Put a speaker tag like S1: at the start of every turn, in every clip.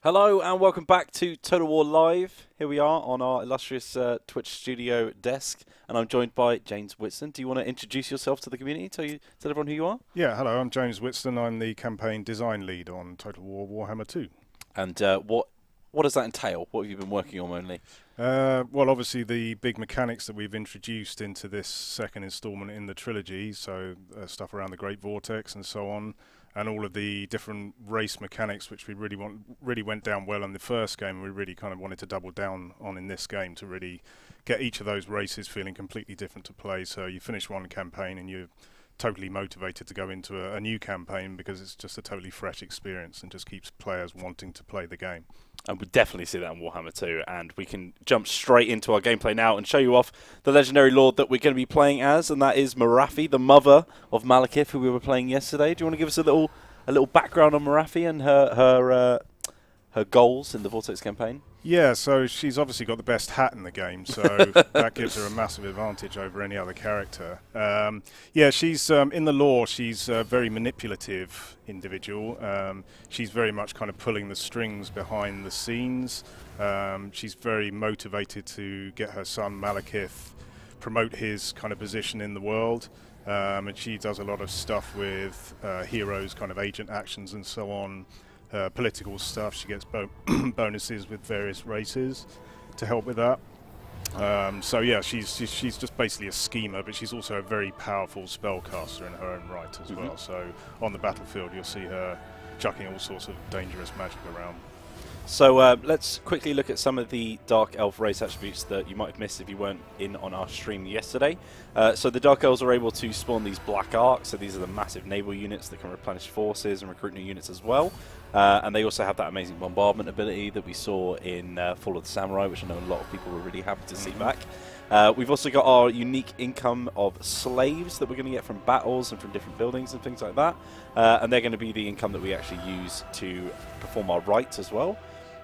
S1: Hello and welcome back to Total War Live. Here we are on our illustrious Twitch studio desk, and I'm joined by James Whitson. Do you want to introduce yourself to the community? Tell everyone who you are.
S2: Yeah, hello. I'm James Whitson. I'm the campaign design lead on Total War Warhammer II.
S1: And what does that entail? What have you been working on mainly?
S2: Well, obviously the big mechanics that we've introduced into this second instalment in the trilogy, so stuff around the Great Vortex and so on, and all of the different race mechanics which we really went down well in the first game, and we really kind of wanted to double down on in this game to really get each of those races feeling completely different to play. So you finish one campaign and you're totally motivated to go into a new campaign because it's just a totally fresh experience and just keeps players wanting to play the game.
S1: And we definitely see that in Warhammer 2, and we can jump straight into our gameplay now and show you off the legendary lord that we're going to be playing as, and that is Morathi, the mother of Malekith, who we were playing yesterday. Do you want to give us a little background on Morathi and her goals in the Vortex campaign?
S2: Yeah, so she's obviously got the best hat in the game, so that gives her a massive advantage over any other character. Yeah, she's in the lore, she's a very manipulative individual. She's very much kind of pulling the strings behind the scenes. She's very motivated to get her son Malekith, promote his kind of position in the world. And she does a lot of stuff with heroes, kind of agent actions and so on. Political stuff. She gets bonuses with various races to help with that. So yeah, she's just basically a schemer, but she's also a very powerful spellcaster in her own right as well. So on the battlefield, you'll see her chucking all sorts of dangerous magic around.
S1: So let's quickly look at some of the Dark Elf race attributes that you might have missed if you weren't in on our stream yesterday. So the Dark Elves are able to spawn these black arcs, so these are the massive naval units that can replenish forces and recruit new units as well. And they also have that amazing bombardment ability that we saw in Fall of the Samurai, which I know a lot of people were really happy to see back. We've also got our unique income of slaves that we're going to get from battles and from different buildings and things like that. And they're going to be the income that we actually use to perform our rites as well.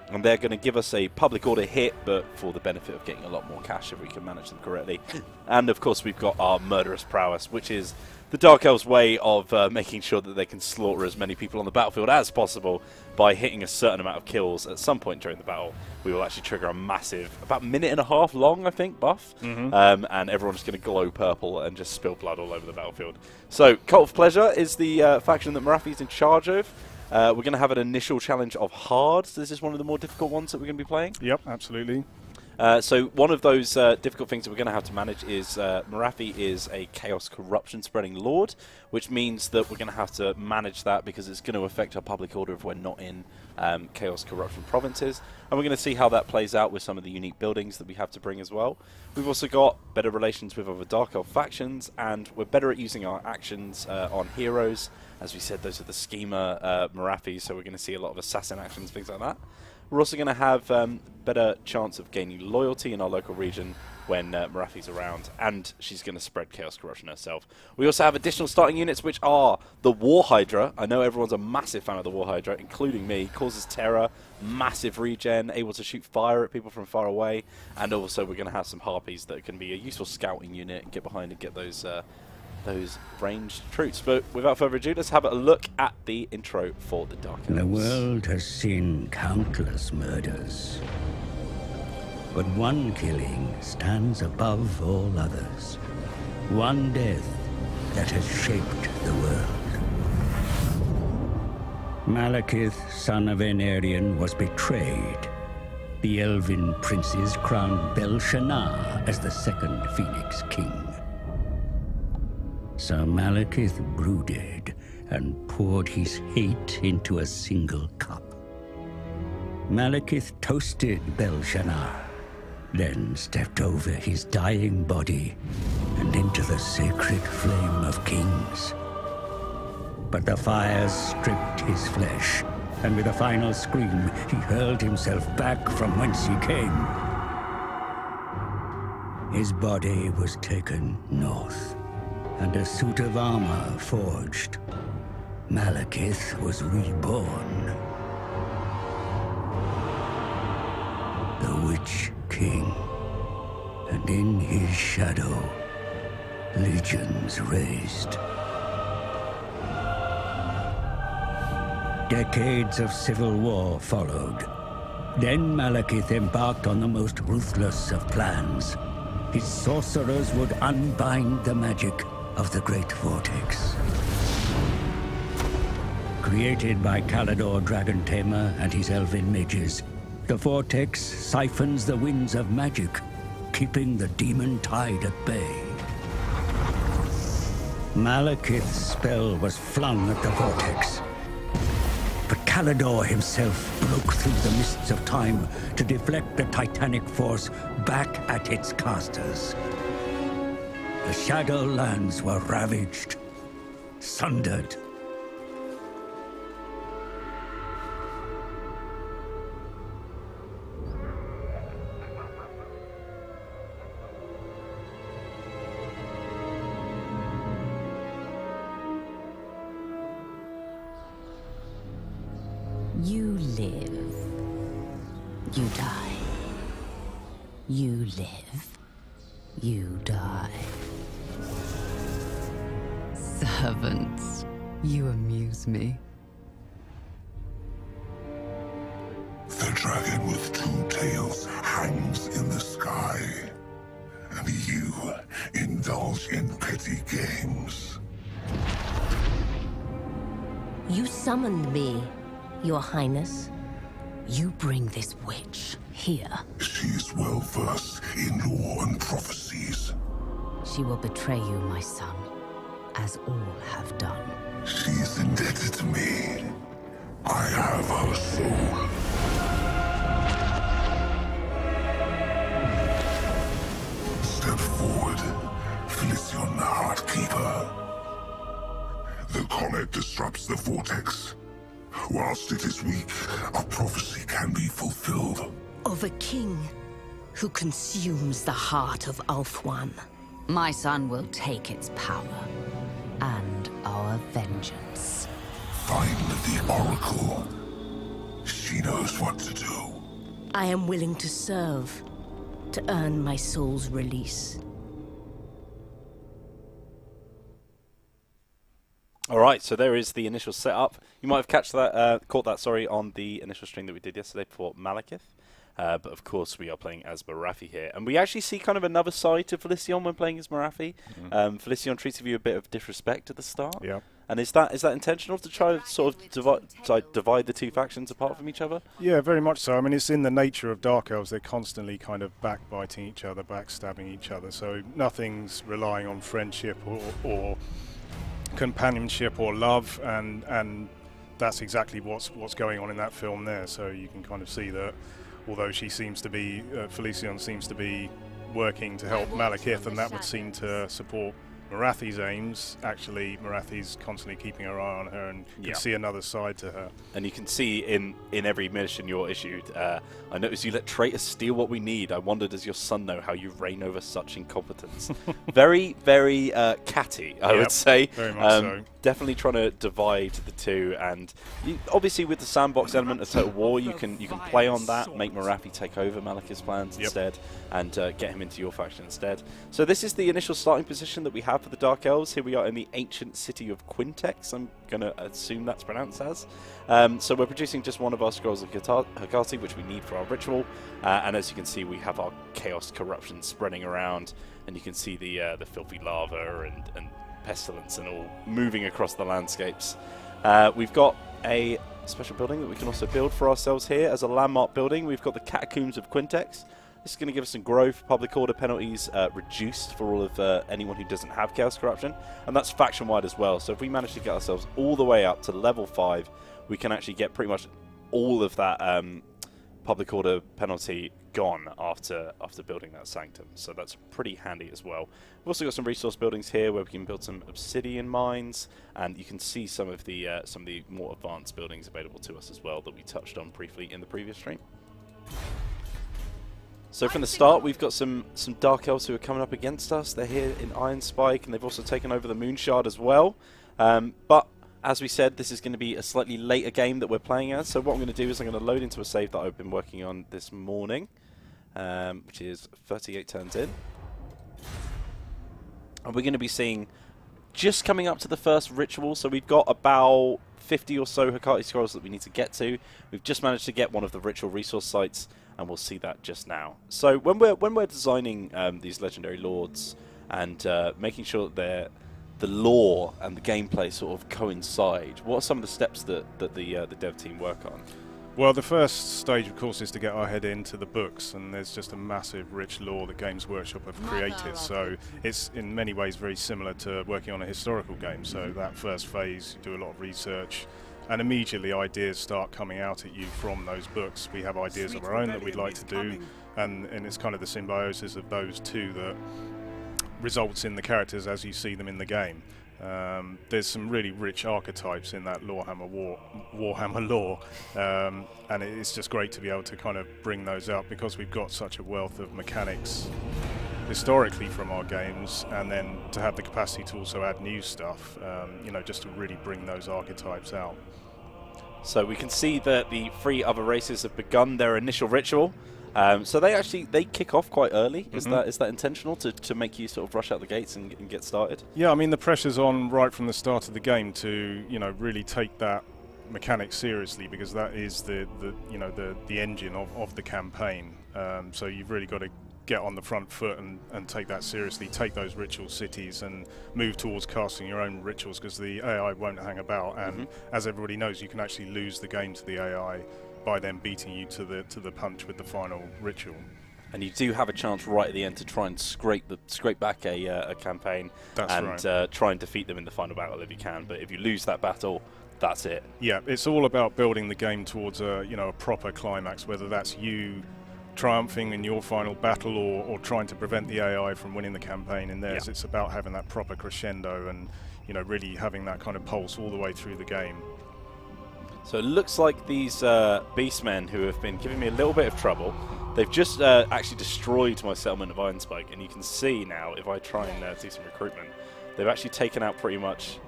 S1: And they're going to give us a public order hit, but for the benefit of getting a lot more cash if we can manage them correctly. And of course we've got our murderous prowess, which is the Dark Elves' way of making sure that they can slaughter as many people on the battlefield as possible by hitting a certain amount of kills at some point during the battle. We will actually trigger a massive, about a minute and a half long, I think, buff. And everyone's going to glow purple and just spill blood all over the battlefield. So Cult of Pleasure is the faction that Morathi's in charge of. We're going to have an initial challenge of hard. This is one of the more difficult ones that we're going to be playing.
S2: Yep, absolutely.
S1: So one of those difficult things that we're going to have to manage is Morathi is a chaos corruption spreading lord, which means that we're going to have to manage that because it's going to affect our public order if we're not in chaos corruption provinces. And we're going to see how that plays out with some of the unique buildings that we have to bring as well. We've also got better relations with other Dark Elf factions, and we're better at using our actions on heroes. As we said, those are the schemer Morathi, so we're going to see a lot of assassin actions, things like that. We're also going to have better chance of gaining loyalty in our local region when Morathi's around, and she's going to spread Chaos Corruption herself. We also have additional starting units, which are the War Hydra. I know everyone's a massive fan of the War Hydra, including me. Causes terror, massive regen, able to shoot fire at people from far away, and also we're going to have some Harpies that can be a useful scouting unit and get behind and get those ranged troops. But without further ado, let's have a look at the intro for the Dark Elves.
S3: The world has seen countless murders, but one killing stands above all others. One death that has shaped the world. Malekith, son of Aenarion, was betrayed. The Elven princes crowned Belshazzar as the second Phoenix King. Sir Malekith brooded and poured his hate into a single cup. Malekith toasted Belshazzar, then stepped over his dying body and into the sacred flame of kings. But the fires stripped his flesh, and with a final scream, he hurled himself back from whence he came. His body was taken north, and a suit of armor forged. Malekith was reborn. The Witch King, and in his shadow, legions raised. Decades of civil war followed, Then Malekith embarked on the most ruthless of plans. His sorcerers would unbind the magic of the Great Vortex. Created by Kalidor Dragon Tamer and his elven mages, the Vortex siphons the winds of magic, keeping the demon tide at bay. Malekith's spell was flung at the Vortex, but Kalidor himself broke through the mists of time to deflect the titanic force back at its casters. The Shadowlands were ravaged, sundered.
S4: You live. You die. You live. You die. Servants, you amuse me.
S5: The dragon with two tails hangs in the sky, and you indulge in petty games.
S4: You summoned me, Your Highness. You bring this witch here.
S5: She's well versed in lore and prophecies.
S4: She will betray you, my son, as all have done.
S5: She's indebted to me. I have her soul. Step forward, Felicion the Heartkeeper. The comet disrupts the vortex. Whilst it is weak, a prophecy can be fulfilled.
S4: Of a king who consumes the heart of Ulthuan. My son will take its power and our vengeance.
S5: Find the Oracle. She knows what to do.
S4: I am willing to serve, to earn my soul's release.
S1: All right, so there is the initial setup. You might have caught that, on the initial stream that we did yesterday for Malekith. But of course, we are playing as Morathi here, and we actually see kind of another side to Felicion when playing as Morathi. Felicion treated you a bit of disrespect at the start.
S2: Yeah.
S1: And is that intentional to try to sort of divide the two factions apart from each other?
S2: Yeah, very much so. I mean, it's in the nature of Dark Elves. They're constantly kind of backbiting each other, backstabbing each other. So nothing's relying on friendship or companionship or love, and that's exactly what's going on in that film there. So you can kind of see that although she seems to be, Felicion seems to be working to help Malekith, and that would seem to support Morathi's aims, actually Morathi's constantly keeping her eye on her, and you can see another side to her.
S1: And you can see in every mission you're issued, I noticed you let traitors steal what we need. I wonder, does your son know how you reign over such incompetence? Very, very catty, I would say.
S2: Very much so.
S1: Definitely trying to divide the two, and obviously with the sandbox element of Total War, you can play on that, make Morathi take over Malekith's plans instead, and get him into your faction instead. So this is the initial starting position that we have for the Dark Elves. Here we are in the ancient city of Quintex. I'm going to assume that's pronounced as. So we're producing just one of our scrolls of Hagati, which we need for our ritual. And as you can see, we have our chaos corruption spreading around, and you can see the filthy lava and pestilence and all moving across the landscapes. We've got a special building that we can also build for ourselves here as a landmark building. We've got the Catacombs of Quintex. This is going to give us some growth, public order penalties reduced for all of anyone who doesn't have Chaos Corruption, and that's faction-wide as well. So if we manage to get ourselves all the way up to level 5, we can actually get pretty much all of that public order penalty gone after more that sanctum. So that's pretty handy as well. We've also got some resource buildings here where we can build some obsidian mines, and you can see some of the more advanced buildings available to us as well that we touched on briefly in the previous stream. So from the start, we've got some Dark Elves who are coming up against us. They're here in Iron Spike, and they've also taken over the Moonshard as well. But as we said, this is going to be a slightly later game that we're playing as. So what I'm going to do is I'm going to load into a save that I've been working on this morning, which is 38 turns in. And we're going to be seeing just coming up to the first ritual. So we've got about 50 or so Hecate scrolls that we need to get to. We've just managed to get one of the ritual resource sites, and we'll see that just now. So when we're designing these legendary lords and making sure that the lore and the gameplay sort of coincide, what are some of the steps that the dev team work on?
S2: Well, the first stage, of course, is to get our head into the books, and there's just a massive, rich lore that Games Workshop have created. So it's in many ways very similar to working on a historical game. So that first phase, you do a lot of research, and immediately ideas start coming out at you from those books. We have ideas of our own that we'd like to do, and it's kind of the symbiosis of those two that results in the characters as you see them in the game. There's some really rich archetypes in that Warhammer lore, and it's just great to be able to kind of bring those up because we've got such a wealth of mechanics historically from our games, and then to have the capacity to also add new stuff, you know, just to really bring those archetypes out.
S1: So we can see that the 3 other races have begun their initial ritual. So they kick off quite early. Is that intentional to make you sort of rush out the gates and get started?
S2: Yeah, I mean the pressure's on right from the start of the game to, you know, really take that mechanic seriously, because that is the engine of the campaign. So you've really got to get on the front foot and take that seriously, take those ritual cities and move towards casting your own rituals, because the AI won't hang about, and as everybody knows, you can actually lose the game to the AI by them beating you to the punch with the final ritual.
S1: And you do have a chance right at the end to try and scrape back a campaign.
S2: That's
S1: and
S2: right.
S1: Try and defeat them in the final battle if you can. But if you lose that battle, that's it.
S2: Yeah, it's all about building the game towards a proper climax, whether that's you triumphing in your final battle or trying to prevent the AI from winning the campaign in theirs. Yeah. It's about having that proper crescendo and, you know, really having that kind of pulse all the way through the game.
S1: So it looks like these beastmen who have been giving me a little bit of trouble, they've just actually destroyed my settlement of Ironspike, and you can see now, if I try and do some recruitment, they've actually taken out pretty much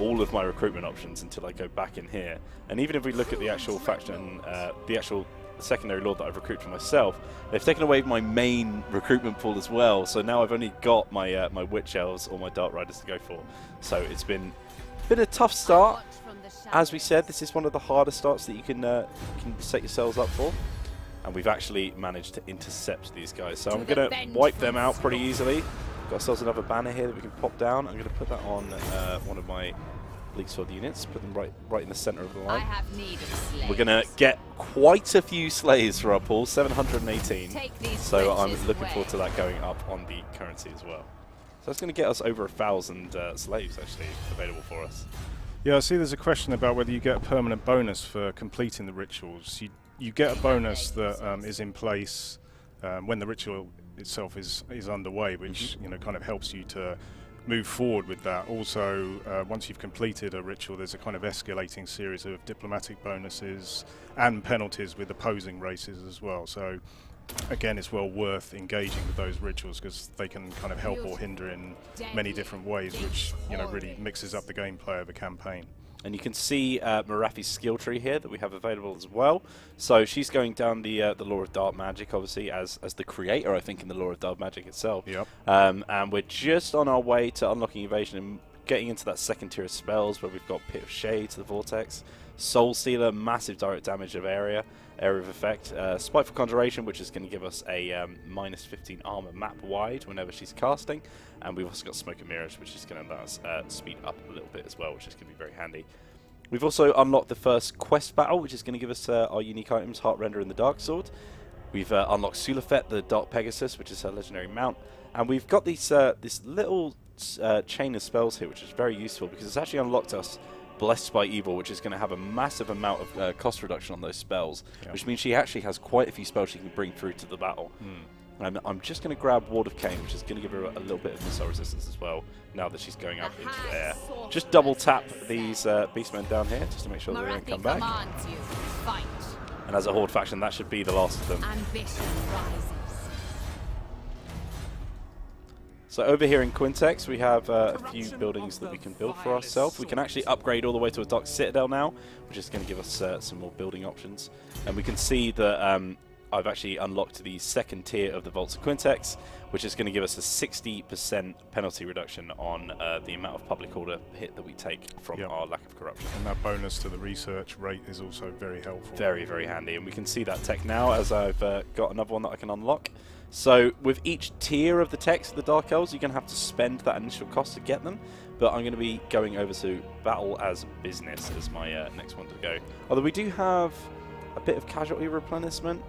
S1: all of my recruitment options until I go back in here. And even if we look at the actual faction, the actual secondary lord that I've recruited for myself, they've taken away my main recruitment pool as well, so now I've only got my my Witch Elves or my Dark Riders to go for. So it's been a tough start. As we said, this is one of the harder starts that you can set yourselves up for, and we've actually managed to intercept these guys. So I'm going to wipe them out pretty easily. Got ourselves another banner here that we can pop down. I'm going to put that on one of my League Sword units, put them right in the center of the line. We're going to get quite a few slaves for our pool, 718. So I'm looking forward to that going up on the currency as well. So that's going to get us over 1,000 slaves actually available for us.
S2: Yeah, I see there's a question about whether you get a permanent bonus for completing the rituals. You get a bonus that is in place when the ritual itself is underway, which you know kind of helps you to move forward with that. Also, once you've completed a ritual, there's a kind of escalating series of diplomatic bonuses and penalties with opposing races as well. So again, it's well worth engaging with those rituals because they can kind of help or hinder in many different ways, which, you know, really mixes up the gameplay of a campaign.
S1: And you can see Morathi's skill tree here that we have available as well. So she's going down the lore of dark magic, obviously, as the creator, I think, in the lore of dark magic itself.
S2: Yep.
S1: And we're just on our way to unlocking evasion and getting into that second tier of spells where we've got Pit of Shade to the Vortex, Soul Stealer, massive direct damage of area of effect, Spiteful Conjuration, which is going to give us a minus 15 armor map wide whenever she's casting, and we've also got Smoke and Mirrors, which is going to let us speed up a little bit as well, which is going to be very handy. We've also unlocked the first quest battle, which is going to give us our unique items, Heartrender and the Dark Sword. We've unlocked Sulafet, the Dark Pegasus, which is her legendary mount, and we've got these this little chain of spells here, which is very useful because it's actually unlocked us Blessed by Evil, which is going to have a massive amount of cost reduction on those spells, which means she actually has quite a few spells she can bring through to the battle. And I'm just going to grab Ward of Cain, which is going to give her a little bit of missile resistance as well, now that she's going up into the air. Just double tap these beastmen down here, just to make sure they don't come back. And as a horde faction, that should be the last of them. So over here in Quintex, we have a few buildings that we can build for ourselves. We can actually upgrade all the way to a Dark Citadel now, which is going to give us some more building options. And we can see that I've actually unlocked the second tier of the Volts of Quintex, which is going to give us a 60% penalty reduction on the amount of public order hit that we take from our lack of corruption.
S2: And that bonus to the research rate is also very helpful.
S1: Very, very handy. And we can see that tech now as I've got another one that I can unlock. So with each tier of the techs of the Dark Elves, you're going to have to spend that initial cost to get them. But I'm going to be going over to Battle as Business as my next one to go. Although we do have a bit of casualty replenishment.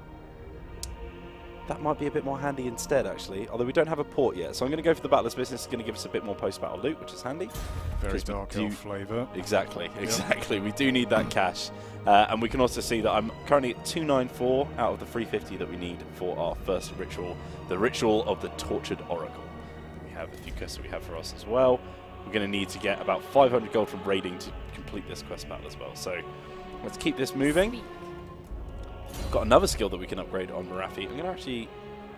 S1: That might be a bit more handy instead, actually. Although we don't have a port yet. So I'm going to go for the Battle as Business. It's going to give us a bit more post-battle loot, which is handy.
S2: Very Dark Elf flavour.
S1: Exactly, exactly. We do need that cash. And we can also see that I'm currently at 294 out of the 350 that we need for our first ritual. The Ritual of the Tortured Oracle. We have a few quests that we have for us as well. We're going to need to get about 500 gold from raiding to complete this quest battle as well. So let's keep this moving. Got another skill that we can upgrade on Marathi. I'm going to actually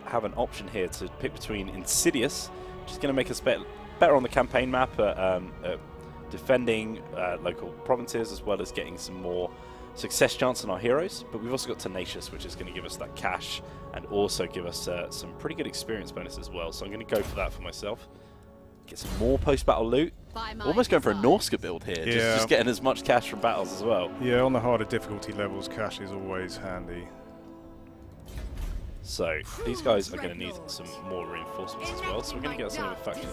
S1: have an option here to pick between Insidious, which is going to make us better on the campaign map at defending local provinces, as well as getting some more success chance on our heroes. But we've also got Tenacious, which is going to give us that cash and also give us some pretty good experience bonus as well. So I'm going to go for that for myself. Get some more post-battle loot. Almost going for a Norska build here, just getting as much cash from battles as well.
S2: Yeah, on the harder difficulty levels, cash is always handy.
S1: So these guys are going to need some more reinforcements as well. So we're going to get some of the faction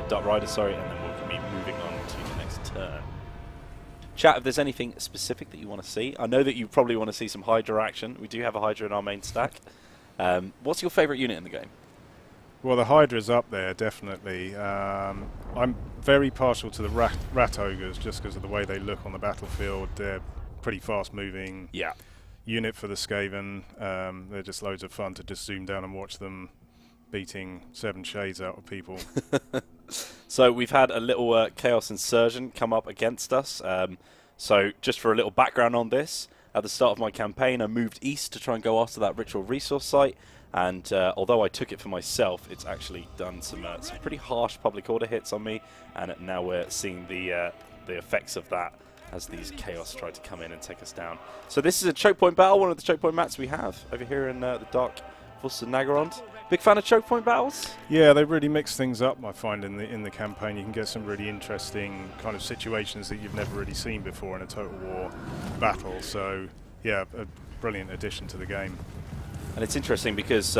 S1: Dark Riders, sorry, and then we'll be moving on to the next turn. Chat, if there's anything specific that you want to see. I know that you probably want to see some Hydra action. We do have a Hydra in our main stack. What's your favourite unit in the game?
S2: Well, the Hydra's up there, definitely. I'm very partial to the rat Ogres just because of the way they look on the battlefield. They're pretty fast-moving unit for the Skaven. They're just loads of fun to just zoom down and watch them beating 7 shades out of people.
S1: So we've had a little Chaos Insurgent come up against us. So just for a little background on this, at the start of my campaign, I moved east to try and go after that ritual resource site. And although I took it for myself, it's actually done some pretty harsh public order hits on me, and now we're seeing the effects of that as these Chaos try to come in and take us down. So this is a choke point battle, one of the choke point maps we have over here in the Dark Forces of Naggarond. Big fan of choke point battles?
S2: Yeah, they really mix things up, I find, in the campaign. You can get some really interesting kind of situations that you've never really seen before in a Total War battle. So yeah, a brilliant addition to the game.
S1: And it's interesting because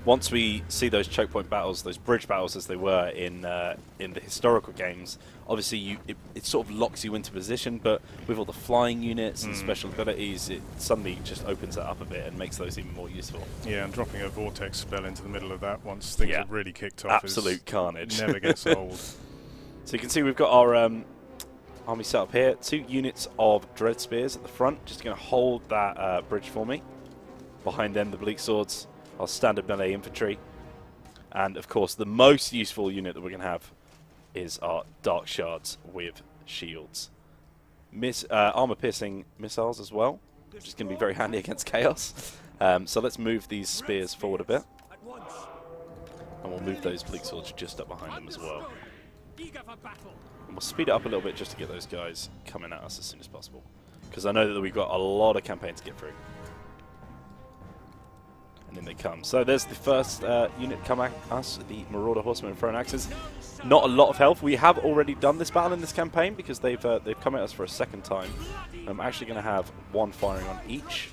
S1: once we see those choke point battles, those bridge battles as they were in the historical games, obviously it sort of locks you into position, but with all the flying units and special abilities, it suddenly just opens it up a bit and makes those even more useful. Yeah,
S2: and dropping a Vortex spell into the middle of that once things have really kicked off
S1: absolute carnage.
S2: Never gets old.
S1: So you can see we've got our army set up here. 2 units of Dread Spears at the front, just going to hold that bridge for me. Behind them, the Bleak Swords, our standard melee infantry. And, of course, the most useful unit that we're going to have is our Dark Shards with shields. Armor-piercing missiles as well, which is going to be very handy against Chaos. So let's move these spears forward a bit. And we'll move those Bleak Swords just up behind them as well. And we'll speed it up a little bit just to get those guys coming at us as soon as possible. Because I know that we've got a lot of campaigns to get through. And in they come. So there's the first unit come at us, the Marauder Horsemen and Thrown Axes. Not a lot of health. We have already done this battle in this campaign because they've come at us for a second time. I'm actually going to have 1 firing on each.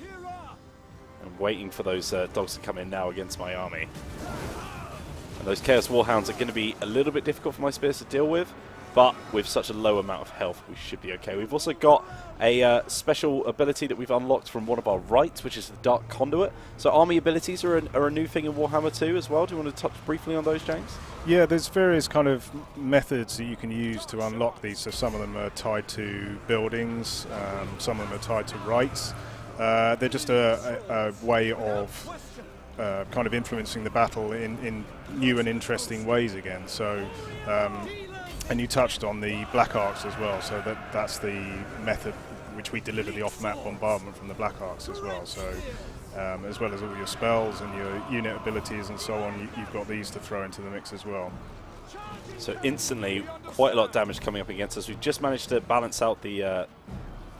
S1: I'm waiting for those dogs to come in now against my army. And those Chaos Warhounds are going to be a little bit difficult for my spears to deal with. But with such a low amount of health, we should be okay. We've also got a special ability that we've unlocked from one of our rights, which is the Dark Conduit. So army abilities are a new thing in Warhammer 2 as well. Do you want to touch briefly on those, James?
S2: Yeah, there's various kind of methods that you can use to unlock these. So some of them are tied to buildings, some of them are tied to rights. They're just a way of kind of influencing the battle in new and interesting ways again. So. And you touched on the Black Arcs as well, so that's the method which we deliver the off-map bombardment from the Black Arcs as well. So as well as all your spells and your unit abilities and so on, you've got these to throw into the mix as well.
S1: So instantly, quite a lot of damage coming up against us. We've just managed to balance out the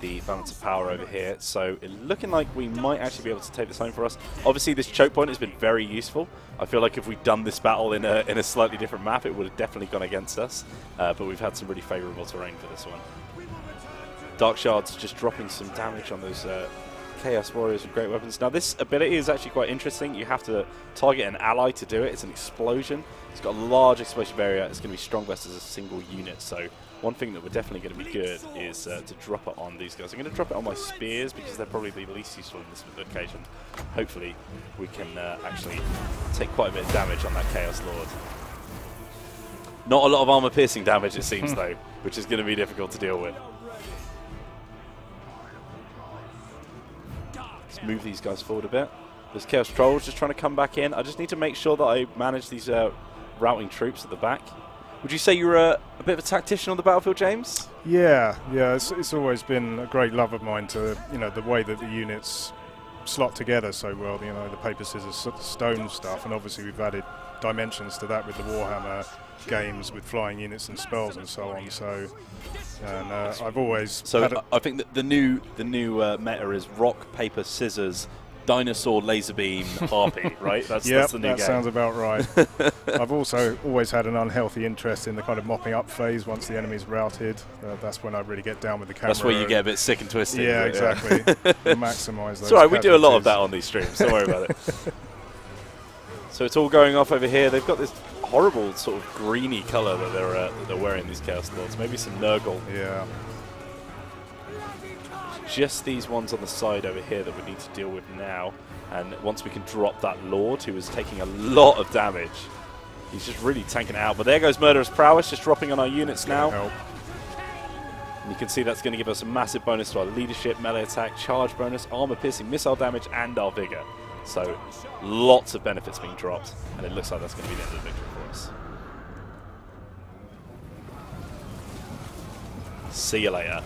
S1: the balance of power over here. So it's looking like we might actually be able to take this home for us. Obviously, this choke point has been very useful. I feel like if we'd done this battle in a slightly different map, it would have definitely gone against us. But we've had some really favourable terrain for this one. Dark Shards just dropping some damage on those Chaos Warriors with great weapons. Now, this ability is actually quite interesting. You have to target an ally to do it. It's an explosion. It's got a large explosive area. It's going to be strong versus a single unit. So one thing that we're definitely going to be good is to drop it on these guys. I'm going to drop it on my spears because they're probably the least useful in this occasion. Hopefully, we can actually take quite a bit of damage on that Chaos Lord. Not a lot of armor-piercing damage, it seems, though, which is going to be difficult to deal with. Let's move these guys forward a bit. There's Chaos Trolls just trying to come back in. I just need to make sure that I manage these routing troops at the back. Would you say you're a bit of a tactician on the battlefield, James?
S2: Yeah. It's always been a great love of mine to, the way that the units slot together so well. The paper, scissors, stone stuff, and obviously we've added dimensions to that with the Warhammer games with flying units and spells and so on. So, and I've always.
S1: So I think that the new meta is rock, paper, scissors, dinosaur, laser beam, harpy, right? That's the new game.
S2: That sounds about right. I've also always had an unhealthy interest in the kind of mopping up phase once the enemy's routed. That's when I really get down with the camera.
S1: That's where you get a bit sick and twisted.
S2: Yeah, exactly. Maximise those.
S1: It's alright, we do a lot of that on these streams. Don't worry about it. So it's all going off over here. They've got this horrible sort of greeny colour that they're wearing, these Chaos Lords. Maybe some Nurgle.
S2: Yeah.
S1: Just these ones on the side over here that we need to deal with now. And once we can drop that Lord, who is taking a lot of damage, he's just really tanking it out. But there goes Murderous Prowess, just dropping on our units now. And you can see that's going to give us a massive bonus to our leadership, melee attack, charge bonus, armor piercing, missile damage, and our vigor. So lots of benefits being dropped, and it looks like that's going to be the end of the victory for us. See you later.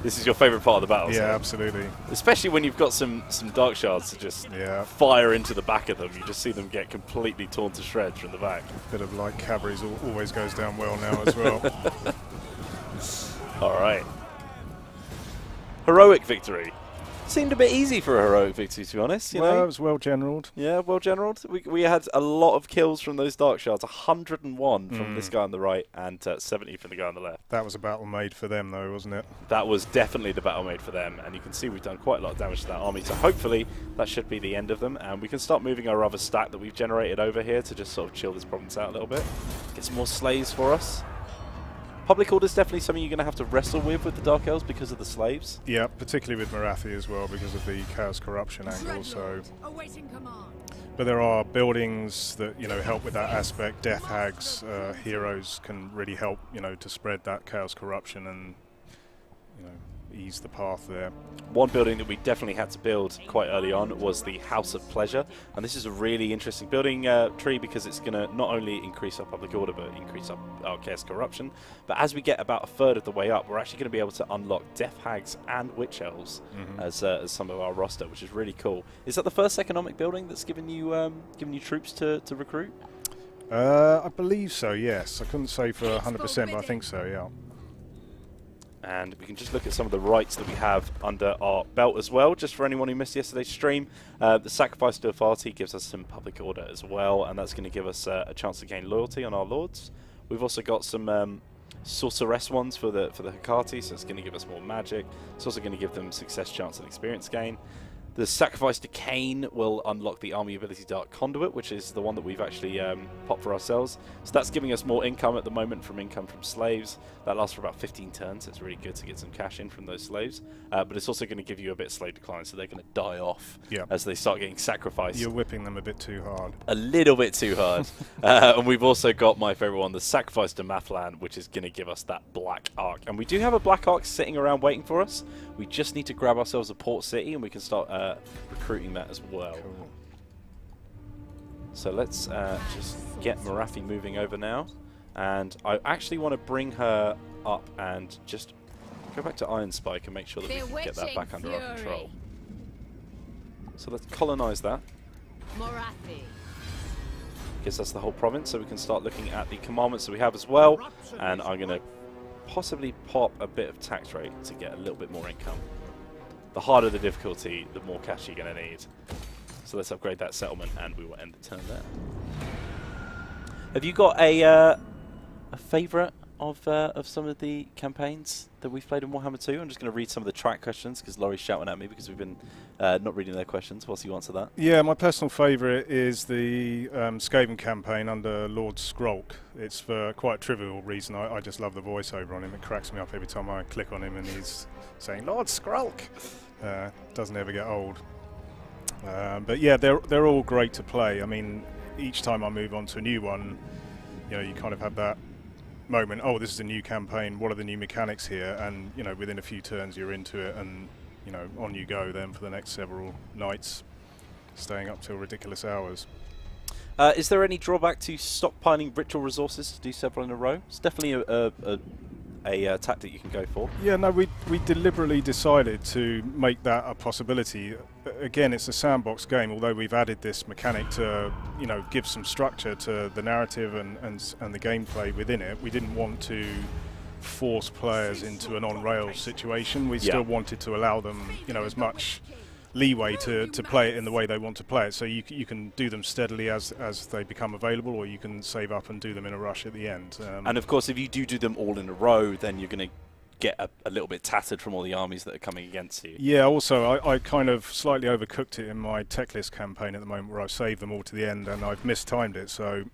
S1: This is your favourite part of the battle.
S2: Yeah,
S1: so.
S2: Absolutely.
S1: Especially when you've got some Dark Shards to just fire into the back of them. You just see them get completely torn to shreds from the back.
S2: A bit of light cavalry always goes down well now as well.
S1: All right. Heroic victory. Seemed a bit easy for a heroic victory, to be honest. You know?
S2: It was well generalled.
S1: Yeah, well generalled. We had a lot of kills from those Dark Shards. 101 from this guy on the right and 70 from the guy on the left.
S2: That was a battle made for them, though, wasn't it?
S1: That was definitely the battle made for them. And you can see we've done quite a lot of damage to that army. So hopefully that should be the end of them. And we can start moving our other stack that we've generated over here to just sort of chill this province out a little bit. Get some more slaves for us. Public Order is definitely something you're going to have to wrestle with the Dark Elves because of the slaves.
S2: Yeah, particularly with Marathi as well because of the Chaos Corruption angle. So, but there are buildings that help with that aspect. Death Hags, heroes can really help to spread that Chaos Corruption and ease the path there.
S1: One building that we definitely had to build quite early on was the House of Pleasure, and this is a really interesting building tree because it's going to not only increase our public order but increase our Chaos Corruption. But as we get about a third of the way up, we're actually going to be able to unlock Death Hags and Witch Elves as some of our roster, which is really cool. Is that the first economic building that's given you troops to recruit?
S2: I believe so. Yes, I couldn't say for 100%, but I think so. Yeah.
S1: And we can just look at some of the rights that we have under our belt as well, just for anyone who missed yesterday's stream. The Sacrifice to Authority gives us some public order as well, and that's going to give us a chance to gain loyalty on our lords. We've also got some Sorceress ones for the Hecate, so it's going to give us more magic. It's also going to give them success chance and experience gain. The Sacrifice to Cain will unlock the Army Ability Dark Conduit, which is the one that we've actually popped for ourselves. So that's giving us more income at the moment from income from slaves. That lasts for about 15 turns, so it's really good to get some cash in from those slaves. But it's also going to give you a bit of slave decline, so they're going to die off as they start getting sacrificed.
S2: You're whipping them a bit too hard.
S1: A little bit too hard. And we've also got my favourite one, the Sacrifice to Mathlan, which is going to give us that Black Ark. And we do have a Black Ark sitting around waiting for us. We just need to grab ourselves a port city, and we can start recruiting that as well.
S2: Cool.
S1: So let's just get Morathi moving over now. And I actually want to bring her up and just go back to Iron Spike and make sure that we can get that back under our control. So let's colonize that.
S4: Morathi.
S1: Gives us the whole province, so we can start looking at the commandments that we have as well. And I'm going to possibly pop a bit of tax rate to get a little bit more income. The harder the difficulty, the more cash you're going to need. So let's upgrade that settlement, and we will end the turn there. Have you got a favourite of some of the campaigns that we've played in Warhammer 2? I'm just going to read some of the track questions because Laurie's shouting at me because we've been not reading their questions whilst you answer that.
S2: Yeah, my personal favourite is the Skaven campaign under Lord Skrulk. It's for quite a trivial reason. I just love the voiceover on him. It cracks me up every time I click on him and he's saying, Lord Skrulk! Doesn't ever get old. But yeah, they're all great to play. I mean, each time I move on to a new one, you know, you kind of have that moment, oh, this is a new campaign, what are the new mechanics here? And, you know, within a few turns you're into it and, you know, on you go then for the next several nights, staying up till ridiculous hours.
S1: Is there any drawback to stockpiling ritual resources to do several in a row? It's definitely a tactic you can go for.
S2: Yeah, no, we deliberately decided to make that a possibility. Again, it's a sandbox game, although we've added this mechanic to, you know, give some structure to the narrative and the gameplay within it. We didn't want to force players into an on-rails situation. We still wanted to allow them, you know, as much leeway to play it in the way they want to play it. So you can do them steadily as they become available, or you can save up and do them in a rush at the end.
S1: And of course, if you do them all in a row, then you're going to get a little bit tattered from all the armies that are coming against you.
S2: Yeah, also, I kind of slightly overcooked it in my tech list campaign at the moment, where I've saved them all to the end, and I've mistimed it, so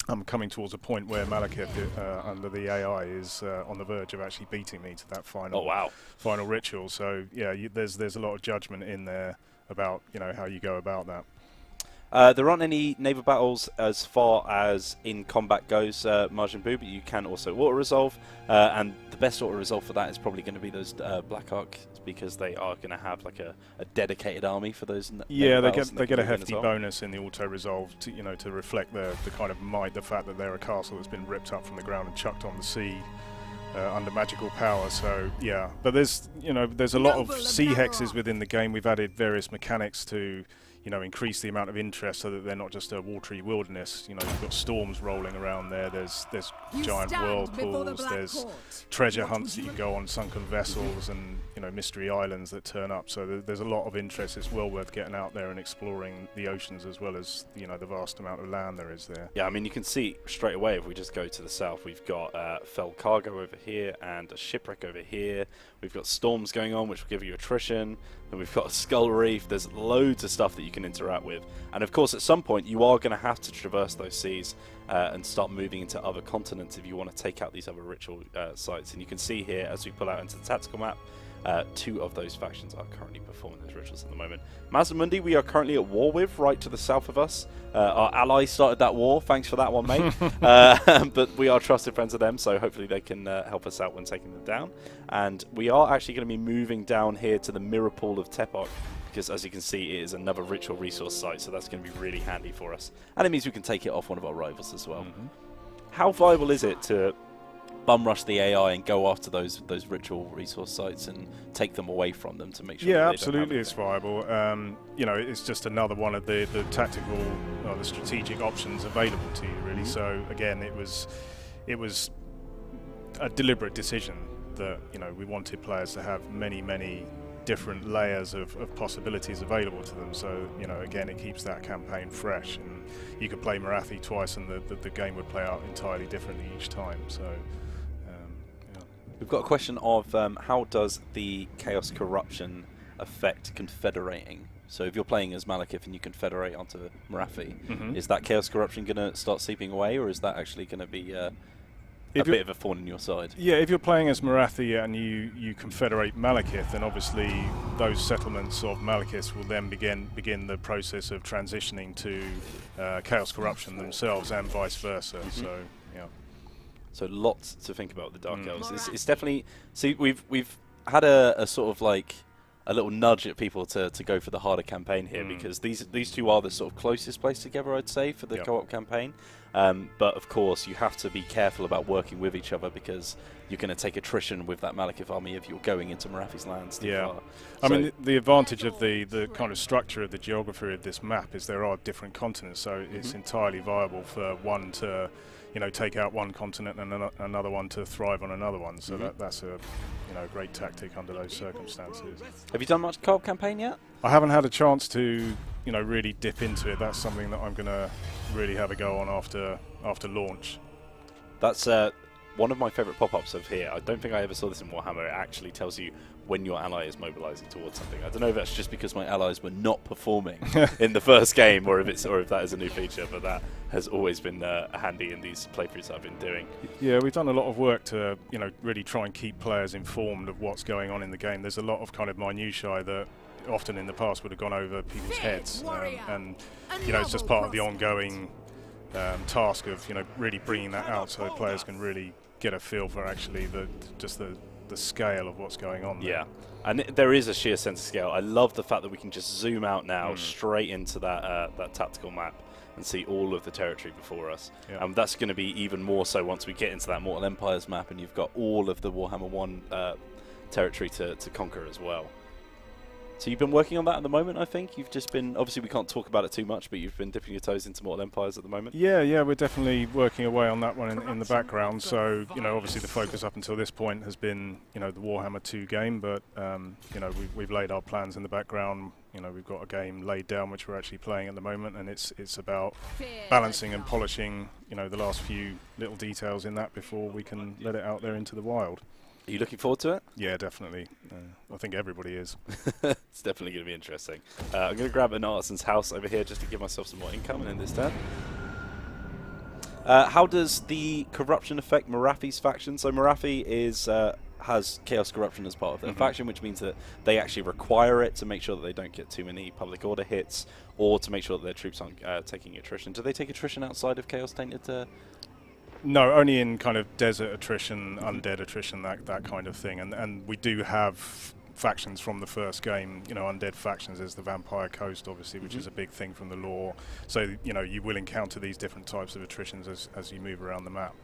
S2: I'm coming towards a point where Malekith, under the AI, is on the verge of actually beating me to that final final ritual. So yeah, there's a lot of judgment in there about, you know, how you go about that.
S1: There aren't any naval battles as far as in combat goes, Margin Boo, but you can also auto-resolve, and the best auto-resolve for that is probably going to be those Black Ark, because they are going to have like a dedicated army for those.
S2: Yeah, they get a hefty bonus in the auto-resolve to, you know, to reflect the kind of might, the fact that they're a castle that's been ripped up from the ground and chucked on the sea under magical power. So yeah, but there's a lot of sea hexes within the game. We've added various mechanics to, you know, increase the amount of interest so that they're not just a watery wilderness. You know, you've got storms rolling around there, there's giant whirlpools, there's treasure hunts that you can go on, sunken vessels, and, you know, mystery islands that turn up. So there's a lot of interest. It's well worth getting out there and exploring the oceans, as well as, you know, the vast amount of land there is there.
S1: Yeah, I mean, you can see straight away, if we just go to the south, we've got fell cargo over here and a shipwreck over here. We've got storms going on, which will give you attrition. And we've got a skull reef. There's loads of stuff that you can interact with. And of course, at some point, you are going to have to traverse those seas and start moving into other continents if you want to take out these other ritual sites. And you can see here, as we pull out into the tactical map, 2 of those factions are currently performing those rituals at the moment. Mazdamundi, we are currently at war with, right to the south of us. Our allies started that war. Thanks for that one, mate. But we are trusted friends of them, so hopefully they can help us out when taking them down. And we are actually going to be moving down here to the Mirror Pool of Tepok, because as you can see, it is another ritual resource site, so that's going to be really handy for us. And it means we can take it off one of our rivals as well. How viable is it to bum rush the AI and go after those ritual resource sites and take them away from them to make sure?
S2: Yeah, absolutely, it's viable. You know, it's just another one of the tactical or the strategic options available to you, really. So again, it was a deliberate decision that, you know, we wanted players to have many different layers of possibilities available to them. So, you know, again, it keeps that campaign fresh, and you could play Marathi twice and the game would play out entirely differently each time. So
S1: we've got a question of how does the Chaos Corruption affect confederating? So if you're playing as Malekith and you confederate onto Marathi, is that Chaos Corruption going to start seeping away, or is that actually going to be a bit of a thorn in your side? Yeah,
S2: if you're playing as Morathi and you confederate Malekith, then obviously those settlements of Malekith will then begin the process of transitioning to Chaos Corruption themselves, and vice versa. So yeah.
S1: So lots to think about with the Dark Elves. It's definitely, see, we've had a sort of like a little nudge at people to go for the harder campaign here, because these 2 are the sort of closest place together, I'd say, for the co-op campaign. But of course, you have to be careful about working with each other because you're going to take attrition with that Malekith army if you're going into Morathi's lands too far.
S2: I mean, the advantage of the kind of structure of the geography of this map is there are different continents, so it's entirely viable for one to, you know, take out one continent and another one to thrive on another one. So that's a, you know, great tactic under those circumstances.
S1: Have you done much co-op campaign yet?
S2: I haven't had a chance to, you know, really dip into it. That's something that I'm going to really have a go on after launch.
S1: That's one of my favourite pop-ups of here. I don't think I ever saw this in Warhammer. It actually tells you when your ally is mobilising towards something. I don't know if that's just because my allies were not performing in the first game, or if that is a new feature. But that has always been handy in these playthroughs I've been doing. Yeah,
S2: we've done a lot of work to, you know, really try and keep players informed of what's going on in the game. There's a lot of kind of minutiae that often in the past would have gone over people's heads, and you know, it's just part of the ongoing task of, you know, really bringing that out so players can really get a feel for actually the scale of what's going on there.
S1: Yeah, and there is a sheer sense of scale. I love the fact that we can just zoom out now straight into that tactical map and see all of the territory before us. And that's going to be even more so once we get into that Mortal Empires map and you've got all of the Warhammer 1 territory to conquer as well. So you've been working on that at the moment, I think? You've just been, obviously we can't talk about it too much, but you've been dipping your toes into Mortal Empires at the moment?
S2: Yeah, we're definitely working away on that one in the background. So, you know, obviously the focus up until this point has been, you know, the Warhammer 2 game, but, you know, we've laid our plans in the background. You know, we've got a game laid down which we're actually playing at the moment, and it's about balancing and polishing, you know, the last few little details in that before we can let it out there into the wild.
S1: Are you looking forward to it?
S2: Yeah, definitely. I think everybody is.
S1: It's definitely going to be interesting. I'm going to grab an artisan's house over here just to give myself some more income in this turn. How does the corruption affect Morathi's faction? So Morathi has Chaos Corruption as part of their faction, which means that they actually require it to make sure that they don't get too many public order hits, or to make sure that their troops aren't taking attrition. Do they take attrition outside of Chaos Tainted?
S2: No, only in kind of desert attrition, undead attrition, that kind of thing. And we do have factions from the first game, you know, undead factions. There's the Vampire Coast, obviously, which is a big thing from the lore. So, you know, you will encounter these different types of attritions as you move around the map.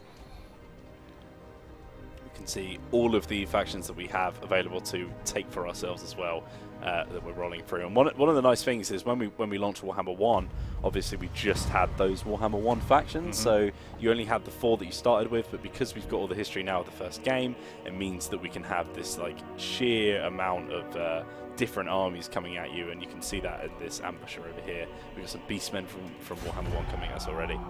S1: We can see all of the factions that we have available to take for ourselves as well, that we're rolling through. And one of the nice things is when we launched Warhammer 1, obviously we just had those Warhammer 1 factions, so you only had the 4 that you started with, but because we've got all the history now of the first game, it means that we can have this like sheer amount of different armies coming at you, and you can see that in this ambusher over here. We've got some beastmen from Warhammer 1 coming at us already.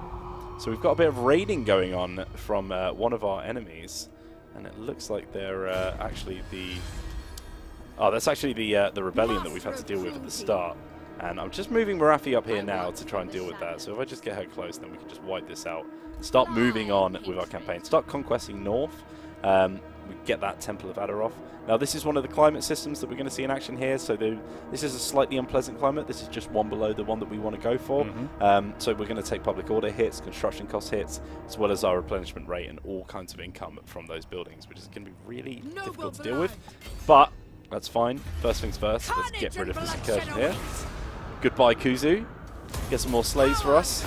S1: So we've got a bit of raiding going on from one of our enemies, and it looks like they're actually the... Oh, that's actually the rebellion that we've had to deal with at the start. And I'm just moving Morathi up here now to try and deal with that. So if I just get her close, then we can just wipe this out. Start moving on with our campaign. Start conquesting north. We get that Temple of Adaroth. Now this is one of the climate systems that we're going to see in action here. So this is a slightly unpleasant climate. This is just one below the one that we want to go for. So we're going to take public order hits, construction cost hits, as well as our replenishment rate and all kinds of income from those buildings, which is going to be really difficult to deal with. But that's fine. First things first, let's get rid of this incursion here. Goodbye, Kuzu. Get some more slaves for us.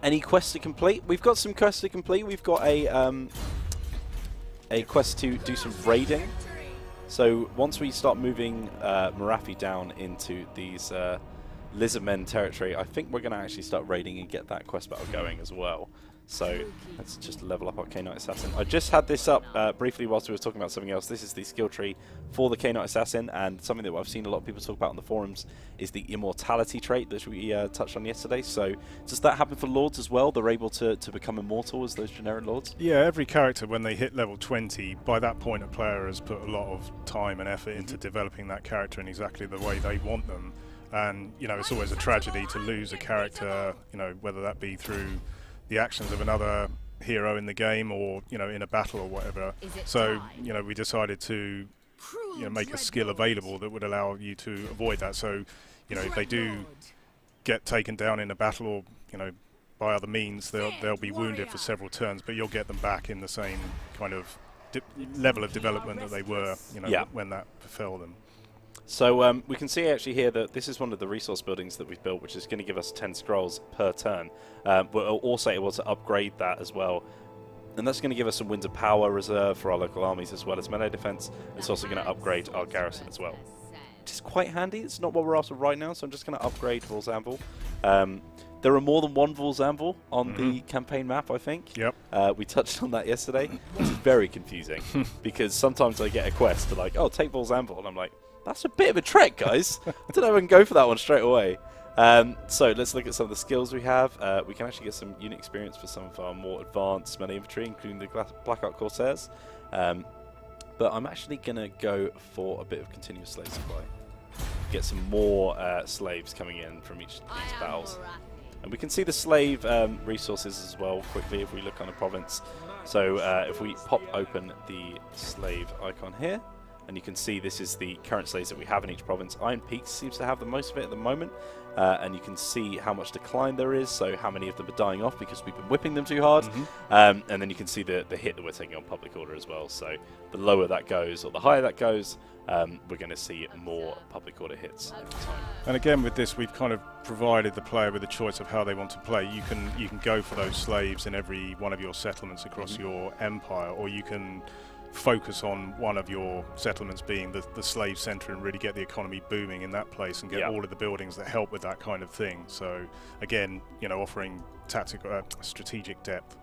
S1: Any quests to complete? We've got some quests to complete. We've got a quest to do some raiding. So once we start moving Morathi down into these Lizardmen territory, I think we're going to actually start raiding and get that quest battle going as well. So let's just level up our K-Knight Assassin. I just had this up briefly whilst we were talking about something else. This is the skill tree for the K-Knight Assassin, and something that I've seen a lot of people talk about on the forums is the immortality trait that we touched on yesterday. So does that happen for Lords as well? They're able to become immortal as those generic Lords?
S2: Yeah, every character, when they hit level 20, by that point a player has put a lot of time and effort into developing that character in exactly the way they want them. And, you know, it's always a tragedy to lose a character, you know, whether that be through the actions of another hero in the game or, you know, in a battle or whatever. So, you know, we decided to, you know, make a skill available that would allow you to avoid that. So, you know, if they do get taken down in a battle or, you know, by other means, they'll be wounded for several turns, but you'll get them back in the same kind of level of development that they were, you know, when that befell them.
S1: So we can see actually here that this is one of the resource buildings that we've built, which is going to give us 10 scrolls per turn. We're also able to upgrade that as well. And that's going to give us some winds of power reserve for our local armies as well as melee defense. It's also going to upgrade our garrison as well, which is quite handy. It's not what we're after right now, so I'm just going to upgrade Vol's Anvil. There are more than one Vol's Anvil on the campaign map, I think.
S2: Yep.
S1: We touched on that yesterday. It's very confusing because sometimes I get a quest to like, oh, take Vol's Anvil, and I'm like, that's a bit of a trek, guys. I don't know if I can go for that one straight away. So let's look at some of the skills we have. We can actually get some unit experience for some of our more advanced melee infantry, including the Black Ark Corsairs. But I'm actually going to go for a bit of continuous slave supply. Get some more slaves coming in from each of these battles. And we can see the slave resources as well quickly if we look on a province. So if we pop open the slave icon here, and you can see this is the current slaves that we have in each province. Iron Peaks seems to have the most of it at the moment. And you can see how much decline there is, so how many of them are dying off because we've been whipping them too hard. And then you can see the hit that we're taking on public order as well. So the lower that goes, or the higher that goes, we're going to see more public order hits over time.
S2: And again, with this, we've kind of provided the player with a choice of how they want to play. You can go for those slaves in every one of your settlements across your empire, or you can focus on one of your settlements being the slave center and really get the economy booming in that place and get all of the buildings that help with that kind of thing. So again, you know, offering tactical strategic depth.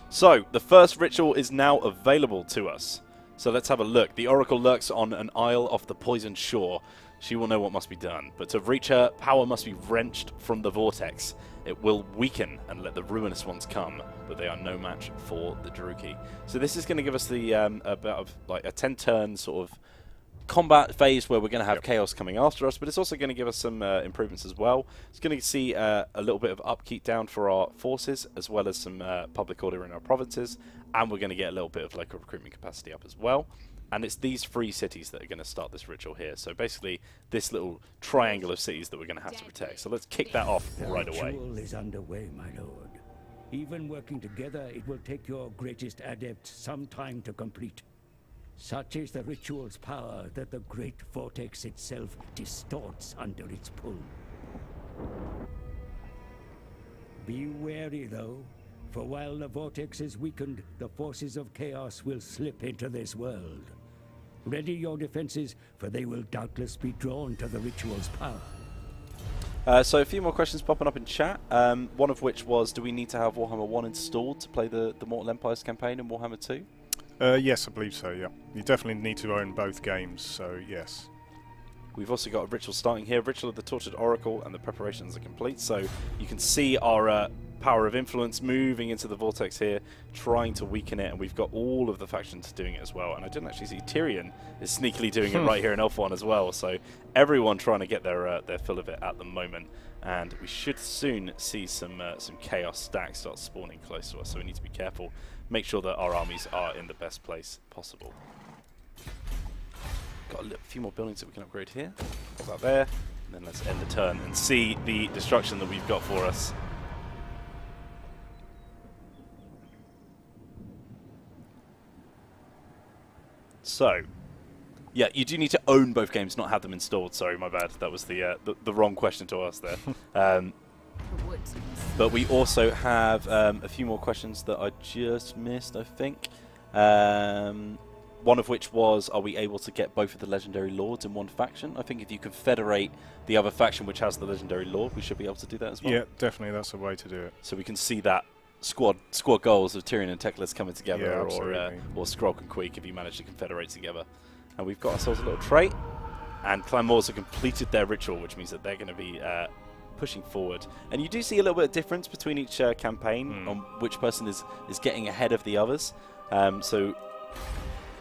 S1: So the first ritual is now available to us. So let's have a look. The Oracle lurks on an isle off the poisoned shore. She will know what must be done, but to reach her, power must be wrenched from the Vortex. It will weaken and let the ruinous ones come, but they are no match for the Druki. So this is going to give us the about like a 10-turn sort of combat phase where we're going to have chaos coming after us, but it's also going to give us some improvements as well. It's going to see a little bit of upkeep down for our forces, as well as some public order in our provinces, and we're going to get a little bit of local recruitment capacity up as well. And it's these 3 cities that are going to start this ritual here. So basically, this little triangle of cities that we're going to have to protect. So let's kick that off right away.
S3: The ritual is underway, my lord. Even working together, it will take your greatest adept some time to complete. Such is the ritual's power that the great Vortex itself distorts under its pull. Be wary, though, for while the Vortex is weakened, the forces of chaos will slip into this world. Ready your defenses, for they will doubtless be drawn to the ritual's power.
S1: So a few more questions popping up in chat, one of which was, do we need to have Warhammer 1 installed to play the Mortal Empires campaign in Warhammer 2?
S2: Yes, I believe so, yeah. You definitely need to own both games, so yes.
S1: We've also got a ritual starting here, Ritual of the Tortured Oracle, and the preparations are complete. So you can see our power of influence moving into the Vortex here, trying to weaken it, and we've got all of the factions doing it as well. And I didn't actually see Tyrion is sneakily doing it right here in Elf 1 as well. So everyone trying to get their fill of it at the moment. And we should soon see some chaos stacks start spawning close to us, so we need to be careful. Make sure that our armies are in the best place possible. Got a few more buildings that we can upgrade here. Put that there. And then let's end the turn and see the destruction that we've got for us. So, yeah, you do need to own both games, not have them installed. Sorry, my bad. That was the wrong question to ask there. But we also have a few more questions that I just missed, I think. One of which was, are we able to get both of the Legendary Lords in one faction? I think if you confederate the other faction which has the Legendary Lord, we should be able to do that as well.
S2: Yeah, definitely, that's a way to do it.
S1: So we can see that squad goals of Tyrion and Teclis coming together,
S2: yeah,
S1: or Skrulk and Queek if you manage to confederate together. And we've got ourselves a little trait, and Clan Moors have completed their ritual, which means that they're going to be pushing forward. And you do see a little bit of difference between each campaign on which person is getting ahead of the others. So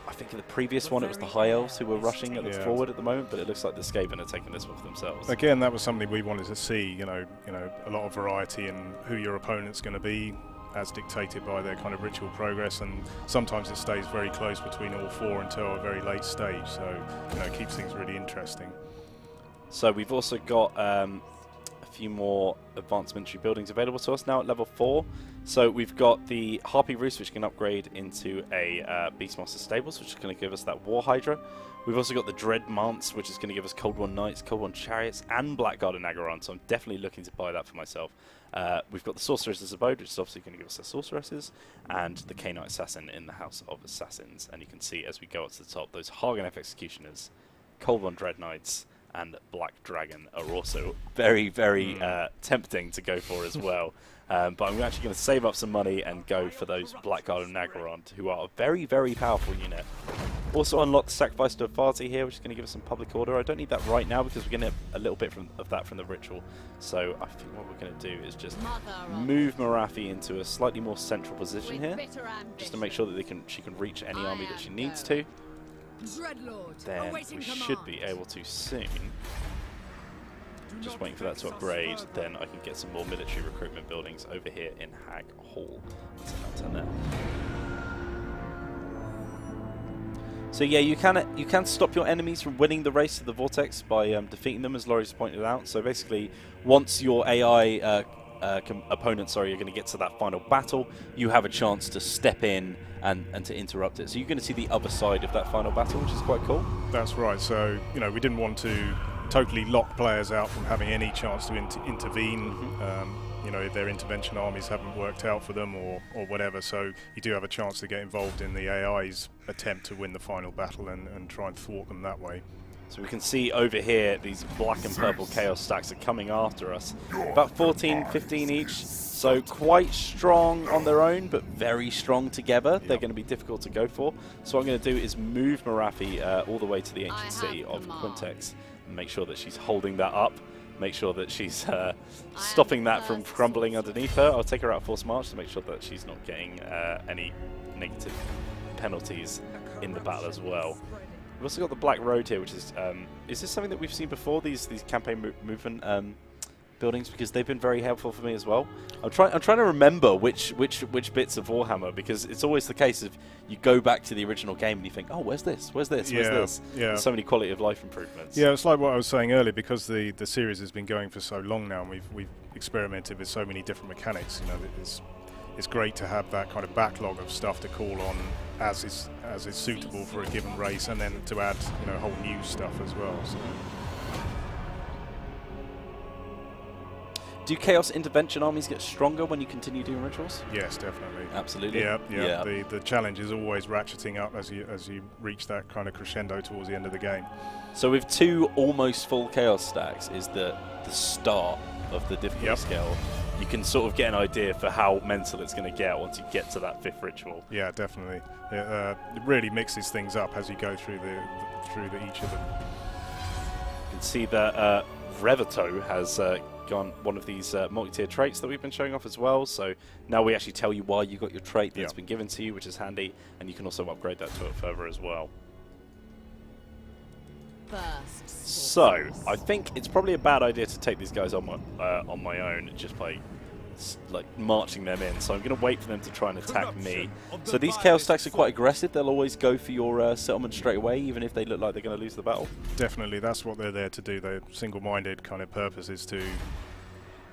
S1: I think in the previous one it was the High Elves who were rushing forward at the moment, but it looks like the Skaven are taking this one for themselves.
S2: Again, that was something we wanted to see, you know, a lot of variety in who your opponent's going to be, as dictated by their kind of ritual progress, and sometimes it stays very close between all 4 until a very late stage, so it keeps things really interesting.
S1: So we've also got a few more advanced military buildings available to us now at level 4. So we've got the Harpy Roost, which can upgrade into a Beastmaster Stables, which is going to give us that War Hydra. We've also got the Dread Mance, which is going to give us Cold One Knights, Cold One Chariots, and Blackguard and Agaron, so I'm definitely looking to buy that for myself. We've got the Sorceress's Abode, which is obviously going to give us the Sorceresses, and the K-Knight Assassin in the House of Assassins. And you can see as we go up to the top, those Hargonef Executioners, Cold One Dread Knights, and Black Dragon are also very, very tempting to go for as well. But I'm actually going to save up some money and go for those Blackguard and Nagarond, who are a very, very powerful unit. Also unlock the Sacrifice to Authority here, which is going to give us some public order. I don't need that right now because we're going to a little bit of that from the ritual. So I think what we're going to do is just move Morathi into a slightly more central position here, just to make sure that she can reach any army that she needs to. Then we should be able to soon. Just waiting for that to upgrade, then I can get some more military recruitment buildings over here in Hag Hall. Turn that. So yeah, you can stop your enemies from winning the race to the Vortex by defeating them, as Laurie's pointed out. So basically, once your AI opponents are going to get to that final battle, you have a chance to step in and to interrupt it. So you're going to see the other side of that final battle, which is quite cool.
S2: That's right. So, you know, we didn't want to totally lock players out from having any chance to intervene. You know, if their intervention armies haven't worked out for them or whatever. So you do have a chance to get involved in the AI's attempt to win the final battle and try and thwart them that way.
S1: So we can see over here these black and purple chaos stacks are coming after us. About 14, 15 each. So quite strong on their own, but very strong together. They're going to be difficult to go for. So what I'm going to do is move Morathi all the way to the ancient city of Quintex and make sure that she's holding that up. Make sure that she's stopping that from crumbling underneath her. I'll take her out of force march to make sure that she's not getting any negative penalties in the battle as well. We've also got the Black Road here, which is this something that we've seen before, these campaign movement buildings, because they've been very helpful for me as well. I'm trying to remember which bits of Warhammer, because it's always the case of you go back to the original game and you think, oh, where's this? Where's this? Where's this?
S2: Yeah.
S1: There's so many quality of life improvements.
S2: Yeah, it's like what I was saying earlier, because the series has been going for so long now, and we've experimented with so many different mechanics. You know, it's great to have that kind of backlog of stuff to call on as is suitable for a given race, and then to add, you know, whole new stuff as well. So.
S1: Do Chaos Intervention armies get stronger when you continue doing rituals?
S2: Yes, definitely.
S1: Absolutely.
S2: Yeah. The challenge is always ratcheting up as you reach that kind of crescendo towards the end of the game.
S1: So with 2 almost full Chaos stacks is the start of the difficulty scale. You can sort of get an idea for how mental it's going to get once you get to that 5th ritual.
S2: Yeah, definitely. It really mixes things up as you go through each of them.
S1: You can see that Revito has gone one of these multi-tier traits that we've been showing off as well. So now we actually tell you why you got your trait that's been given to you, which is handy, and you can also upgrade that to it further as well. So I think it's probably a bad idea to take these guys on my own just by like marching them in. So I'm going to wait for them to try and attack me. So these chaos stacks are quite aggressive. They'll always go for your settlement straight away, even if they look like they're going to lose the battle.
S2: Definitely, that's what they're there to do. Their single-minded kind of purpose is to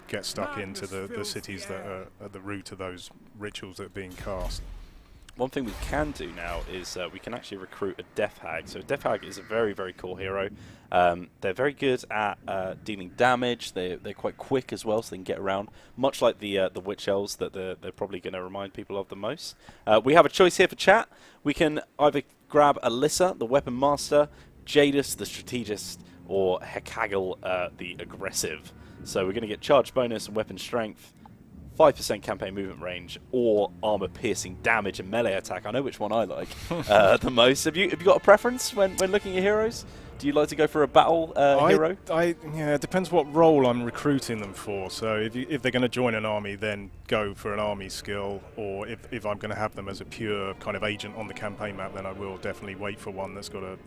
S2: get stuck into the cities that are at the root of those rituals that are being cast.
S1: One thing we can do now is we can actually recruit a Death Hag. So Death Hag is a very, very cool hero. They're very good at dealing damage. They're quite quick as well, so they can get around. Much like the Witch Elves that they're probably going to remind people of the most. We have a choice here for chat. We can either grab Alyssa, the Weapon Master, Jadis, the Strategist, or Hekagel, the Aggressive. So we're going to get charge bonus and weapon strength, 5% campaign movement range, or armor-piercing damage and melee attack. I know which one I like the most. Have you got a preference when looking at heroes? Do you like to go for a battle hero?
S2: Yeah, it depends what role I'm recruiting them for. So if they're going to join an army, then go for an army skill. Or if I'm going to have them as a pure kind of agent on the campaign map, then I will definitely wait for one that's got a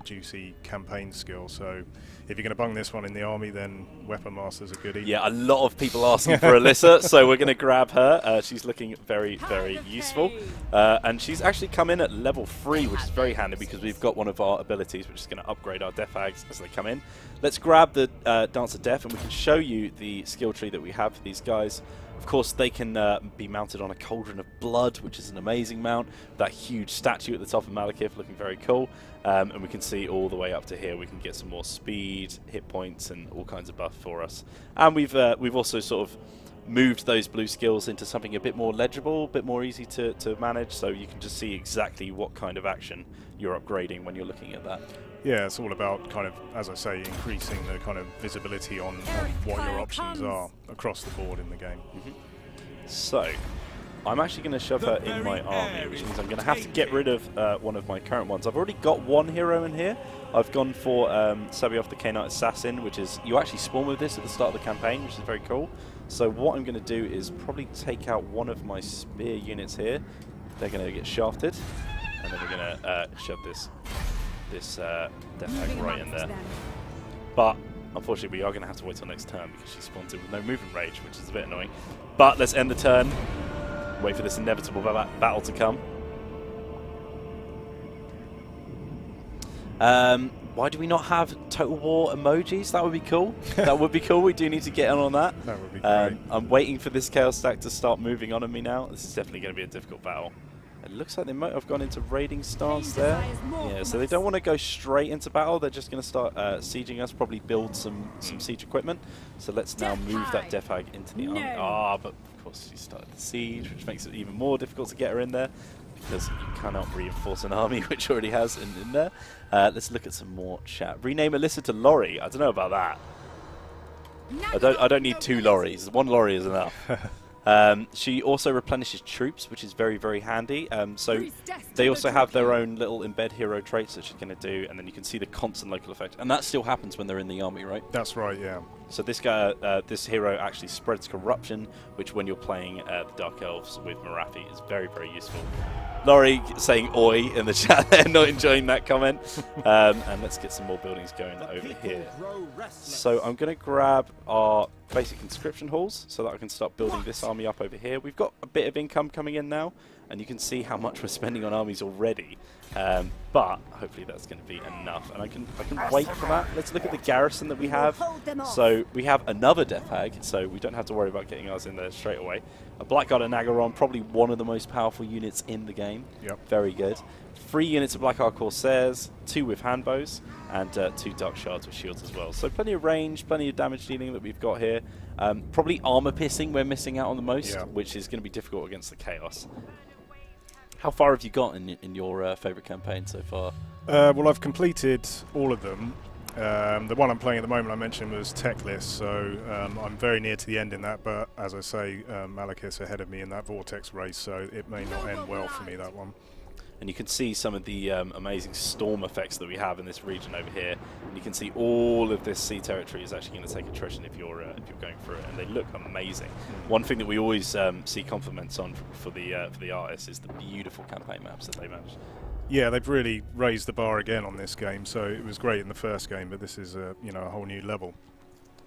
S2: juicy campaign skill. So if you're going to bung this one in the army, then Weapon Master's a goodie.
S1: Yeah, a lot of people asking for Alyssa, so we're going to grab her. She's looking very, very useful. And she's actually come in at level 3, which is very handy because we've got one of our abilities which is going to upgrade upgrade our Death Hags as they come in. Let's grab the Dance of Death and we can show you the skill tree that we have for these guys. Of course, they can be mounted on a Cauldron of Blood, which is an amazing mount. That huge statue at the top of Malekith looking very cool. And we can see all the way up to here. We can get some more speed, hit points, and all kinds of buff for us. And we've also sort of moved those blue skills into something a bit more legible, a bit more easy to manage, so you can just see exactly what kind of action you're upgrading when you're looking at that.
S2: Yeah, it's all about kind of, as I say, increasing the kind of visibility on what your options are across the board in the game.
S1: So, I'm actually going to shove her in my army, which means I'm going to have to get rid of one of my current ones. I've already got one hero in here. I've gone for Sabioth the K-Knight Assassin, which is, you actually spawn with this at the start of the campaign, which is very cool. So what I'm going to do is probably take out one of my spear units here. They're going to get shafted, and then we're going to shove this Death Hag right in there. But unfortunately, we are going to have to wait till next turn because she spawns in with no movement range, which is a bit annoying. But let's end the turn. Wait for this inevitable battle to come. Why do we not have Total War emojis? That would be cool. That would be cool. We do need to get on that.
S2: That would be great.
S1: I'm waiting for this Chaos Stack to start moving on me now. This is definitely going to be a difficult battle. It looks like they might have gone into raiding stance there. Yeah, so they don't want to go straight into battle. They're just going to start sieging us, probably build some siege equipment. So let's now move that Death Hag into the army. Ah, but of course she started the siege, which makes it even more difficult to get her in there because you cannot reinforce an army which already has in there. Let's look at some more chat. Rename Alyssa to Laurie. I don't know about that. I don't need two Lauries. One Laurie is enough. She also replenishes troops, which is very, very handy. So they also have their own little embed hero traits that she's going to do, and then you can see the constant local effect. And that still happens when they're in the army, right?
S2: That's right, yeah.
S1: So this guy, this hero actually spreads corruption, which when you're playing the Dark Elves with Marathi is very, very useful. Laurie saying oi in the chat there, not enjoying that comment. And let's get some more buildings going over here. So I'm going to grab our basic conscription halls so that I can start building this army up over here. We've got a bit of income coming in now, and you can see how much we're spending on armies already. But hopefully that's going to be enough, and I can wait for that. Let's look at the garrison that we have. So we have another Death Hag, so we don't have to worry about getting ours in there straight away. A Blackguard and Nagaron, probably one of the most powerful units in the game.
S2: Yep.
S1: Very good. 3 units of Blackguard Corsairs, 2 with handbows, and 2 Dark Shards with shields as well. So plenty of range, plenty of damage dealing that we've got here. Probably armor piercing we're missing out on the most, which is going to be difficult against the Chaos. How far have you got in your favourite campaign so far?
S2: Well, I've completed all of them. The one I'm playing at the moment I mentioned was Techless, so I'm very near to the end in that, but as I say, Malekith's ahead of me in that Vortex race, so it may not end well for me, that one.
S1: And you can see some of the amazing storm effects that we have in this region over here. And you can see all of this sea territory is actually going to take attrition if you're going through it, and they look amazing. One thing that we always see compliments on for the artists is the beautiful campaign maps that they managed.
S2: Yeah, they've really raised the bar again on this game. So it was great in the first game, but this is a whole new level.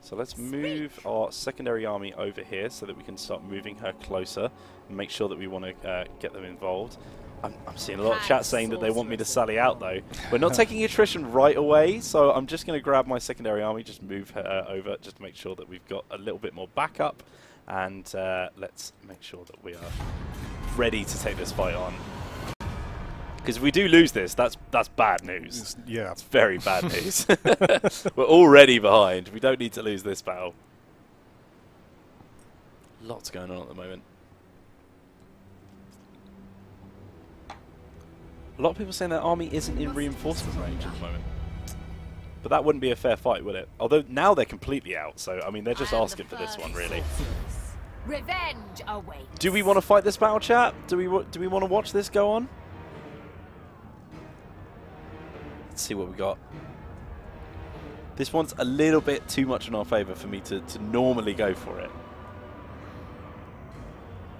S1: So let's move our secondary army over here so that we can start moving her closer and make sure that we want to get them involved. I'm seeing a lot of chat saying that they want me to sally out, though. We're not taking attrition right away, so I'm just going to grab my secondary army, just move her over, just to make sure that we've got a little bit more backup. And let's make sure that we are ready to take this fight on. Because if we do lose this, that's bad news.
S2: Yeah.
S1: It's very bad news. We're already behind. We don't need to lose this battle. Lots going on at the moment. A lot of people saying their army isn't in reinforcement range at the moment. But that wouldn't be a fair fight, would it? Although now they're completely out, so I mean they're just asking for this one, really.
S4: Revenge awaits.
S1: Do we want to fight this battle, chat? Do we want to watch this go on? Let's see what we got. This one's a little bit too much in our favour for me to normally go for it.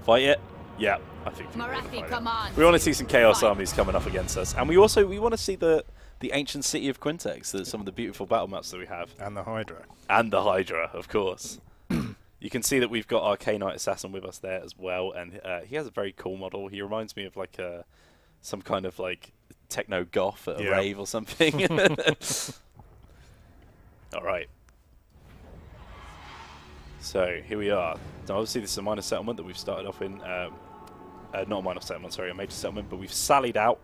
S1: Fight it? Yeah, I think we want to see some Chaos armies coming up against us. And we want to see the ancient city of Quintex, some of the beautiful battle maps that we have.
S2: And the Hydra.
S1: And the Hydra, of course. You can see that we've got our K-Knight Assassin with us there as well, and he has a very cool model. He reminds me of like some kind of like techno goth at a rave or something. Alright. So, here we are. Now, obviously, this is a minor settlement that we've started off in. Not a minor settlement, sorry, a major settlement, but we've sallied out,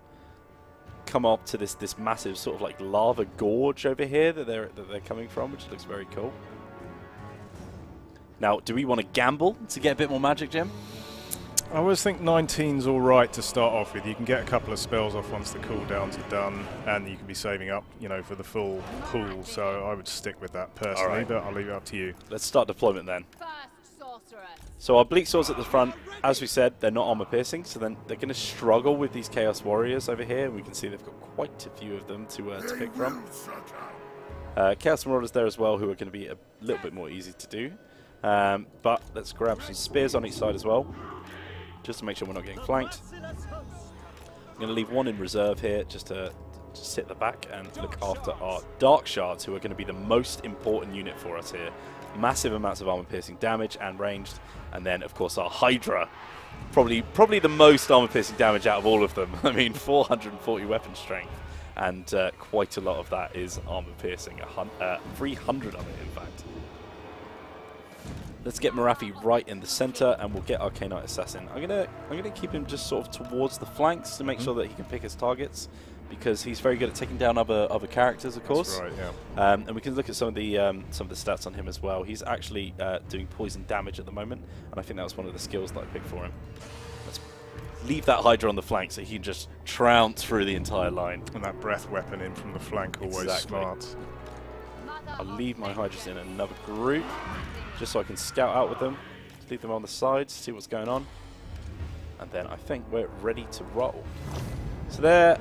S1: come up to this massive sort of like lava gorge over here that they're coming from, which looks very cool. Now, do we want to gamble to get a bit more magic, Jim?
S2: I always think 19's all right to start off with. You can get a couple of spells off once the cooldowns are done, and you can be saving up, you know, for the full pool. So I would stick with that personally, but I'll leave it up to you.
S1: Let's start deployment then. So our Bleak Swords at the front, as we said, they're not armor piercing, so then they're going to struggle with these Chaos Warriors over here. We can see they've got quite a few of them to pick from. Chaos Marauders there as well, who are going to be a little bit more easy to do. But let's grab some spears on each side as well, just to make sure we're not getting flanked. I'm going to leave one in reserve here, just to sit at the back and look after our Dark Shards, who are going to be the most important unit for us here. Massive amounts of armor-piercing damage and ranged. And then, of course, our Hydra. Probably the most armor-piercing damage out of all of them. I mean, 440 weapon strength. And quite a lot of that is armor-piercing. 300 of it, in fact. Let's get Morathi right in the center, and we'll get our K-Knight Assassin. I'm gonna keep him just sort of towards the flanks to make sure that he can pick his targets, because he's very good at taking down other characters, of course.
S2: That's right, yeah.
S1: And we can look at some of the stats on him as well. He's actually doing poison damage at the moment, and I think that was one of the skills that I picked for him. Let's leave that Hydra on the flank so he can just trounce through the entire line.
S2: And that breath weapon in from the flank, always smart.
S1: I'll leave my Hydras in another group, just so I can scout out with them. Just leave them on the sides, see what's going on. And then I think we're ready to roll. So they're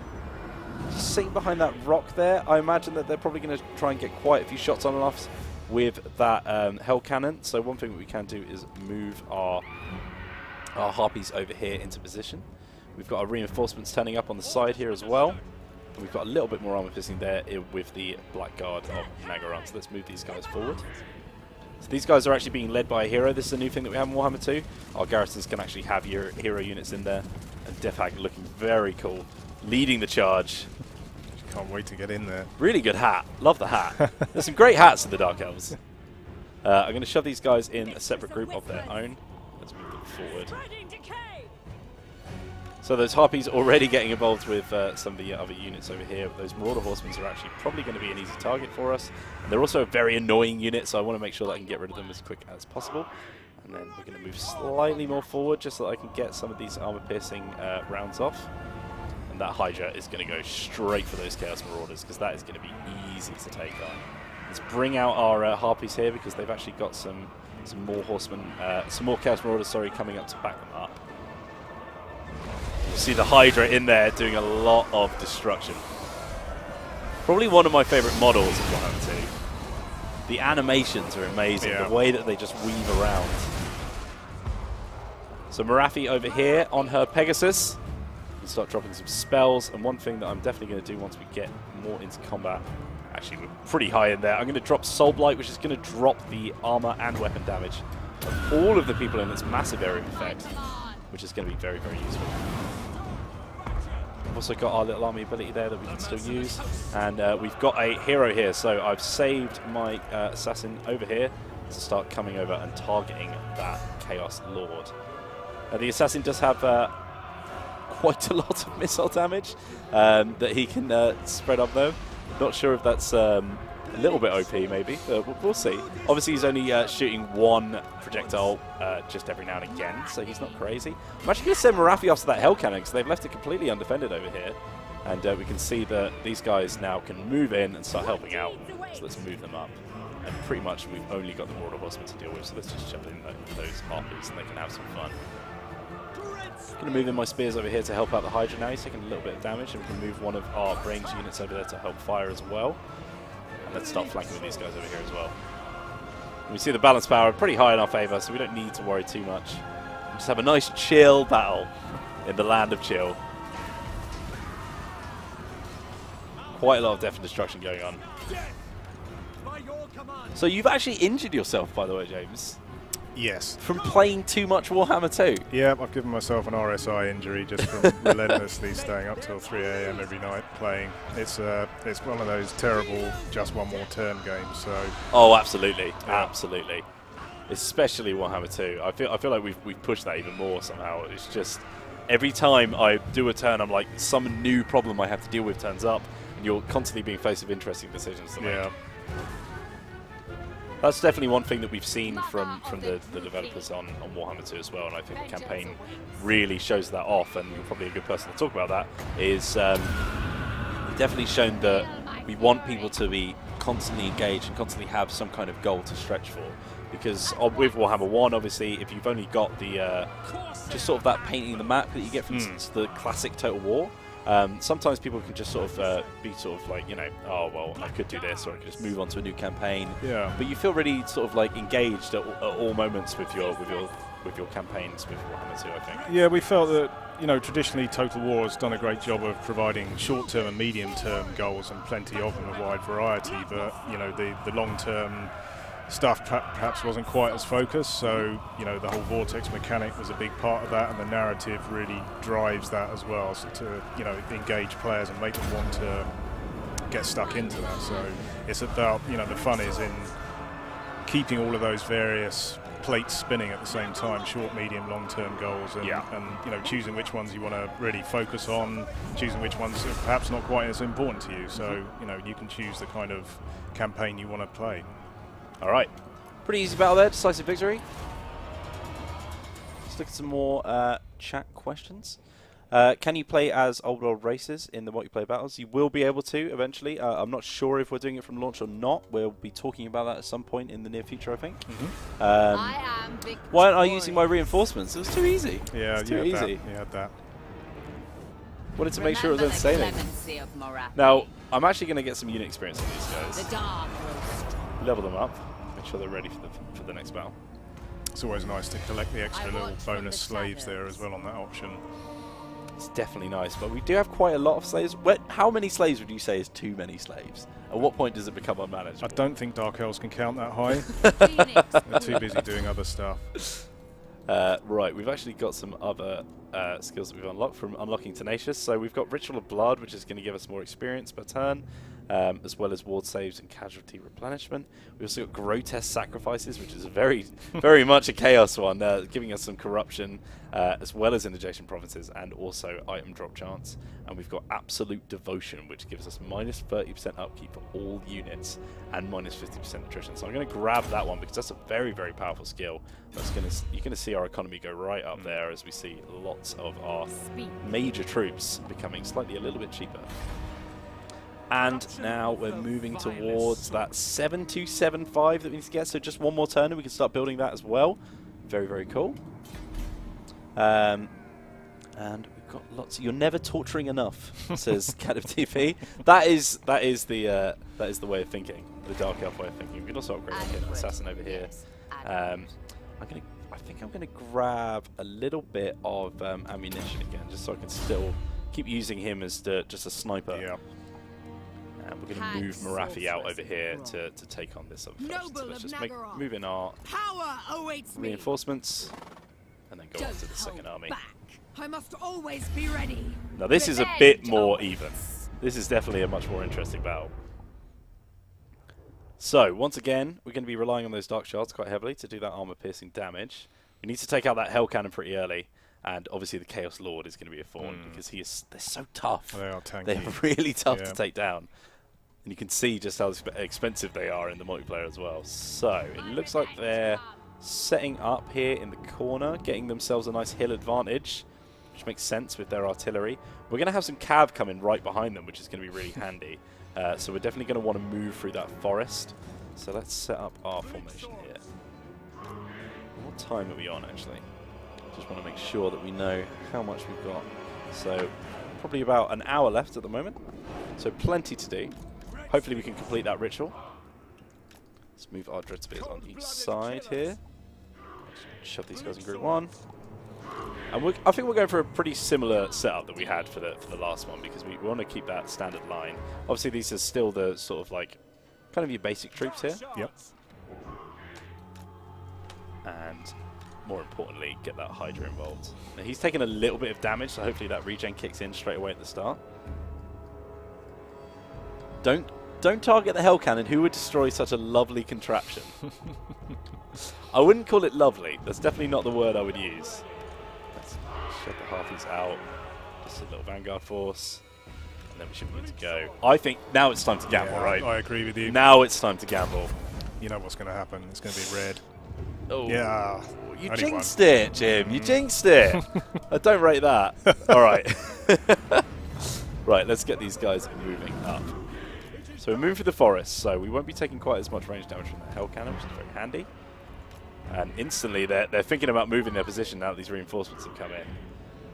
S1: sitting behind that rock there. I imagine that they're probably going to try and get quite a few shots on and offs with that Hell Cannon. So one thing that we can do is move our Harpies over here into position. We've got our reinforcements turning up on the side here as well. And we've got a little bit more armor piercing there with the Blackguard of Nagaran. So let's move these guys forward. So these guys are actually being led by a hero. This is a new thing that we have in Warhammer 2. Our garrisons can actually have your hero units in there. And Death Hag looking very cool, leading the charge.
S2: Can't wait to get in there.
S1: Really good hat. Love the hat. There's some great hats in the Dark Elves. I'm going to shove these guys in a separate group of their own. Let's move them forward. So those Harpies already getting involved with some of the other units over here. Those Marauder Horsemen are actually probably going to be an easy target for us. And they're also a very annoying unit, so I want to make sure that I can get rid of them as quick as possible. And then we're going to move slightly more forward just so that I can get some of these armor-piercing rounds off. And that Hydra is going to go straight for those Chaos Marauders, because that is going to be easy to take on. Let's bring out our Harpies here, because they've actually got some more Horsemen, some more Chaos Marauders, sorry, coming up to back them up. You see the Hydra in there doing a lot of destruction. Probably one of my favorite models of Warhammer 2. The animations are amazing, the way that they just weave around. So Morathi over here on her Pegasus. We'll start dropping some spells, and one thing that I'm definitely going to do once we get more into combat, actually we're pretty high in there, I'm going to drop Soul Blight, which is going to drop the armor and weapon damage of all of the people in this massive area of effect, which is going to be very, very useful. We've also got our little army ability there that we can still use, and we've got a hero here, so I've saved my assassin over here to start coming over and targeting that Chaos Lord. The assassin does have quite a lot of missile damage that he can spread up though. Not sure if that's a little bit OP maybe, but we'll see. Obviously he's only shooting one projectile just every now and again, so he's not crazy. I'm actually going to send Morathi off to that Hell Cannon, because they've left it completely undefended over here. And we can see that these guys now can move in and start helping out, so let's move them up. And pretty much we've only got the Marauder Horsemen to deal with, so let's just jump in those Harpies and they can have some fun. I'm going to move in my spears over here to help out the Hydra now. He's taking a little bit of damage, and we can move one of our ranged units over there to help fire as well. And let's start flanking with these guys over here as well. And we see the balance power pretty high in our favour, so we don't need to worry too much. We just have a nice chill battle in the land of chill. Quite a lot of death and destruction going on. So you've actually injured yourself, by the way, James.
S2: Yes.
S1: From playing too much Warhammer 2?
S2: Yeah, I've given myself an RSI injury just from relentlessly staying up till 3 AM every night playing. It's one of those terrible just one more turn games. So.
S1: Oh, absolutely,
S2: yeah.
S1: absolutely. Especially Warhammer 2. I feel like we've pushed that even more somehow. It's just every time I do a turn, I'm like some new problem I have to deal with turns up, and you're constantly being faced with interesting decisions to make.
S2: Yeah.
S1: That's definitely one thing that we've seen from the developers on Warhammer 2 as well, and I think the campaign really shows that off, and you're probably a good person to talk about that, is definitely shown that we want people to be constantly engaged and constantly have some kind of goal to stretch for. Because with Warhammer 1, obviously, if you've only got the just sort of that painting the map that you get from the classic Total War, sometimes people can just sort of be sort of like, you know, oh well, I could do this, or I could just move on to a new campaign.
S2: Yeah.
S1: But you feel really sort of like engaged at all moments with your campaigns with Warhammer 2, I think.
S2: Yeah, we felt that, you know, traditionally Total War has done a great job of providing short-term and medium-term goals, and plenty of them, a wide variety. But you know, the long-term stuff perhaps wasn't quite as focused, so you know, the whole Vortex mechanic was a big part of that, and the narrative really drives that as well, so to, you know, engage players and make them want to get stuck into that. So it's about, you know, the fun is in keeping all of those various plates spinning at the same time, short, medium, long-term goals, and, and you know, choosing which ones you want to really focus on, choosing which ones are perhaps not quite as important to you, so you know, you can choose the kind of campaign you want to play.
S1: All right, pretty easy battle there, decisive victory. Let's look at some more chat questions. Can you play as old world races in the multiplayer battles? You will be able to eventually. I'm not sure if we're doing it from launch or not. We'll be talking about that at some point in the near future, I think. Why aren't I using my reinforcements? It was too easy.
S2: Yeah,
S1: too easy.
S2: You had that.
S1: Wanted to make sure it was entertaining. Now, I'm actually going to get some unit experience on these guys. Level them up, make sure they're ready for the next battle.
S2: It's always nice to collect the extra little bonus slaves there as well on that option.
S1: It's definitely nice, but we do have quite a lot of slaves. How many slaves would you say is too many slaves? At what point does it become unmanageable?
S2: I don't think Dark Elves can count that high. They're too busy doing other stuff.
S1: Right, we've actually got some other skills that we've unlocked from unlocking Tenacious. So we've got Ritual of Blood, which is going to give us more experience per turn, as well as ward saves and casualty replenishment. We've also got Grotesque Sacrifices, which is very, very much a chaos one, giving us some corruption, as well as indigestion provinces, and also item drop chance. And we've got Absolute Devotion, which gives us minus 30% upkeep for all units and minus 50% attrition. So I'm going to grab that one because that's a very, very powerful skill. That's you're going to see our economy go right up there as we see lots of our major troops becoming slightly a little bit cheaper. And now we're moving towards that 7275 that we need to get. So just one more turn and we can start building that as well. Very, very cool. And we've got lots. You're never torturing enough, says Cat of TP. That is the way of thinking, the Dark Elf way of thinking. We can also upgrade an assassin over here. I think I'm gonna grab a little bit of ammunition again, just so I can still keep using him as just a sniper.
S2: Yeah.
S1: And we're going to move Marathi out over here to take on this other first. So let's just move in our reinforcements and then go on to the second army.
S6: I must always be ready.
S1: Now this is a bit more even. This is definitely a much more interesting battle. So once again, we're going to be relying on those Dark Shards quite heavily to do that armor-piercing damage. We need to take out that Hell Cannon pretty early. And obviously the Chaos Lord is going to be a thorn because they're so tough.
S2: They are tanky.
S1: They're really tough to take down. And you can see just how expensive they are in the multiplayer as well. So it looks like they're setting up here in the corner, getting themselves a nice hill advantage, which makes sense with their artillery. We're going to have some cav come in right behind them, which is going to be really handy. So we're definitely going to want to move through that forest. So let's set up our formation here. What time are we on, actually? Just want to make sure that we know how much we've got. So probably about an hour left at the moment. So plenty to do. Hopefully we can complete that ritual. Let's move our Dread Spears on each side here. Shove these guys in group one. And I think we're going for a pretty similar setup that we had for the last one, because we want to keep that standard line. Obviously these are still the sort of like kind of your basic troops here.
S2: Yep.
S1: and more importantly, get that Hydra involved. Now, he's taken a little bit of damage, so hopefully that regen kicks in straight away at the start. Don't target the Hell Cannon. Who would destroy such a lovely contraption? I wouldn't call it lovely. That's definitely not the word I would use. Let's shut the Harpies out. Just a little Vanguard force. And then we should be good to go. I think now it's time to gamble,
S2: Yeah,
S1: right?
S2: I agree with you.
S1: Now it's time to gamble.
S2: You know what's going to happen. It's going to be red.
S1: Oh.
S2: Yeah.
S1: You
S2: Only
S1: jinxed it, Jim. You jinxed it. I don't rate that. All right. Right, let's get these guys moving up. So we're moving through the forest, so we won't be taking quite as much range damage from the Hell Cannon, which is very handy. And instantly they're thinking about moving their position now that these reinforcements have come in.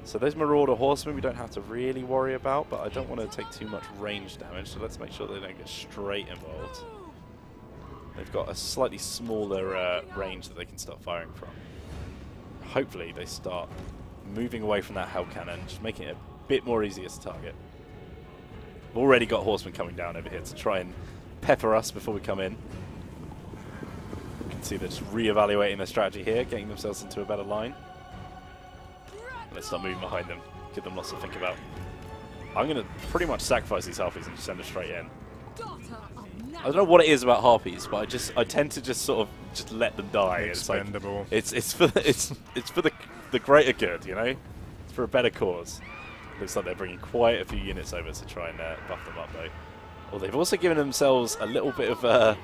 S1: So those Marauder Horsemen we don't have to really worry about, but I don't want to take too much range damage, so let's make sure they don't get straight involved. They've got a slightly smaller range that they can start firing from. Hopefully they start moving away from that Hell Cannon, just making it a bit more easier to target. We've already got horsemen coming down over here to try and pepper us before we come in. You can see they're just re-evaluating their strategy here, getting themselves into a better line. Let's start moving behind them, give them lots to think about. I'm going to pretty much sacrifice these Harpies and just send them straight in. I don't know what it is about Harpies, but I tend to just sort of just let them die.
S2: Expendable.
S1: It's for the greater good, you know. It's for a better cause. Looks like they're bringing quite a few units over to try and buff them up, though. Well, they've also given themselves a little bit of a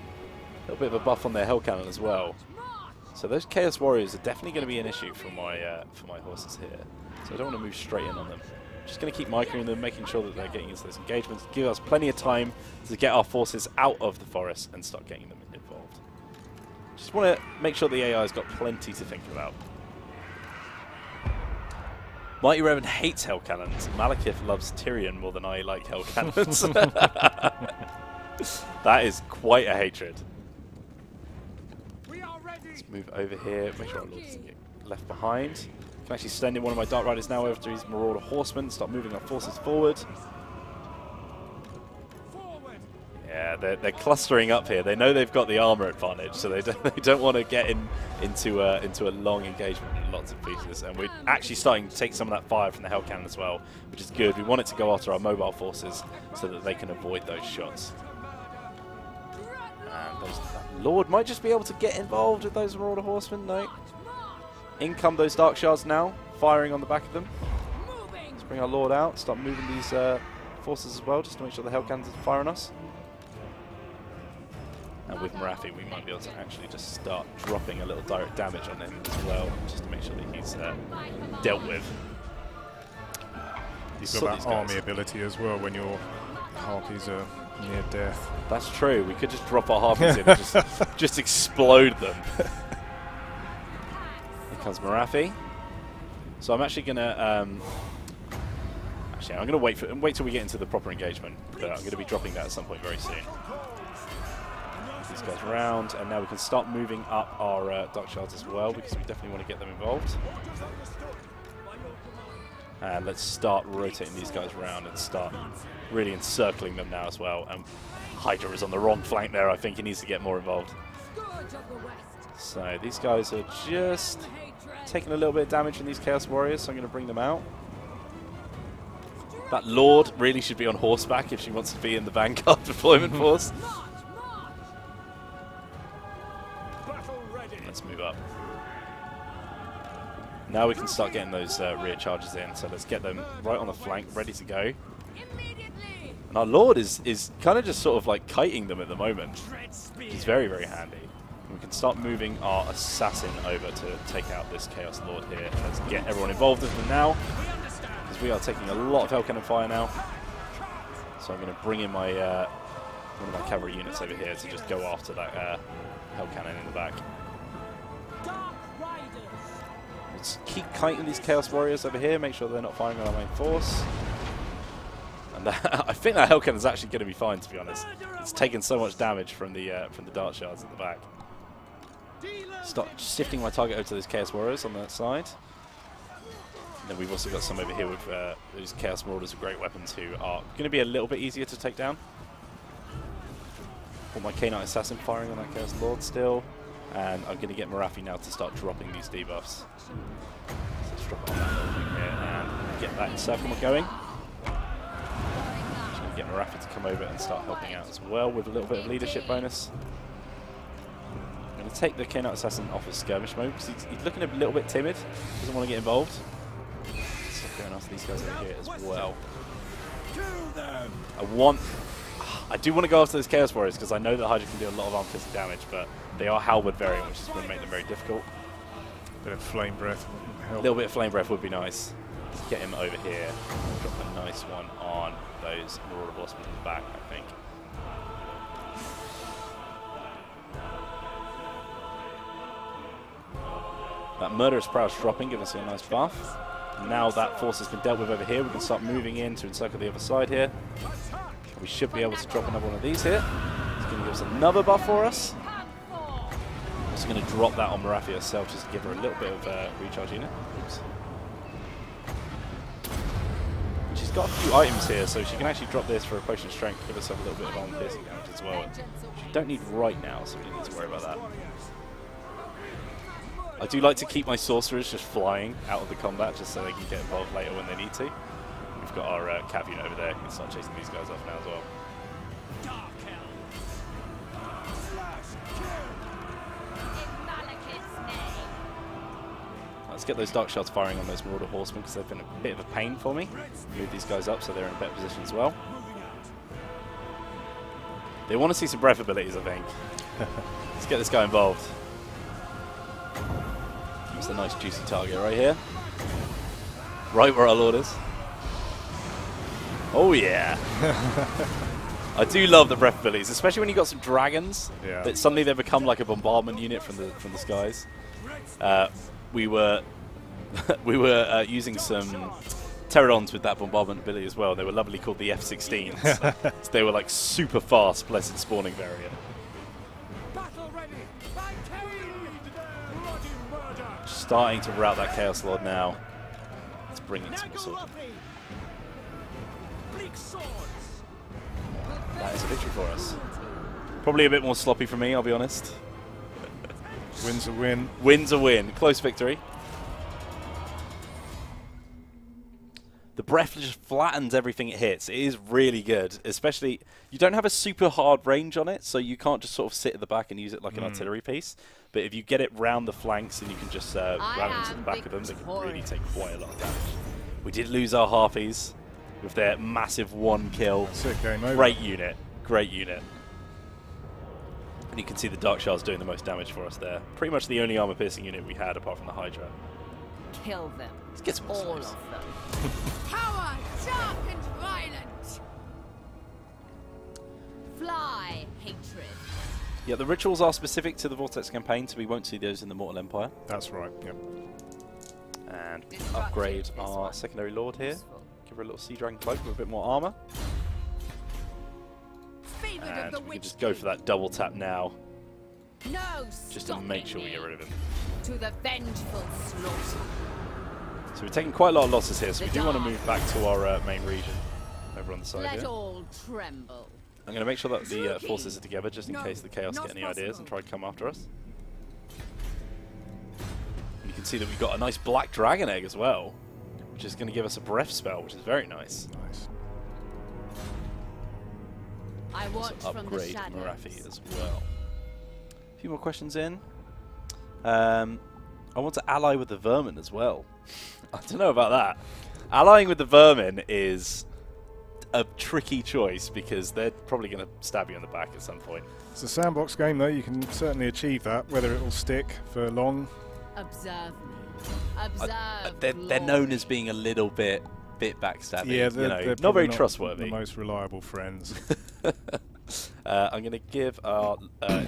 S1: buff on their Hell Cannon as well. So those Chaos Warriors are definitely going to be an issue for my horses here. So I don't want to move straight in on them. Just going to keep microing them, making sure that they're getting into those engagements. Give us plenty of time to get our forces out of the forest and start getting them involved. Just want to make sure the AI's got plenty to think about. Mighty Revan hates Hell Cannons. Malekith loves Tyrion more than I like Hell Cannons. That is quite a hatred. Let's move over here, make sure our Lord doesn't get left behind. I can actually send in one of my Dark Riders now over to his Marauder Horsemen, start moving our forces forward. Yeah, they're clustering up here. They know they've got the armor advantage, so they don't want to get into a long engagement with lots of pieces. And we're actually starting to take some of that fire from the Hell Cannon as well, which is good. We want it to go after our mobile forces so that they can avoid those shots. And that Lord might just be able to get involved with those Marauder Horsemen. No. In come those Dark Shards now, firing on the back of them. Let's bring our Lord out, start moving these forces as well, just to make sure the Hell Cannons are firing us. And with Morathi, we might be able to actually just start dropping a little direct damage on him as well, just to make sure that he's dealt with.
S2: You've got that army ability as well when your Harpies are near death.
S1: That's true. We could just drop our Harpies in and just explode them. Here comes Morathi. So I'm actually gonna I'm gonna wait till we get into the proper engagement. But I'm gonna be dropping that at some point very soon. These guys around, and now we can start moving up our Dark Shards as well, because we definitely want to get them involved. And let's start rotating these guys around and start really encircling them now as well. And Hydra is on the wrong flank there. I think he needs to get more involved. So these guys are just taking a little bit of damage from these Chaos Warriors, so I'm going to bring them out. That Lord really should be on horseback if she wants to be in the Vanguard deployment force. Let's move up. Now we can start getting those rear charges in, so let's get them right on the flank, ready to go. And our Lord is kind of just sort of like kiting them at the moment. He's very, very handy. And we can start moving our Assassin over to take out this Chaos Lord here. And let's get everyone involved with them now, because we are taking a lot of Hell Cannon fire now. So I'm going to bring in my one of my cavalry units over here to just go after that Hell Cannon in the back. Let's keep kiting these Chaos Warriors over here, make sure they're not firing on our main force. And I think that Hell Cannon is actually going to be fine, to be honest. It's taken so much damage from the Dart Shards at the back. Start shifting my target over to those Chaos Warriors on that side. And then we've also got some over here with those Chaos Marauders with great weapons who are going to be a little bit easier to take down. Got my Canine Assassin firing on that Chaos Lord still. And I'm going to get Morathi now to start dropping these debuffs. So let's drop it on that little thing here and get that encirclement going. Just going to get Morathi to come over and start helping out as well with a little bit of leadership bonus. I'm going to take the K-Knight Assassin off of skirmish mode because he's looking a little bit timid. Doesn't want to get involved. So going after these guys over here as well. I do want to go after those Chaos Warriors because I know that Hydra can do a lot of arm-fisting damage, but they are Halberd variant, which is going to make them very difficult.
S2: A bit of flame breath.
S1: A little bit of flame breath would be nice. Let's get him over here. Drop a nice one on those Marauder Horsemen in the back, I think. That Murderous Prowess dropping, giving us a nice buff. Now that force has been dealt with over here, we can start moving in to encircle the other side here. We should be able to drop another one of these here. It's going to give us another buff for us. I'm just going to drop that on Morathi herself just to give her a little bit of recharge unit. Oops. She's got a few items here, so she can actually drop this for a potion of strength, give herself a little bit of armor piercing damage as well. She don't need right now, so we don't need to worry about that. I do like to keep my sorcerers just flying out of the combat just so they can get involved later when they need to. We've got our cav unit over there. We can start chasing these guys off now as well. Let's get those Dark Shards firing on those Marauder Horsemen because they've been a bit of a pain for me. Move these guys up so they're in a better position as well. They want to see some breath abilities, I think. Let's get this guy involved. It's a nice juicy target right here. Right where our Lord is. Oh yeah. I do love the breath abilities, especially when you got some dragons.
S2: Yeah.
S1: That suddenly they become like a bombardment unit from the skies. We were using some Pterodons with that bombardment ability as well. They were lovely, called the F-16s. So they were like super fast, blessed spawning variant. Starting to rout that Chaos Lord now. Let's bring in some sword. That is a victory for us. Probably a bit more sloppy for me, I'll be honest.
S2: Win's a win.
S1: Win's a win. Close victory. The breath just flattens everything it hits. It is really good. Especially, you don't have a super hard range on it, so you can't just sort of sit at the back and use it like an artillery piece. But if you get it round the flanks and you can just ram into the back of them, they can really take quite a lot of damage. We did lose our Harpies with their massive 1 kill.
S2: That's it, game over.
S1: Great unit. Great unit. And you can see the Dark Shards doing the most damage for us there. Pretty much the only armor-piercing unit we had apart from the Hydra.
S4: Kill them.
S1: Let's get some more
S4: All
S1: slaves.
S4: of them.
S6: Power, dark and violent.
S4: Fly, hatred.
S1: Yeah, the rituals are specific to the Vortex campaign, so we won't see those in the Mortal Empire.
S2: That's right, yep.
S1: And we can upgrade our secondary lord here. Give her a little Sea Dragon cloak with a bit more armor. And we can just go for that double tap now,
S4: No
S1: just to make sure we get rid of him.
S4: To the vengeful slaughter.
S1: So we're taking quite a lot of losses here, so we do want to move back to our main region over on the side
S4: Let
S1: here.
S4: all tremble.
S1: I'm going to make sure that the forces are together just in case the Chaos get any ideas and try to come after us. And you can see that we've got a nice black dragon egg as well, which is going to give us a breath spell, which is very nice.
S2: Nice.
S4: I watch
S1: Also
S4: from the
S1: upgrade
S4: shadows.
S1: Morathi as well. A few more questions in. I want to ally with the Vermin as well. I don't know about that. Allying with the Vermin is a tricky choice because they're probably going to stab you in the back at some point.
S2: It's a sandbox game, though. You can certainly achieve that. Whether it will stick for long.
S4: Observe me. Observe.
S1: They're known as being a little bit backstabbing.
S2: Yeah,
S1: they're
S2: they're
S1: not very
S2: probably
S1: trustworthy.
S2: The most reliable friends.
S1: I'm going to give our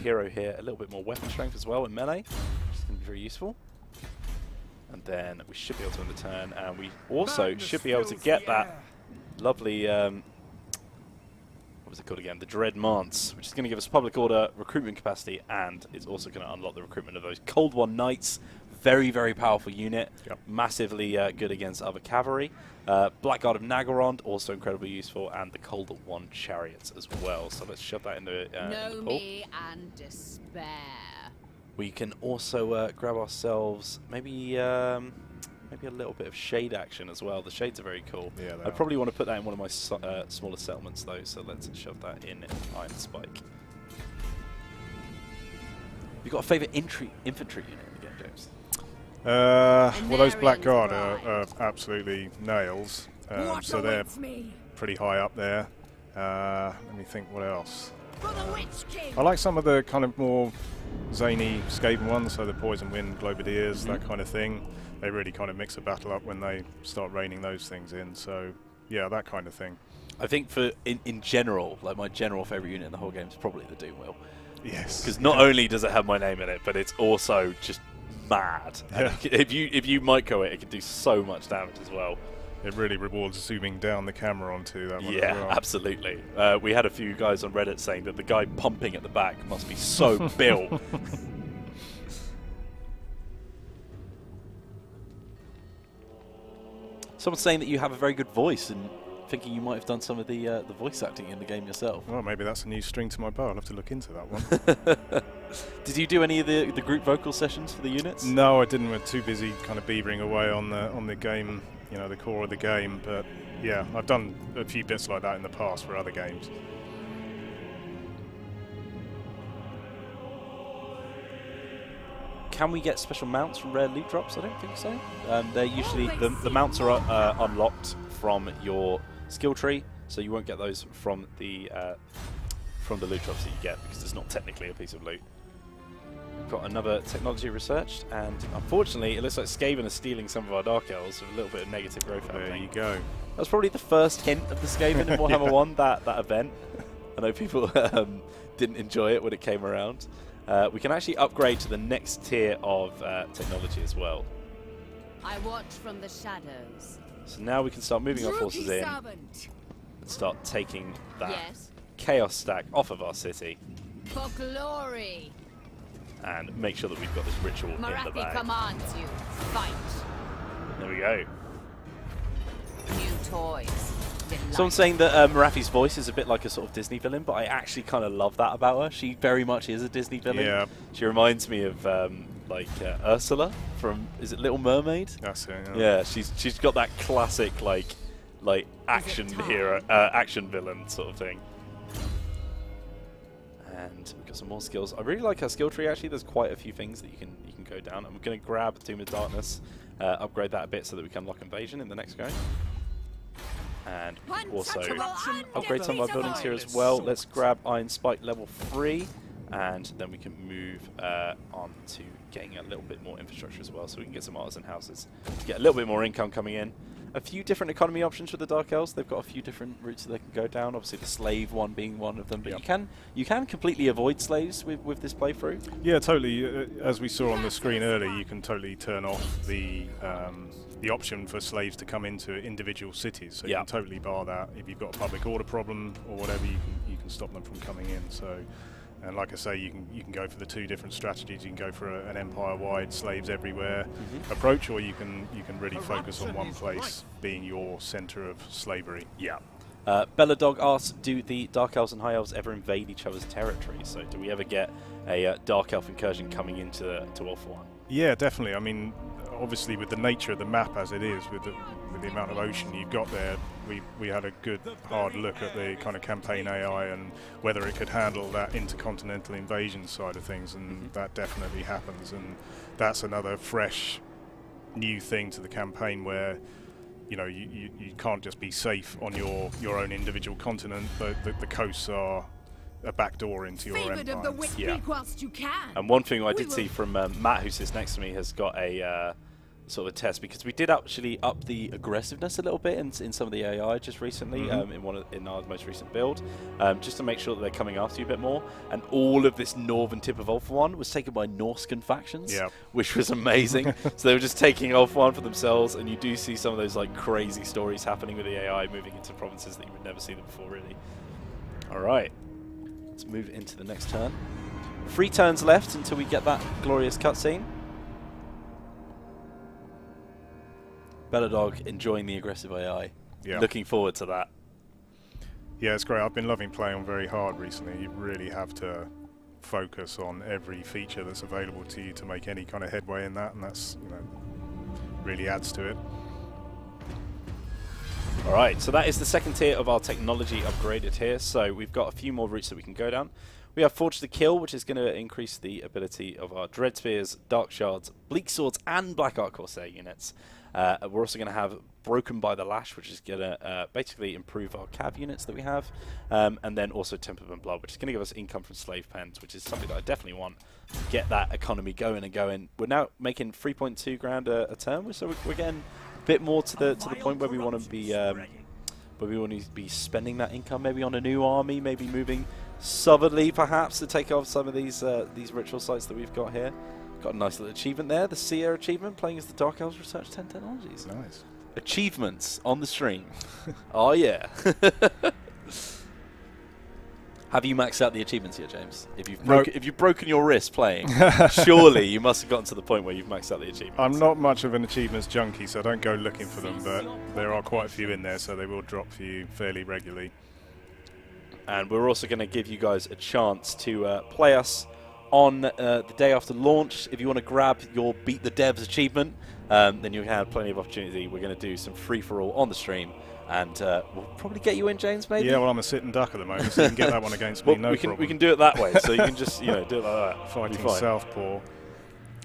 S1: hero here a little bit more weapon strength as well in melee, which is going to be very useful. And then we should be able to win the turn, and we also should be able to get that lovely, what was it called again? The Dread Mance, which is going to give us public order, recruitment capacity, and it's also going to unlock the recruitment of those Cold One Knights. Very, very powerful unit. Yep. Massively good against other cavalry. Blackguard of Nagorond, also incredibly useful, and the Cold One Chariots as well. So let's shove that in the
S4: know
S1: pool.
S4: me and despair.
S1: We can also grab ourselves maybe a little bit of shade action as well. The shades are very cool.
S2: Yeah,
S1: I probably want to put that in one of my smaller settlements though, so let's shove that in Iron Spike. You got a favourite infantry unit in the game, James?
S2: Well, those Blackguard are absolutely nails. So they're pretty high up there. Let me think what else. I like some of the kind of more zany Skaven ones, so the Poison Wind, Globadiers, that kind of thing. They really kind of mix the battle up when they start raining those things in. So, yeah, that kind of thing.
S1: I think for in general, like my general favourite unit in the whole game is probably the Doomwheel.
S2: Yes.
S1: Because not only does it have my name in it, but it's also just mad.
S2: Yeah.
S1: If you micro it, it can do so much damage as well.
S2: It really rewards zooming down the camera onto that one.
S1: Yeah,
S2: as well.
S1: absolutely. We had a few guys on Reddit saying that the guy pumping at the back must be so built. Someone's saying that you have a very good voice and thinking you might have done some of the voice acting in the game yourself.
S2: Well, maybe that's a new string to my bow. I'll have to look into that one.
S1: Did you do any of the group vocal sessions for the units?
S2: No, I didn't. We're too busy kind of beavering away on the game, you know, the core of the game. But yeah, I've done a few bits like that in the past for other games.
S1: Can we get special mounts from rare loot drops? I don't think so. They're usually the mounts are unlocked from your skill tree, so you won't get those from the loot drops that you get because it's not technically a piece of loot. We've got another technology researched, and unfortunately, it looks like Skaven are stealing some of our Dark Elves with a little bit of negative growth happening.
S2: There you go.
S1: That was probably the first hint of the Skaven in Warhammer 1, that event. I know people didn't enjoy it when it came around. We can actually upgrade to the next tier of technology as well.
S4: I watch from the shadows.
S1: So now we can start moving our forces in and start taking that chaos stack off of our city.
S4: For glory.
S1: And make sure that we've got this ritual in the
S4: Marathi
S1: bag.
S4: commands you. Fight.
S1: There we go.
S4: New toys.
S1: Someone's saying that Marathi's voice is a bit like a sort of Disney villain, but I actually kind of love that about her. She very much is a Disney villain.
S2: Yeah.
S1: She reminds me of Ursula from, is it Little Mermaid?
S2: That's it.
S1: Yeah, she's got that classic like action hero, action villain sort of thing. And we've got some more skills. I really like her skill tree actually. There's quite a few things that you can go down. I'm going to grab Tomb of Darkness, upgrade that a bit so that we can unlock Invasion in the next go. And also upgrade some of our buildings here as well. Let's grab Iron Spike level 3, and then we can move on to getting a little bit more infrastructure as well, so we can get some artisan houses to get a little bit more income coming in. A few different economy options for the Dark Elves. They've got a few different routes that they can go down. Obviously, the slave one being one of them, but you can completely avoid slaves with this playthrough.
S2: Yeah, totally. As we saw on the screen earlier, you can totally turn off the option for slaves to come into individual cities. So you can totally bar that. If you've got a public order problem or whatever, you can stop them from coming in. So, and like I say, you can go for the two different strategies. You can go for an empire-wide slaves everywhere approach, or you can really focus on one place being your centre of slavery.
S1: Yeah. Belladog asks, do the Dark Elves and High Elves ever invade each other's territory? So do we ever get a Dark Elf incursion coming into Alpha 1?
S2: Yeah, definitely. I mean, obviously with the nature of the map as it is, with the amount of ocean you've got there, we had a good hard look at the kind of campaign AI and whether it could handle that intercontinental invasion side of things, and that definitely happens. And that's another fresh new thing to the campaign where, you know, you can't just be safe on your own individual continent. The coasts are a backdoor into your empire.
S1: And one thing I did see from Matt, who sits next to me, has got a sort of a test, because we did actually up the aggressiveness a little bit in some of the AI just recently, in our most recent build, just to make sure that they're coming after you a bit more. And all of this northern tip of Alpha 1 was taken by Norscan factions, which was amazing. So they were just taking Alpha 1 for themselves, and you do see some of those like crazy stories happening with the AI moving into provinces that you would never see them before, really. All right. Let's move into the next turn. 3 turns left until we get that glorious cutscene. Belladog enjoying the aggressive AI.
S2: Yeah.
S1: Looking forward to that.
S2: Yeah, it's great. I've been loving playing on very hard recently. You really have to focus on every feature that's available to you to make any kind of headway in that, and that's, you know, really adds to it.
S1: Alright, so that is the second tier of our technology upgraded here. So we've got a few more routes that we can go down. We have Forge to Kill, which is going to increase the ability of our Dread Spears, Dark Shards, Bleak Swords, and Black Arc Corsair units. We're also going to have Broken by the Lash, which is going to basically improve our cav units that we have. And then also Tempered and Blood, which is going to give us income from slave pens, which is something that I definitely want to get that economy going and going. We're now making 3.2 grand a turn, so we're getting a bit more to the point where we want to be spending that income maybe on a new army, maybe moving southerly perhaps to take off some of these ritual sites that we've got here. Got a nice little achievement there, the Seer achievement, playing as the Dark Elves Research 10 Technologies.
S2: Nice.
S1: Achievements on the stream. Oh yeah. Have you maxed out the achievements yet, James? If you've broken your wrist playing, surely you must have gotten to the point where you've maxed out the achievements.
S2: I'm not much of an achievements junkie, so I don't go looking for them, but there are quite a few in there, so they will drop for you fairly regularly.
S1: And we're also going to give you guys a chance to play us on the day after launch. If you want to grab your Beat the Devs achievement, then you have plenty of opportunity. We're going to do some free-for-all on the stream. And we'll probably get you in, James, maybe?
S2: Yeah, well, I'm a sitting duck at the moment, so you can get that one against me, no problem.
S1: We can do it that way, so you can just, do it like that.
S2: Fighting Southpaw.
S1: We're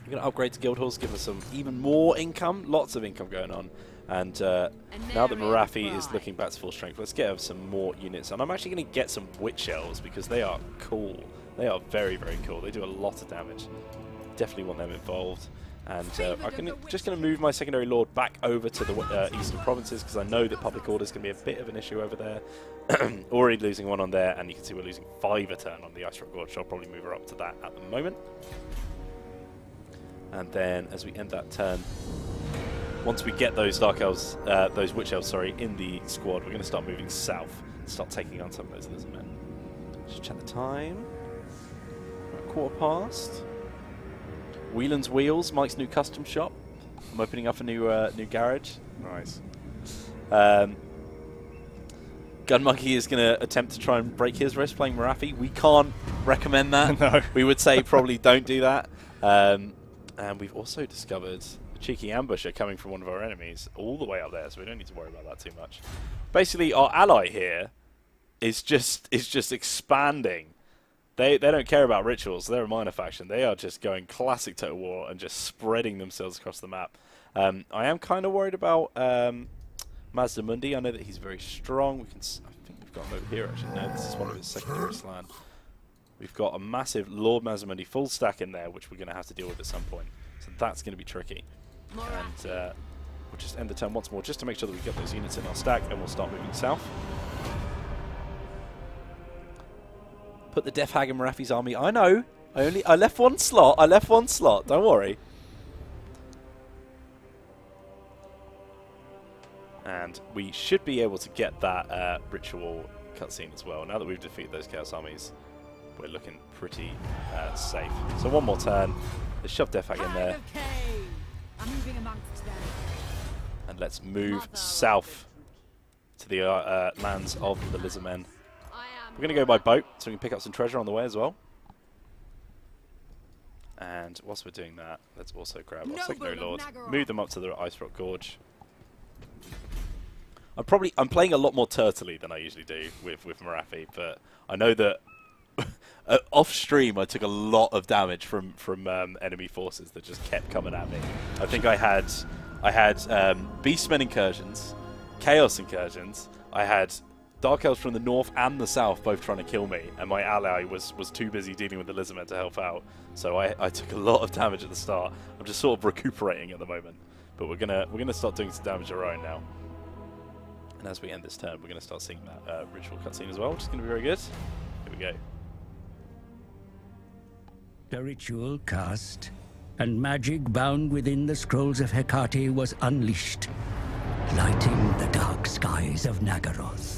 S1: going to upgrade to Guild Halls, give us some even more income, lots of income going on. And now that Marathi is looking back to full strength, let's get some more units. And I'm actually going to get some Witch Elves, because they are cool. They are very, very cool. They do a lot of damage. Definitely want them involved. And I'm just going to move my secondary lord back over to the eastern provinces, because I know that public order is going to be a bit of an issue over there. Already losing one on there, and you can see we're losing 5 a turn on the Ice Rock Gorge, so I'll probably move her up to that at the moment. And then as we end that turn, once we get those Dark Elves, those Witch Elves, sorry, in the squad, we're going to start moving south and start taking on some of those lizard men. Just check the time. About 1/4 past. Whelan's Wheels, Mike's new custom shop. I'm opening up a new garage.
S2: Nice.
S1: Gun Monkey is going to attempt to try and break his wrist playing Marathi. We can't recommend that.
S2: No.
S1: We would say probably don't do that. And we've also discovered a cheeky ambusher coming from one of our enemies all the way up there, so we don't need to worry about that too much. Basically, our ally here is just expanding. They don't care about rituals. They're a minor faction. They are just going classic Total War and just spreading themselves across the map. I am kind of worried about Mazdamundi. I know that he's very strong. I think we've got him over here, actually. No, this is one of his secondary slan. We've got a massive Lord Mazdamundi full stack in there, which we're going to have to deal with at some point. So that's going to be tricky. And we'll just end the turn once more, just to make sure that we get those units in our stack, and we'll start moving south. Put the Death Hag in Marathi's army. I know. I left one slot. Don't worry. And we should be able to get that ritual cutscene as well. Now that we've defeated those Chaos armies, we're looking pretty safe. So one more turn. Let's shove Death Hag in there. And let's move south to the lands of the Lizardmen. We're going to go by boat, so we can pick up some treasure on the way as well. And whilst we're doing that, let's also grab our secondary lord, move them up to the Ice Rock Gorge. I'm playing a lot more turtley than I usually do with Marathi, but I know that off stream I took a lot of damage from enemy forces that just kept coming at me. I think I had Beastmen incursions, Chaos incursions. I had Dark Elves from the north and the south both trying to kill me, and my ally was too busy dealing with the Lizardmen to help out. So I took a lot of damage at the start. I'm just sort of recuperating at the moment, but we're gonna start doing some damage of our own now. And as we end this turn, we're gonna start seeing that ritual cutscene as well, which is gonna be very good. Here we go.
S3: The ritual cast, and magic bound within the scrolls of Hecate was unleashed, lighting the dark skies of Nagaroth.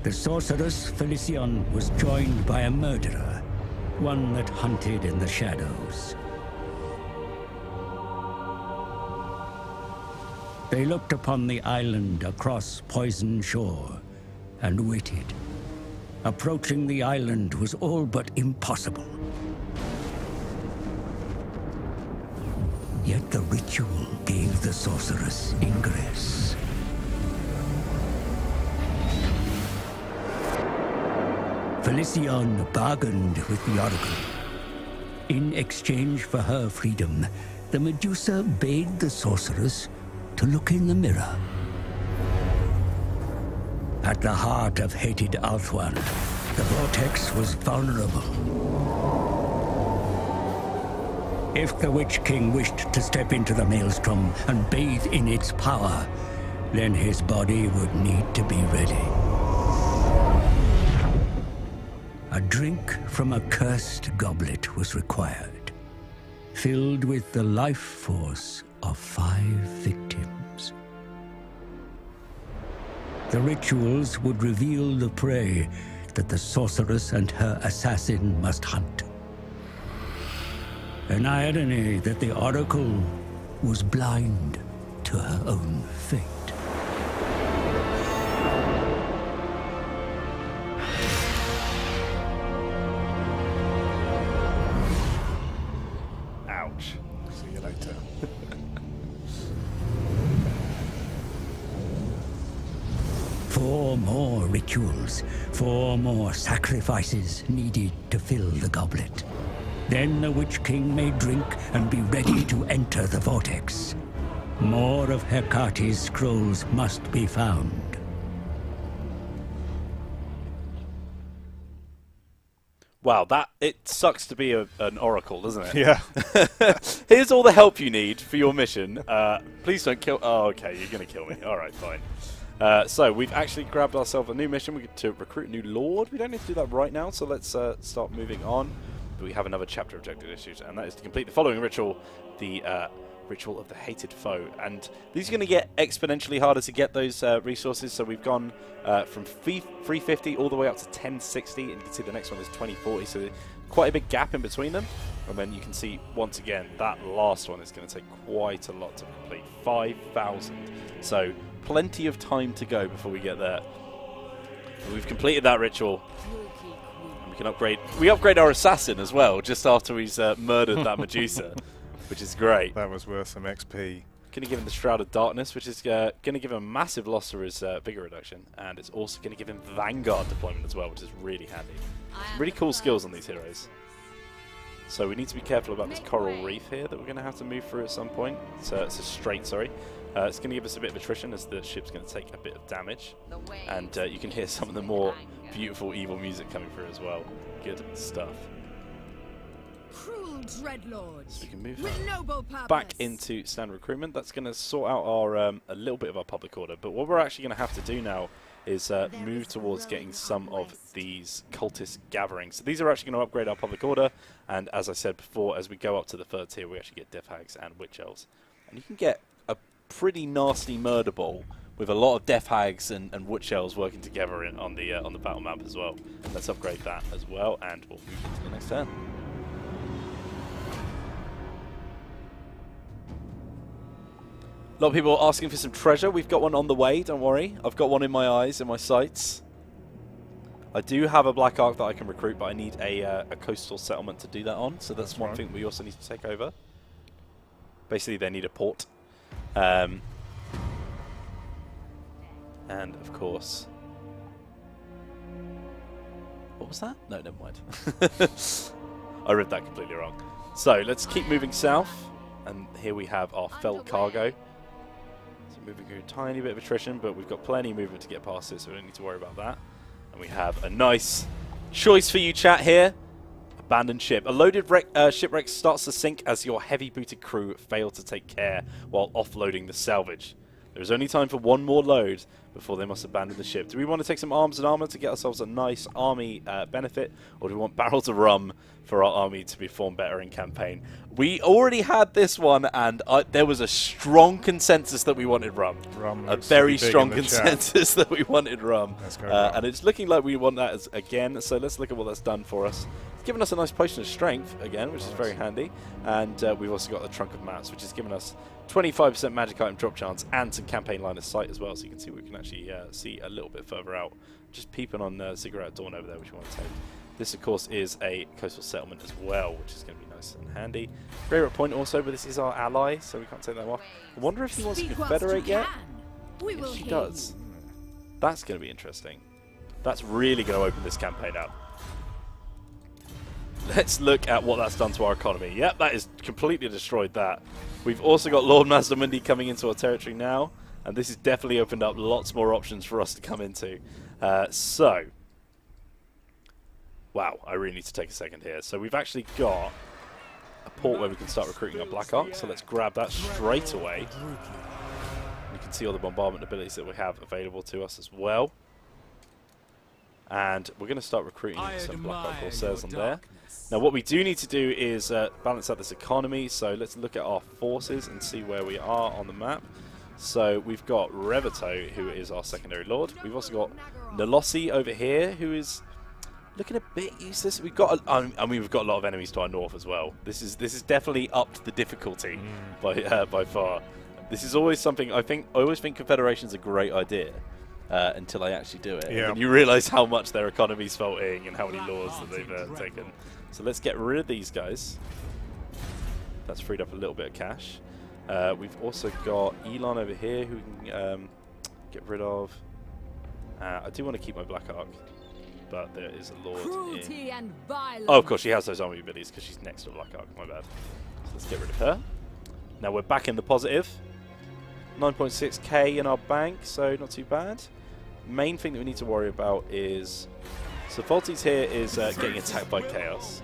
S3: The sorceress Felicion was joined by a murderer, one that hunted in the shadows. They looked upon the island across Poison Shore and waited, Approaching the island was all but impossible. Yet the ritual gave the sorceress ingress. Felicion bargained with the Oracle. In exchange for her freedom, the Medusa bade the sorceress to look in the mirror. At the heart of hated Ulthuan, the Vortex was vulnerable. If the Witch King wished to step into the maelstrom and bathe in its power, then his body would need to be ready. A drink from a cursed goblet was required, filled with the life force of 5 victims. The rituals would reveal the prey that the sorceress and her assassin must hunt. An irony that the Oracle was blind to her own fate.
S2: Ouch. See you later.
S3: 4 more rituals, 4 more sacrifices needed to fill the goblet. Then the Witch King may drink and be ready to enter the Vortex. More of Hecate's scrolls must be found.
S1: Wow, it sucks to be an oracle, doesn't it?
S2: Yeah.
S1: Here's all the help you need for your mission. Please don't kill... Oh, okay, you're going to kill me. All right, fine. So we've actually grabbed ourselves a new mission. We get to recruit a new lord. We don't need to do that right now, so let's start moving on. But we have another chapter objective issues, and that is to complete the following ritual, the Ritual of the Hated Foe. And these are going to get exponentially harder to get those resources, so we've gone from 350 all the way up to 1060, and you can see the next one is 2040, so quite a big gap in between them. And then you can see, once again, that last one is going to take quite a lot to complete, 5,000. So plenty of time to go before we get there. But we've completed that ritual. We upgrade our assassin as well, just after he's murdered that Medusa, which is great.
S2: That was worth some XP.
S1: Going to give him the Shroud of Darkness, which is going to give him a massive loss to his vigor reduction, and it's also going to give him Vanguard deployment as well, which is really handy. Really cool skills on these heroes. So we need to be careful about this coral reef here that we're going to have to move through at some point. It's a strait, sorry. It's going to give us a bit of attrition as the ship's going to take a bit of damage. And you can hear some of the more beautiful evil music coming through as well. Good stuff.
S6: Cruel dreadlords.
S1: So we can move
S6: with noble purpose.
S1: back into standard recruitment. That's going to sort out our a little bit of our public order. But what we're actually going to have to do now is move towards getting some of these cultist gatherings. So these are actually going to upgrade our public order. And as I said before, as we go up to the 3rd tier, we actually get Death Hags and Witch Elves. And you can get a pretty nasty murder bowl with a lot of Death Hags and Witch Elves working together on the battle map as well. Let's upgrade that as well, and we'll move into the next turn. A lot of people are asking for some treasure. We've got one on the way, don't worry. I've got one in my eyes, in my sights. I do have a Black Ark that I can recruit, but I need a coastal settlement to do that on, so that's one thing we also need to take over. Basically, they need a port. And, of course... What was that? No, never mind. I read that completely wrong. So, let's keep moving south. And here we have our fell cargo. So moving through a tiny bit of attrition, but we've got plenty of movement to get past it, so we don't need to worry about that. And we have a nice choice for you, chat, here. Abandoned ship. A loaded shipwreck starts to sink as your heavy-booted crew fail to take care while offloading the salvage. There is only time for one more load before they must abandon the ship. Do we want to take some arms and armor to get ourselves a nice army benefit, or do we want barrels of rum for our army to perform better in campaign? We already had this one, and there was a strong consensus that we wanted rum. A very strong consensus that we wanted rum. And it's looking like we want that again, so let's look at what that's done for us. It's given us a nice potion of strength again, which is very handy. And we've also got the Trunk of Maps, which has given us 25% magic item drop chance and some campaign line of sight as well, so you can see what we can actually actually see a little bit further out. Just peeping on Ziggurat Dawn over there, which we want to take. This, of course, is a coastal settlement as well, which is going to be nice and handy. Great Point also, but this is our ally, so we can't take that off. I wonder if he wants to confederate yet. If she does, that's going to be interesting. That's really going to open this campaign up. Let's look at what that's done to our economy. Yep, that has completely destroyed that. We've also got Lord Mazdamundi coming into our territory now, and this has definitely opened up lots more options for us to come into. Wow, I really need to take a second here. So we've actually got a port where we can start recruiting our Black Ark, so let's grab that straight away. You can see all the bombardment abilities that we have available to us as well. And we're going to start recruiting some Black Ark Corsairs on there. Now what we do need to do is balance out this economy, so let's look at our forces and see where we are on the map. So we've got Revito, who is our secondary lord. We've also got Nolossi over here, who is looking a bit useless. We've got, I mean, we've got a lot of enemies to our north as well. This is definitely upped the difficulty by far. This is always something I always think Confederation's a great idea until I actually do it.
S2: Yeah.
S1: And you realise how much their economy's faulting and how many lords that they've taken. So let's get rid of these guys. That's freed up a little bit of cash. We've also got Elon over here who we can get rid of. I do want to keep my Black Ark, but there is a lord in... Oh, of course, she has those army abilities because she's next to a Black Ark. My bad. So let's get rid of her. Now we're back in the positive. 9.6k in our bank, so not too bad. Main thing that we need to worry about is... So Voltes here is getting attacked by Chaos.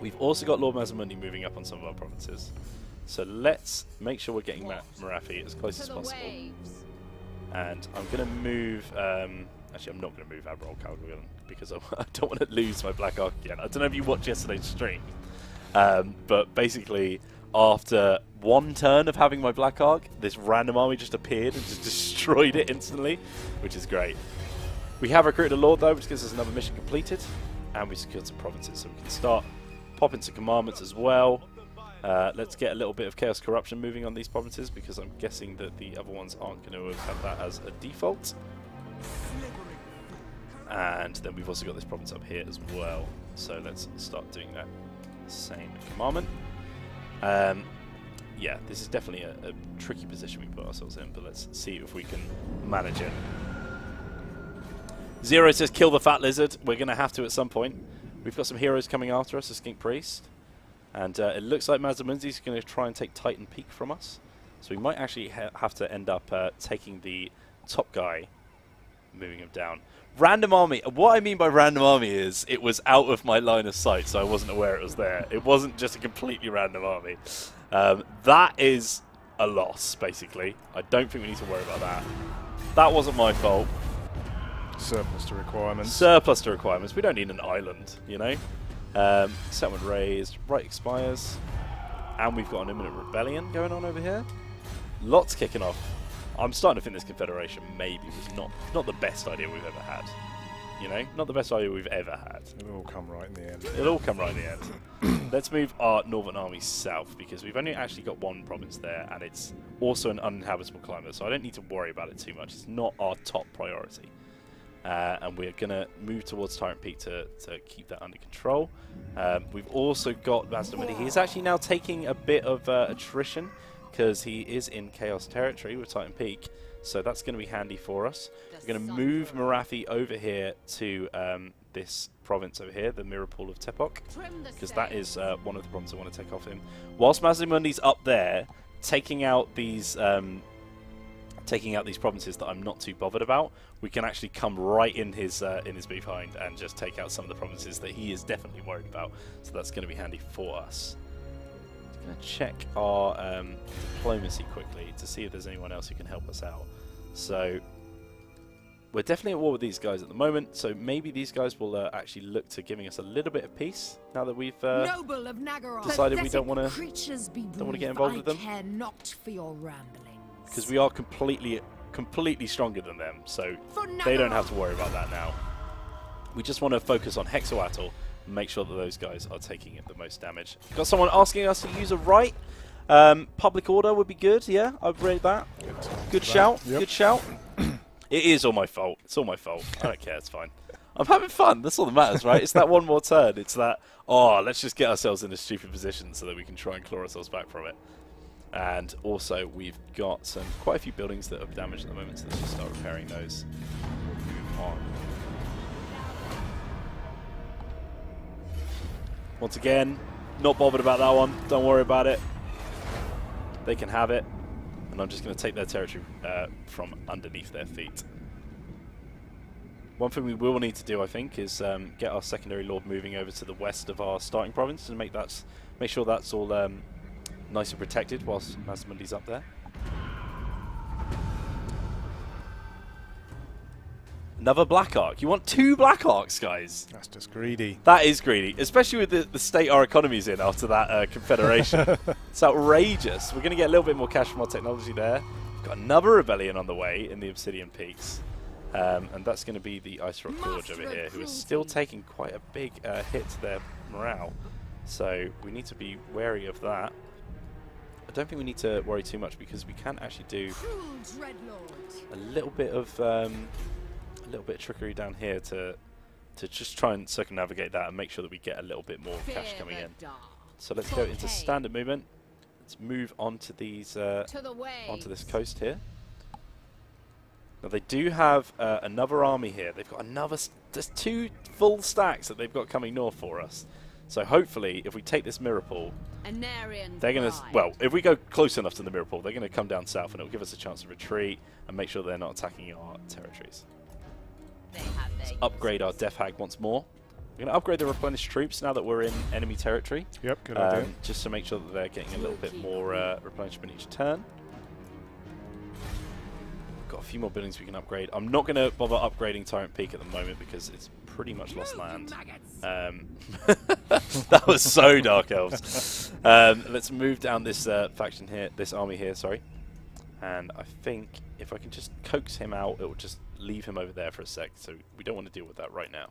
S1: We've also got Lord Mazdamundi moving up on some of our provinces. So let's make sure we're getting Marathi as close as possible. And I'm going to move... actually, I'm not going to move Admiral Calgon because I don't want to lose my Black Ark again. I don't know if you watched yesterday's stream, but basically, after one turn of having my Black Ark, this random army just appeared and just destroyed it instantly, which is great. We have recruited a Lord, though, which gives us another mission completed, and we secured some provinces, so we can start popping some commandments as well. Let's get a little bit of Chaos Corruption moving on these provinces, because I'm guessing that the other ones aren't going to have that as a default. And then we've also got this province up here as well, so let's start doing that same commandment. Yeah, this is definitely a tricky position we put ourselves in, but let's see if we can manage it. Zero says kill the fat lizard. We're going to have to at some point. We've got some heroes coming after us, a Skink Priest. And it looks like Mazdamundi's going to try and take Titan Peak from us. So we might actually have to end up taking the top guy, moving him down. Random army. What I mean by random army is it was out of my line of sight, so I wasn't aware it was there. It wasn't just a completely random army. That is a loss, basically. I don't think we need to worry about that. That wasn't my fault.
S2: Surplus to requirements.
S1: Surplus to requirements. We don't need an island, you know. Settlement raised. Right expires. And we've got an imminent rebellion going on over here. Lots kicking off. I'm starting to think this Confederation maybe was not the best idea we've ever had. You know, not the best idea we've ever had.
S2: It'll all come right in the end.
S1: It'll all come right in the end. Let's move our northern army south, because we've only actually got one province there, and it's also an uninhabitable climate, so I don't need to worry about it too much. It's not our top priority. And we're going to move towards Tyrant Peak to keep that under control. We've also got Mazdamundi. He's actually now taking a bit of attrition, because he is in Chaos territory with Titan Peak, so that's going to be handy for us. We're going to move Marathi over here to this province over here, the Mirror Pool of Tepok, because that is one of the provinces I want to take off him. Whilst Mazdamundi's up there, taking out these provinces that I'm not too bothered about, we can actually come right in his behind and just take out some of the provinces that he is definitely worried about. So that's going to be handy for us. I'm going to check our diplomacy quickly to see if there's anyone else who can help us out. So we're definitely at war with these guys at the moment, so maybe these guys will actually look to giving us a little bit of peace now that we've decided we don't want to get involved with them. Because we are completely stronger than them, so they don't have to worry about that now. We just want to focus on Hexawatl and make sure that those guys are taking the most damage. Got someone asking us to use a right. Public order would be good, yeah, I'd rate that. Good shout, yep. Good shout. It is all my fault. It's all my fault. I don't care. It's fine. I'm having fun. That's all that matters, right? It's that one more turn. It's that, oh, let's just get ourselves in a stupid position so that we can try and claw ourselves back from it. And also, we've got quite a few buildings that are damaged at the moment, so let's just start repairing those. Move on. Once again, not bothered about that one. Don't worry about it. They can have it. And I'm just going to take their territory from underneath their feet. One thing we will need to do, I think, is get our secondary lord moving over to the west of our starting province and make sure that's all nice and protected whilst Masmundi's up there. Another Black Arc. You want 2 Black Arcs, guys?
S2: That's just greedy.
S1: That is greedy, especially with the state our economy's in after that Confederation. It's outrageous. We're going to get a little bit more cash from our technology there. We've got another rebellion on the way in the Obsidian Peaks. And that's going to be the Ice Rock Gorge over here, who is still taking quite a big hit to their morale. So we need to be wary of that. I don't think we need to worry too much because we can actually do a little bit of trickery down here to just try and circumnavigate that and make sure that we get a little bit more cash coming in. So let's go into standard movement. Let's move onto these onto this coast here. Now they do have another army here. They've got there's 2 full stacks that they've got coming north for us. So hopefully, if we take this mirror pool, they're going to, well, if we go close enough to the mirror pool, they're going to come down south and it'll give us a chance to retreat and make sure they're not attacking our territories. Let's upgrade our Death Hag once more. We're going to upgrade the replenished troops now that we're in enemy territory.
S2: Yep, good idea.
S1: Just to make sure that they're getting a little bit more replenishment each turn. Got a few more buildings we can upgrade. I'm not going to bother upgrading Tyrant Peak at the moment because it's pretty much lost land. That was so Dark Elves. Let's move down this faction here, this army here, sorry. And I think if I can just coax him out, it will just leave him over there for a sec. So we don't want to deal with that right now.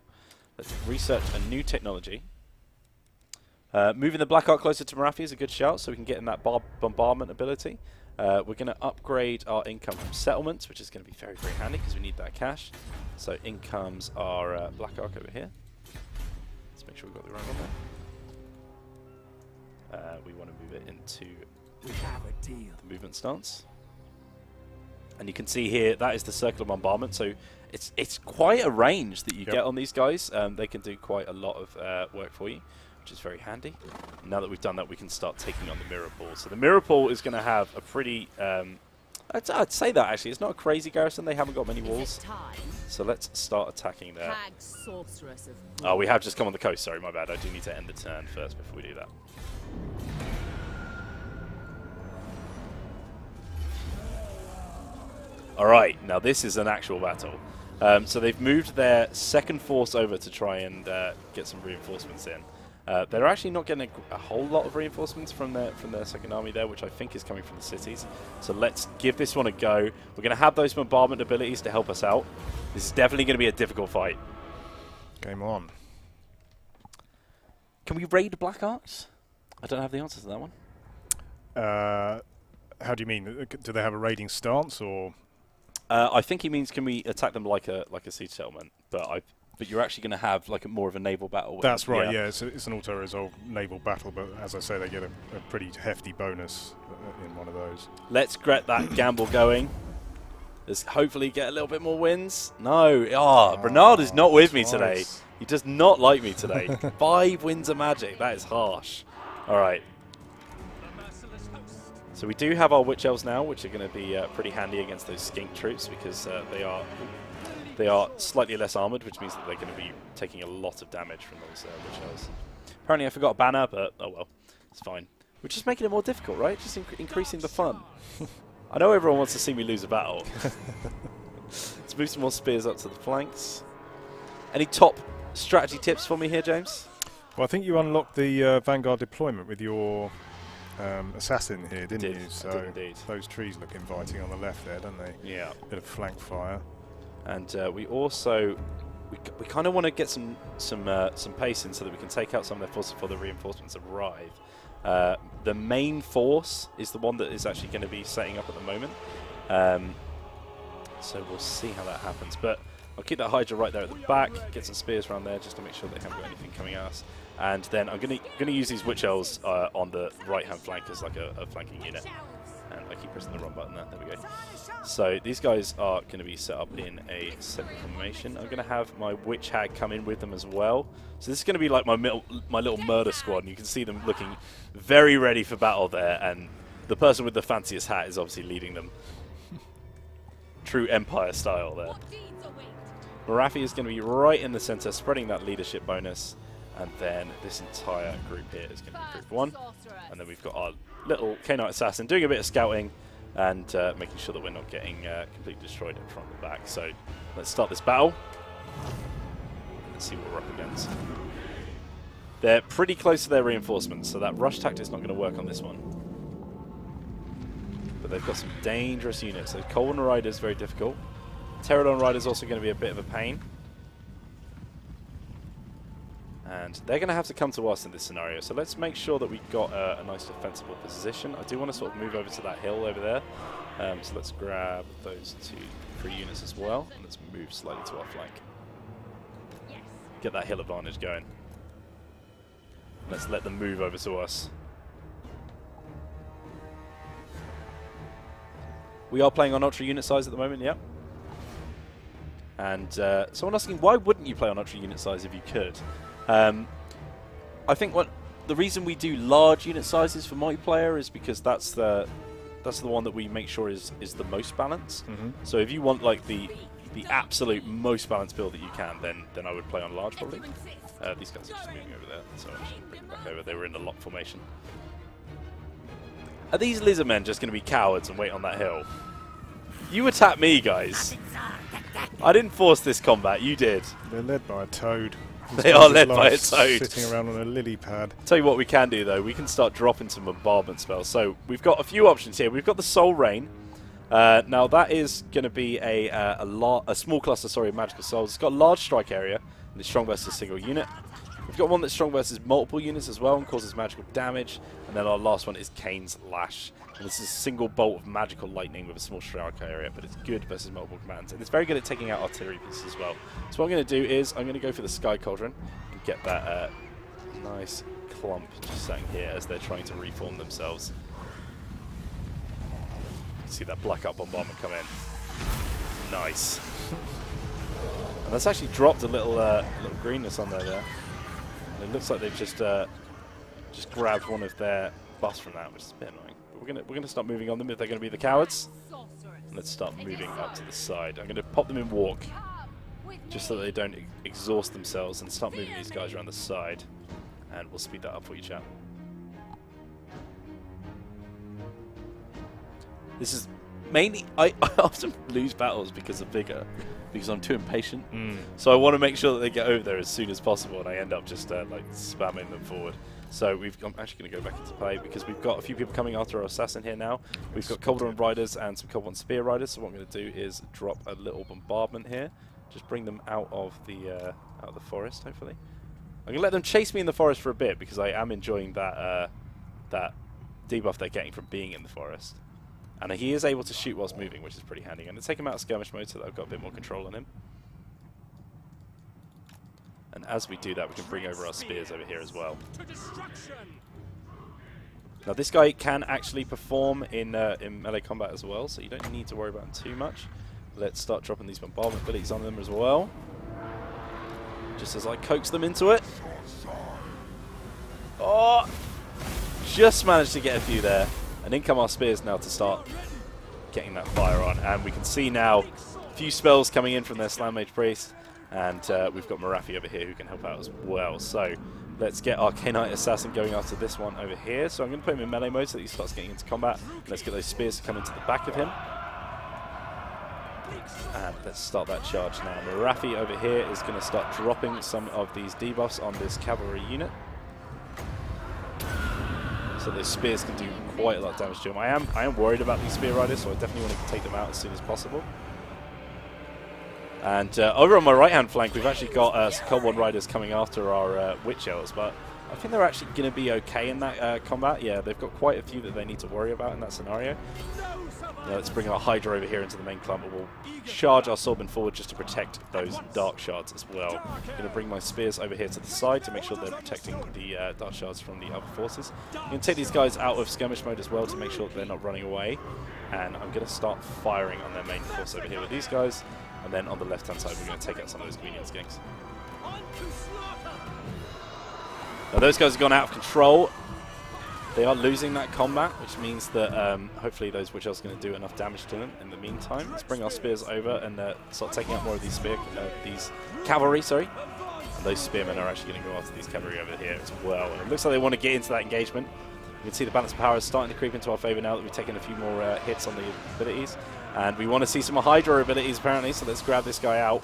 S1: Let's research a new technology. Moving the Black Arc closer to Marathi is a good shout, so we can get in that bombardment ability. We're going to upgrade our income from settlements, which is going to be very, very handy because we need that cash. So in comes our Black Arc over here. Let's make sure we've got the right one there. We want to move it into the movement stance. And you can see here, that is the circular bombardment. So it's quite a range that you get on these guys. They can do quite a lot of work for you, which is very handy. Now that we've done that, we can start taking on the mirror pool. So the mirror pool is going to have a pretty, I'd say that actually, it's not a crazy garrison. They haven't got many walls. So let's start attacking there. Oh, we have just come on the coast. Sorry, my bad. I do need to end the turn first before we do that. Alright, now this is an actual battle. So they've moved their second force over to try and get some reinforcements in. They're actually not getting a whole lot of reinforcements from their second army there, which I think is coming from the cities. So let's give this one a go. We're going to have those bombardment abilities to help us out. This is definitely going to be a difficult fight.
S2: Game on.
S1: Can we raid Black Arcs? I don't have the answer to that one.
S2: How do you mean? Do they have a raiding stance or?
S1: I think he means can we attack them like a siege settlement, but you're actually going to have like more of a naval battle.
S2: That's right. Yeah, it's an auto-resolve naval battle, but as I say, they get a pretty hefty bonus in one of those. Let's get that gamble going. Let's hopefully get a little bit more wins. No, Bernard is not with me today. He does not like me today. 5 wins of magic. That is harsh. All right. So we do have our Witch Elves now, which are going to be pretty handy against those skink troops because they are slightly less armoured, which means that they're going to be taking a lot of damage from those Witch Elves. Apparently I forgot a banner, but oh well, it's fine. We're just making it more difficult, right? Just increasing the fun. I know everyone wants to see me lose a battle. Let's move some more spears up to the flanks. Any top strategy tips for me here, James? Well, I think you unlocked the Vanguard deployment with your assassin here, didn't you? So those trees look inviting on the left there, don't they?
S1: Yeah.
S2: Bit of flank fire.
S1: And we also we kind of want to get some pace in so that we can take out some of their forces before the reinforcements arrive. The main force is the one that is actually going to be setting up at the moment. So we'll see how that happens. But I'll keep that Hydra right there at the back, get some spears around there just to make sure they haven't got anything coming at us. And then I'm gonna use these Witch Elves on the right-hand flank as like a flanking unit. And I keep pressing the wrong button there. There we go. So these guys are going to be set up in a separate formation. I'm going to have my Witch Hag come in with them as well. So this is going to be like my little murder squad. And you can see them looking very ready for battle there. And the person with the fanciest hat is obviously leading them. True Empire style there. Marathi is going to be right in the center, spreading that leadership bonus. And then this entire group here is going to be group 1. And then we've got our little K-Knight Assassin doing a bit of scouting and making sure that we're not getting completely destroyed in front and back. So let's start this battle. Let's see what we're up against. They're pretty close to their reinforcements, so that rush tactic is not going to work on this one. But they've got some dangerous units. So Colwyn Rider is very difficult. Pterodon Rider is also going to be a bit of a pain. And they're going to have to come to us in this scenario. So let's make sure that we've got a nice defensible position. I do want to sort of move over to that hill over there. So let's grab those 3 units as well. And let's move slightly to our flank. Get that hill advantage going. Let's let them move over to us. We are playing on ultra unit size at the moment, yep. And someone asking, why wouldn't you play on ultra unit size if you could? I think the reason we do large unit sizes for multiplayer is because that's the one that we make sure is the most balanced. So if you want like the absolute most balanced build that you can, then I would play on large probably. These guys are just moving over there, so I should bring them back over. They were in the lock formation. Are these lizard men just going to be cowards and wait on that hill? You attack me, guys. I didn't force this combat. You did.
S2: They're led by a toad.
S1: They are led by a toad.
S2: Sitting around on a lily pad.
S1: Tell you what we can do, though. We can start dropping some bombardment spells. So we've got a few options here. We've got the Soul Rain. Now that is going to be a small cluster, of magical souls. It's got a large strike area, and it's strong versus a single unit. We've got one that's strong versus multiple units as well and causes magical damage. And then our last one is Kane's Lash. And this is a single bolt of magical lightning with a small strike area, but it's good versus multiple commands. And it's very good at taking out artillery pieces as well. So what I'm going to do is I'm going to go for the Sky Cauldron and get that nice clump just sitting here as they're trying to reform themselves. See that black up bombardment come in. Nice. And that's actually dropped a little greenness on there. And it looks like they've just grabbed one of their buffs from that, which is a bit annoying. But we're gonna start moving on them if they're gonna be the cowards. And let's start moving up to the side. I'm gonna pop them in walk, just so that they don't exhaust themselves, and start moving these guys around the side. And we'll speed that up for you, chat. This is mainly I often lose battles because of vigor, because I'm too impatient. So I want to make sure that they get over there as soon as possible, and I end up just like spamming them forward. So I'm actually going to go back into play because we've got a few people coming after our assassin here now. We've got Cauldron Riders and some Cauldron Spear Riders. So what I'm going to do is drop a little bombardment here, just bring them out of the forest. Hopefully, I'm going to let them chase me in the forest for a bit because I am enjoying that that debuff they're getting from being in the forest. And he is able to shoot whilst moving, which is pretty handy. I'm going to take him out of skirmish mode so that I've got a bit more control on him. And as we do that, we can bring over our spears over here as well. Now this guy can actually perform in melee combat as well, so you don't need to worry about him too much. Let's start dropping these bombardment abilities on them as well. Just as I coax them into it. Oh! Just managed to get a few there. And in come our spears now to start getting that fire on. And we can see now a few spells coming in from their Slam Mage Priest. And we've got Marathi over here who can help out as well. So let's get our K-Knight Assassin going after this one over here. So I'm going to put him in melee mode so that he starts getting into combat. Let's get those spears to come into the back of him. And let's start that charge now. Marathi over here is going to start dropping some of these debuffs on this cavalry unit. So those spears can do quite a lot of damage to him. I am worried about these spear riders, so I definitely want to take them out as soon as possible. And over on my right-hand flank, we've actually got some Cold Riders coming after our Witch Elves, but I think they're actually going to be okay in that combat. Yeah, they've got quite a few that they need to worry about in that scenario. Let's bring our Hydra over here into the main clump, and we'll charge our Swordmen forward just to protect those Dark Shards as well. I'm going to bring my Spears over here to the side to make sure they're protecting the Dark Shards from the other forces. I'm going to take these guys out of skirmish mode as well to make sure that they're not running away. And I'm going to start firing on their main force over here with these guys. And then on the left-hand side, we're going to take out some of those convenience gangs. Now those guys have gone out of control. They are losing that combat, which means that hopefully those Witch Elves are going to do enough damage to them in the meantime. Let's bring our spears over and start taking out more of these cavalry, sorry. And those spearmen are actually going to go after these cavalry over here as well. And it looks like they want to get into that engagement. You can see the balance of power is starting to creep into our favour now that we've taken a few more hits on the abilities. And we want to see some more Hydra abilities apparently, so let's grab this guy out.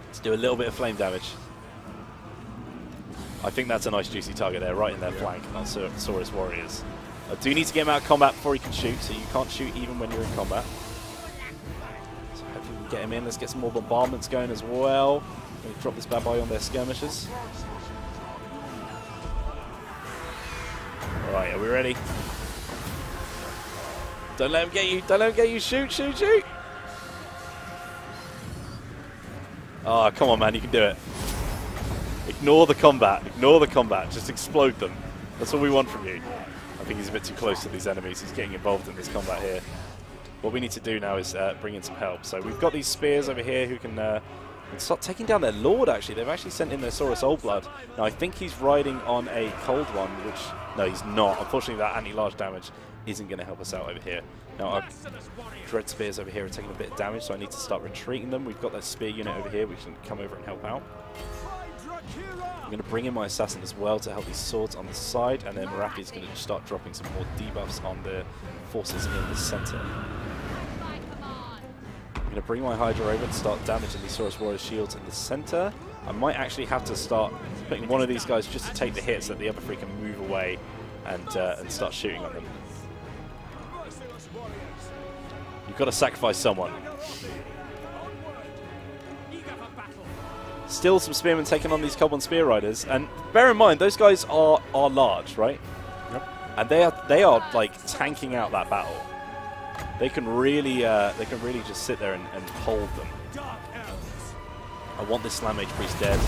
S1: Let's do a little bit of flame damage. I think that's a nice juicy target there, right in their flank, on Saurus Warriors. I do need to get him out of combat before he can shoot, so you can't shoot even when you're in combat. So hopefully we can get him in. Let's get some more bombardments going as well. I'm going to drop this bad boy on their skirmishers. Alright, are we ready? Don't let him get you, don't let him get you. Shoot, shoot, shoot! Oh, come on, man, you can do it. Ignore the combat, just explode them. That's all we want from you. I think he's a bit too close to these enemies. He's getting involved in this combat here. What we need to do now is bring in some help. So we've got these spears over here who can start taking down their lord, actually. They've actually sent in their Saurus Oldblood. Now, I think he's riding on a cold one, which... No, he's not. Unfortunately, that anti-large damage isn't going to help us out over here. Now, our Dread Spears over here are taking a bit of damage, so I need to start retreating them. We've got that spear unit over here, which can come over and help out. I'm going to bring in my assassin as well to help these swords on the side, and then Marathi is going to start dropping some more debuffs on the forces in the center. I'm going to bring my Hydra over to start damaging these Saurus Warrior shields in the center. I might actually have to start putting one of these guys just to take the hits so that the other three can move away and start shooting on them. You've got to sacrifice someone. Still some spearmen taking on these Coblin Spear Riders, and bear in mind those guys are large, right?
S2: Yep.
S1: And they are like tanking out that battle. They can really just sit there and hold them. I want this Slam Mage Priest dead.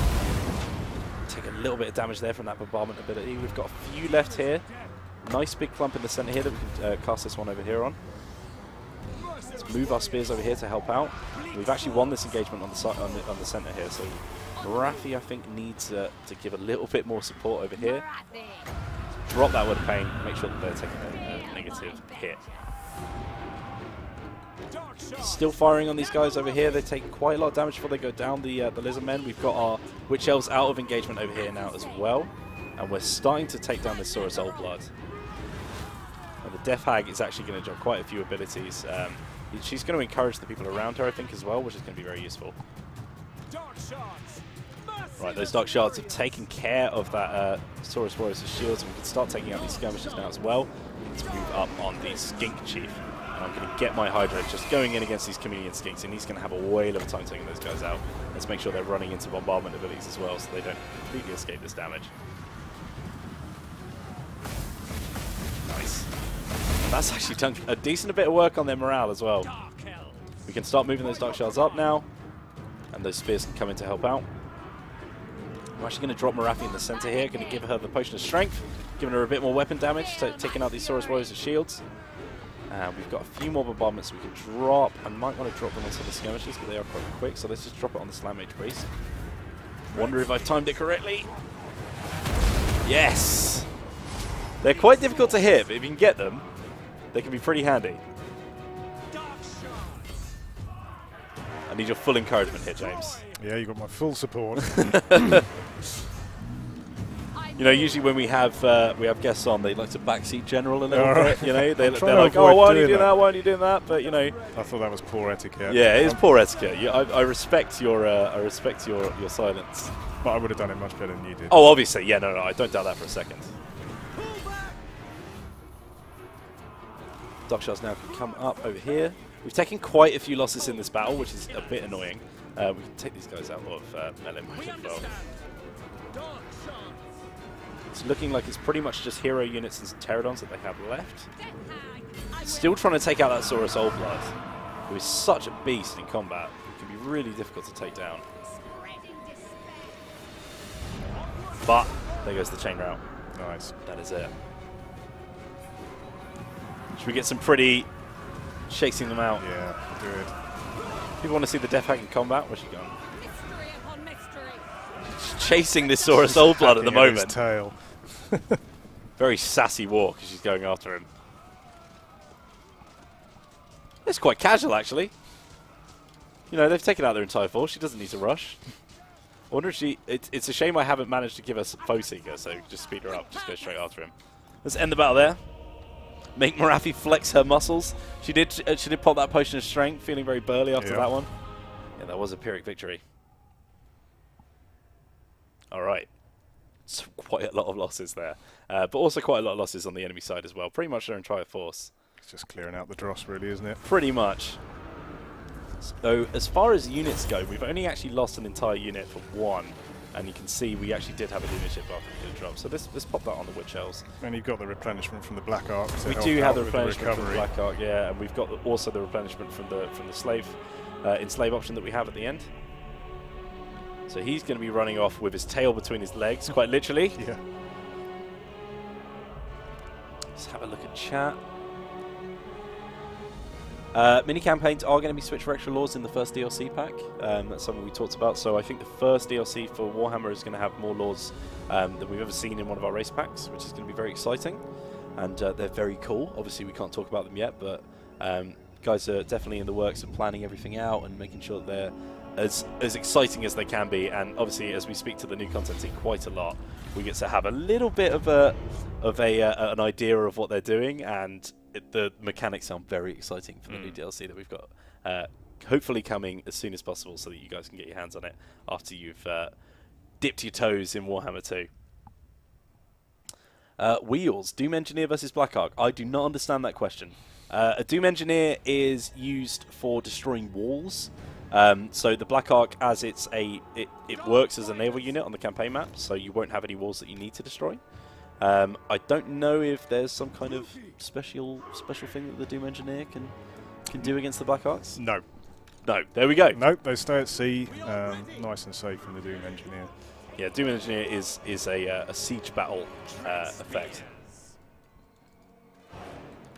S1: Take a little bit of damage there from that bombardment ability. We've got a few left here. Nice big clump in the center here that we can cast this one over here on. Let's move our spears over here to help out. We've actually won this engagement on the center here, so Morathi, I think, needs to give a little bit more support over here. Drop that Word of Pain, make sure that they're taking a negative hit. Still firing on these guys over here. They take quite a lot of damage before they go down the Lizard Men. We've got our Witch Elves out of engagement over here now as well, and we're starting to take down the Saurus Oldblood. And the Death Hag is actually going to drop quite a few abilities. She's going to encourage the people around her, I think, as well, which is going to be very useful. Right, those Dark Shards have taken care of that Saurus Warriors' shields, and we can start taking out these skirmishes now as well. Let's move up on the Skink Chief. And I'm going to get my Hydra just going in against these Chameleon Skinks, and he's going to have a whale of a time taking those guys out. Let's make sure they're running into bombardment abilities as well, so they don't completely escape this damage. Nice. That's actually done a decent bit of work on their morale as well. We can start moving those Dark Shards up now, and those spears can come in to help out. I'm actually going to drop Morathi in the center here, going to give her the Potion of Strength, giving her a bit more weapon damage, so taking out these Saurus Warriors' shields. We've got a few more bombardments we can drop. I might want to drop them on some of the skirmishes because they are quite quick, so let's just drop it on the Slam Mage Priest. Wonder if I've timed it correctly. Yes! They're quite difficult to hit, but if you can get them, they can be pretty handy. I need your full encouragement here, James.
S2: Yeah, you got my full support.
S1: You know, usually when we have guests on, they like to backseat general a little bit. You know, they're like,
S2: oh,
S1: why are you doing that? Why are you doing that? But you know,
S2: I thought that was poor etiquette.
S1: Yeah, it is poor etiquette. I respect your silence.
S2: But I would have done it much better than you did.
S1: Oh, obviously, yeah, no, I don't doubt that for a second. Dark Shards now can come up over here. We've taken quite a few losses in this battle, which is a bit annoying. We can take these guys out of melee mode as well. It's looking like it's pretty much just hero units and some pterodons that they have left. Still trying to take out that Saurus Oldblood, who is such a beast in combat. It can be really difficult to take down. But there goes the chain route.
S2: Nice.
S1: That is it. Should we get some pretty chasing them out?
S2: Yeah, good.
S1: People want to see the Death Hag in combat? Where's she gone? She's chasing this Saurus Oldblood at the moment.
S2: His tail.
S1: Very sassy walk as she's going after him. It's quite casual, actually. You know, they've taken out their entire force. She doesn't need to rush. I wonder if she... It's a shame I haven't managed to give us Foe Seeker, so just speed her up. Just go straight after him. Let's end the battle there. Make Morathi flex her muscles. She did pop that potion of strength, feeling very burly after that one. Yeah, that was a Pyrrhic victory. All right. So quite a lot of losses there. But also quite a lot of losses on the enemy side as well. Pretty much their entire force.
S2: It's just clearing out the dross, really, isn't it?
S1: Pretty much. So as far as units go, we've only actually lost an entire unit for one. And you can see we actually did have a leadership buff that did drop. So let's pop that on the Witch Elves.
S2: And you've got the replenishment from the Black Ark.
S1: We do have the replenishment from the Black Ark, yeah. And we've got also the replenishment from the slave enslave option that we have at the end. So he's going to be running off with his tail between his legs, quite literally.
S2: Yeah.
S1: Let's have a look at chat. Mini campaigns are going to be switched for extra laws in the first DLC pack. That's something we talked about. So I think the first DLC for Warhammer is going to have more laws than we've ever seen in one of our race packs, which is going to be very exciting. And they're very cool. Obviously, we can't talk about them yet, but guys are definitely in the works of planning everything out and making sure that they're as exciting as they can be. And obviously, as we speak to the new content team quite a lot, we get to have a little bit of an idea of what they're doing, and the mechanics sound very exciting for the new DLC that we've got hopefully coming as soon as possible so that you guys can get your hands on it after you've dipped your toes in Warhammer 2. Wheels, Doom Engineer versus Black Ark. I do not understand that question. A Doom Engineer is used for destroying walls. So the Black Ark, as it works as a naval unit on the campaign map, so you won't have any walls that you need to destroy. I don't know if there's some kind of special thing that the Doom Engineer can do against the Black Arks.
S2: No.
S1: No. There we go.
S2: Nope. They stay at sea, nice and safe from the Doom Engineer.
S1: Yeah, Doom Engineer is a siege battle effect.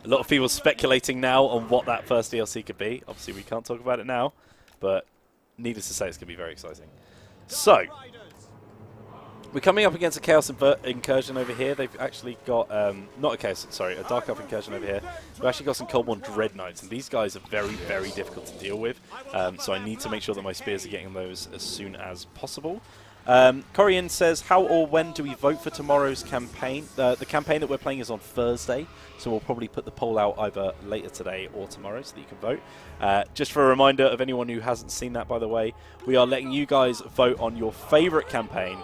S1: A lot of people speculating now on what that first DLC could be. Obviously, we can't talk about it now, but needless to say, it's going to be very exciting. So, we're coming up against a Chaos Incursion over here. They've actually got, not a Chaos, sorry, a Dark Elf Incursion over here. We've actually got some Coldborn Dread Knights, and these guys are very, very difficult to deal with. So I need to make sure that my spears are getting those as soon as possible. Corian says, how or when do we vote for tomorrow's campaign? The campaign that we're playing is on Thursday, so we'll probably put the poll out either later today or tomorrow so that you can vote. Just for a reminder of anyone who hasn't seen that, by the way, we are letting you guys vote on your favourite campaign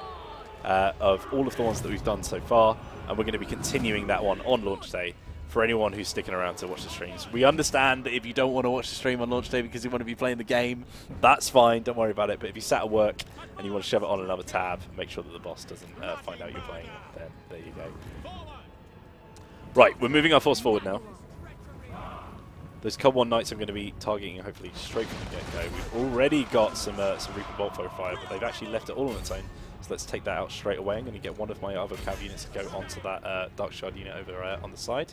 S1: of all of the ones that we've done so far, and we're going to be continuing that one on launch day for anyone who's sticking around to watch the streams. We understand that if you don't want to watch the stream on launch day because you want to be playing the game, that's fine, don't worry about it. But if you sat at work and you want to shove it on another tab, make sure that the boss doesn't find out you're playing, then there you go. Right, we're moving our force forward now. Those Coldborn Knights I'm going to be targeting hopefully straight from the get-go. We've already got some Reaper Bolt fire, but they've actually left it all on its own. So let's take that out straight away. I'm going to get one of my other cav units to go onto that Dark Shard unit over on the side.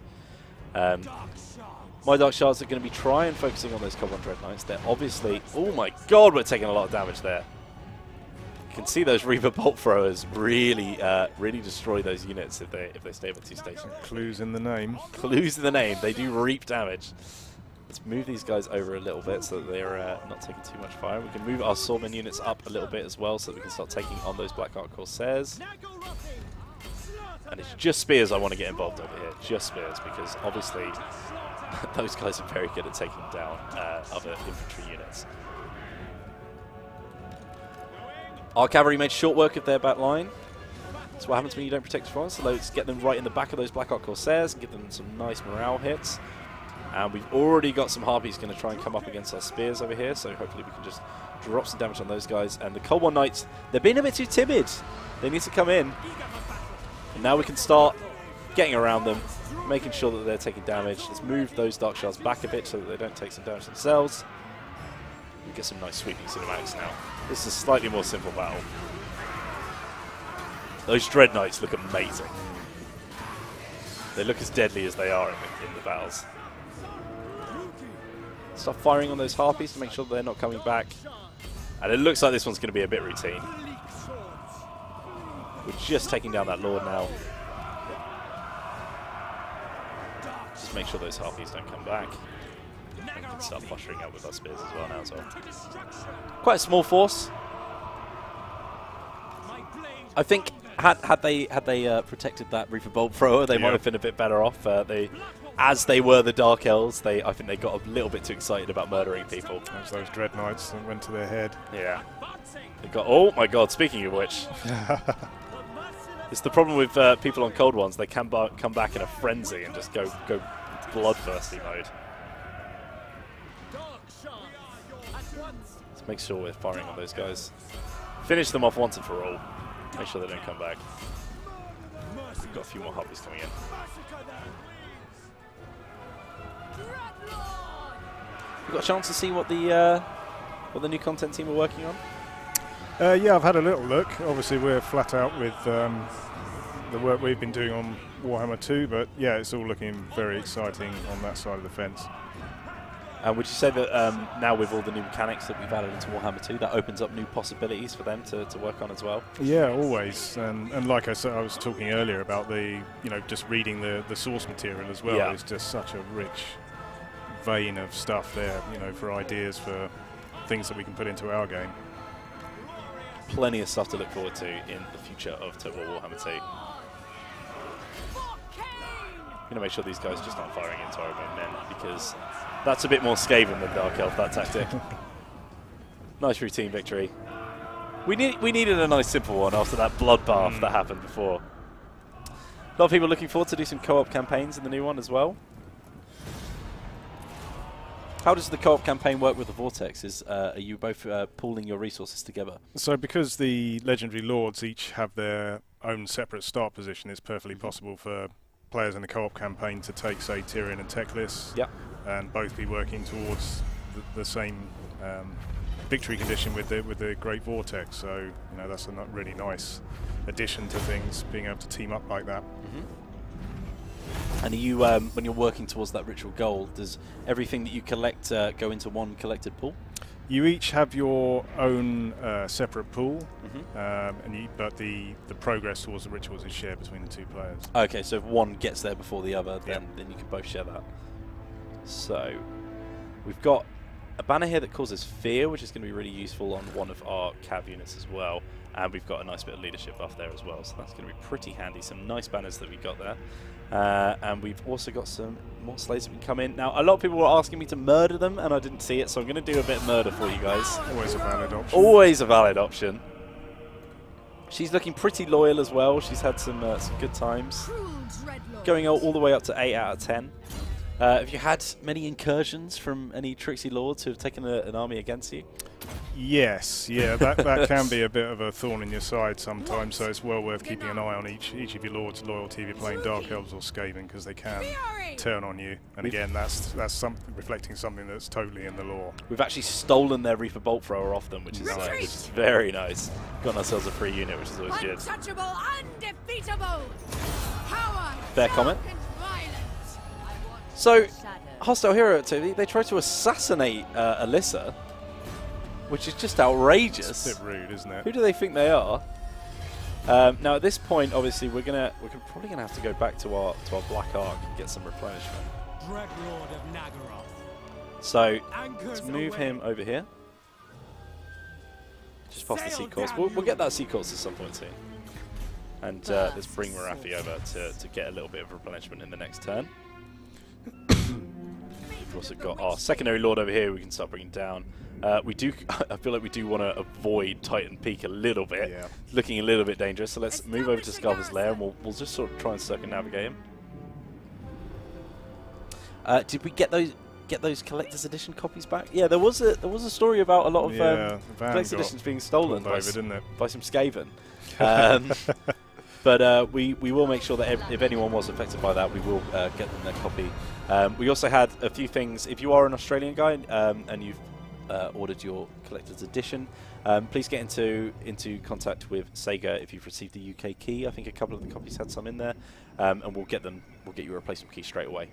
S1: My Dark Shards are going to be trying focusing on those Coldborn Dread Knights. They're obviously... Oh my god, we're taking a lot of damage there. You can see those Reaper Bolt throwers really really destroy those units if they stay over 2 stations.
S2: Clues in the name.
S1: Clues in the name. They do reap damage. Let's move these guys over a little bit so that they're not taking too much fire. We can move our Swordman units up a little bit as well so that we can start taking on those Black Ark Corsairs. And it's just spears I want to get involved over here. Just spears, because obviously those guys are very good at taking down other infantry units. Our cavalry made short work of their back line. That's what happens when you don't protect from. So let's get them right in the back of those Black Ark Corsairs and give them some nice morale hits. And we've already got some Harpies going to try and come up against our spears over here, so hopefully we can just drop some damage on those guys. And the Coldborn Knights, they're being a bit too timid. They need to come in. Now we can start getting around them, making sure that they're taking damage. Let's move those Dark Shards back a bit so that they don't take some damage themselves. We get some nice sweeping cinematics now. This is a slightly more simple battle. Those Dread Knights look amazing. They look as deadly as they are in the battles. Start firing on those Harpies to make sure that they're not coming back. And it looks like this one's going to be a bit routine. We're just taking down that Lord now. Just make sure those Harpies don't come back. And we can start posturing up with our spears as well now as well. Quite a small force. I think had they protected that Reaper Bolt Thrower, they might have been a bit better off. As they were the Dark Elves, I think they got a little bit too excited about murdering people.
S2: There's those Dread Knights that went to their head.
S1: Yeah. They got, oh my god, speaking of which. It's the problem with people on Cold Ones, they can come back in a frenzy and just go bloodthirsty mode. Let's make sure we're firing on those guys. Finish them off once and for all. Make sure they don't come back. We've got a few more Harpies coming in. You got a chance to see what the new content team are working on?
S2: Yeah, I've had a little look. Obviously, we're flat out with the work we've been doing on Warhammer 2, but yeah, it's all looking very exciting on that side of the fence.
S1: And would you say that now with all the new mechanics that we've added into Warhammer 2, that opens up new possibilities for them to work on as well?
S2: Yeah, always. And like I said, I was talking earlier about just reading the source material as well. It's just such a rich vein of stuff there, for ideas for things that we can put into our game.
S1: Plenty of stuff to look forward to in the future of Total War Warhammer 2. I'm going to make sure these guys just aren't firing into our own men, because that's a bit more Skaven than Dark Elf, that tactic. Nice routine victory. We needed a nice simple one after that bloodbath that happened before. A lot of people looking forward to do some co-op campaigns in the new one as well. How does the co-op campaign work with the Vortex? Are you both pooling your resources together?
S2: So because the Legendary Lords each have their own separate start position, it's perfectly possible for players in the co-op campaign to take, say, Tyrion and Teclis, and both be working towards the same victory condition with the Great Vortex. So that's a really nice addition to things, being able to team up like that.
S1: And are you, when you're working towards that ritual goal, does everything that you collect go into one collected pool?
S2: You each have your own separate pool, but the progress towards the rituals is shared between the two players.
S1: Okay, so if one gets there before the other, then you can both share that. So we've got a banner here that causes fear, which is going to be really useful on one of our cav units as well. And we've got a nice bit of leadership buff there as well, so that's going to be pretty handy. Some nice banners that we got there. And we've also got some more slaves that can come in. Now, a lot of people were asking me to murder them, and I didn't see it, so I'm going to do a bit of murder for you guys.
S2: Always a valid option.
S1: Always a valid option. She's looking pretty loyal as well. She's had some good times. Going all the way up to 8 out of 10. Have you had many incursions from any tricksy lords who have taken an army against you?
S2: Yes, yeah, that can be a bit of a thorn in your side sometimes, so it's well worth keeping an eye on each of your lords' loyalty if you're playing Dark Elves or Skaven, because they can turn on you. And again, that's reflecting something that's totally in the lore.
S1: We've actually stolen their Reaper Bolt Thrower off them, which is very nice. Got ourselves a free unit, which is always good.
S6: Untouchable, undefeatable. Power,
S1: fair comment. So, Hostile Hero Activity, they tried to assassinate Alyssa, which is just outrageous.
S2: It's a bit rude, isn't it?
S1: Who do they think they are? Now, at this point, obviously, we're probably gonna have to go back to our Black Ark and get some replenishment.
S7: Dreadlord of Nagaroth.
S1: So let's move him over here. Just past the sea course. We'll get that sea course at some point soon. And let's bring Morathi over to get a little bit of replenishment in the next turn. We've also got our secondary lord over here we can start bringing down. I feel like we do want to avoid Titan Peak a little bit. Yeah. Looking a little bit dangerous, so let's move over to Scarver's Lair and we'll just sort of try and circumnavigate him. Did we get those collector's edition copies back? Yeah, there was a story about a lot of collector's editions being stolen by some Skaven. But we will make sure that if anyone was affected by that, we will get them their copy. We also had a few things. If you are an Australian guy and you've ordered your collector's edition, please get into contact with Sega if you've received the UK key. I think a couple of the copies had some in there, and we'll get you a replacement key straight away.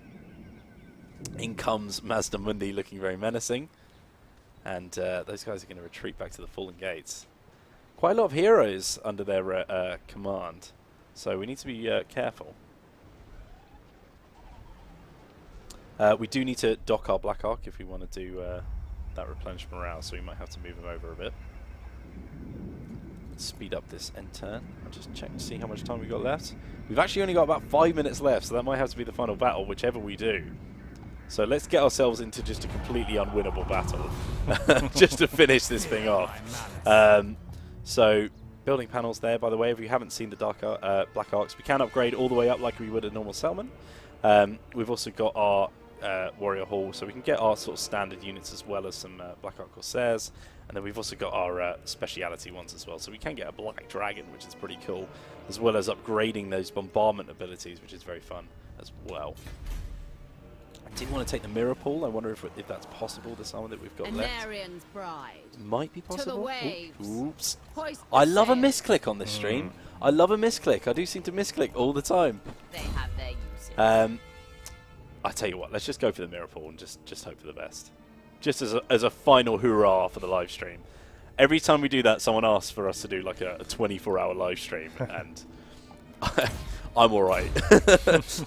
S1: In comes Mazda Mundi, looking very menacing, and those guys are going to retreat back to the Fallen Gates. Quite a lot of heroes under their command, so we need to be careful. We do need to dock our Black Ark if we want to do that replenish morale, so we might have to move them over a bit. Let's speed up this end turn. I'll just check to see how much time we've got left. We've actually only got about 5 minutes left, so that might have to be the final battle, whichever we do. So let's get ourselves into just a completely unwinnable battle, just to finish this thing off. So building panels there, by the way, if you haven't seen the Black Arks, we can upgrade all the way up like we would a normal settlement. We've also got our Warrior Hall, so we can get our sort of standard units as well as some Black Ark Corsairs, and then we've also got our speciality ones as well, so we can get a Black Dragon, which is pretty cool, as well as upgrading those bombardment abilities, which is very fun as well. I did want to take the Mirror Pool. I wonder if that's possible this armor that we've got left.
S6: Bride.
S1: Might be possible.
S6: To the waves.
S1: Oops.
S6: Hoist
S1: I
S6: the
S1: love a
S6: sails.
S1: misclick on this stream. I love a misclick. I do seem to misclick all the time.
S6: They have their uses.
S1: I tell you what, let's just go for the Mirror Pool and just hope for the best. Just as a final hurrah for the live stream. Every time we do that, someone asks for us to do like a 24-hour live stream, and I'm all right.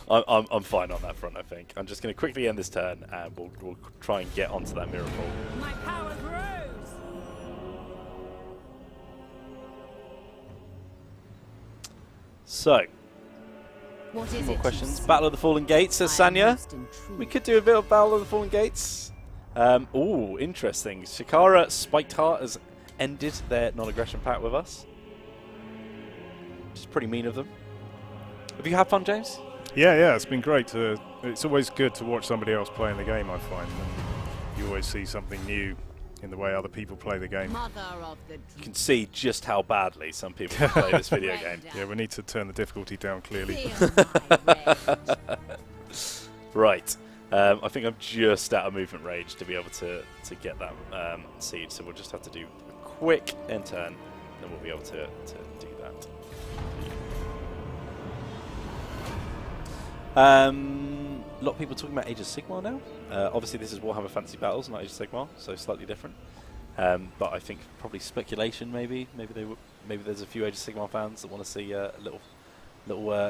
S1: I'm fine on that front, I think. I'm just going to quickly end this turn, and we'll try and get onto that Mirror Pool.
S6: My power grows.
S1: So,
S6: What
S1: few
S6: is
S1: more
S6: it?
S1: questions. Battle of the Fallen Gates, says Sanya. We could do a bit of Battle of the Fallen Gates. Ooh, interesting. Shikara Spiked Heart has ended their non-aggression pact with us, which is pretty mean of them. Have you had fun, James?
S2: Yeah, it's been great. It's always good to watch somebody else playing the game, I find. And you always see something new in the way other people play the game.
S6: Mother of the
S1: You can see just how badly some people can play this video game.
S2: Yeah, we need to turn the difficulty down clearly.
S6: Feel my rage.
S1: Right. I think I'm just out of movement range to be able to get that siege, so we'll just have to do a quick end turn, and we'll be able to do that. A lot of people talking about Age of Sigmar now. Obviously, this is Warhammer Fantasy Battles, not Age of Sigmar, so slightly different. But I think probably speculation, maybe there's a few Age of Sigmar fans that want to see a little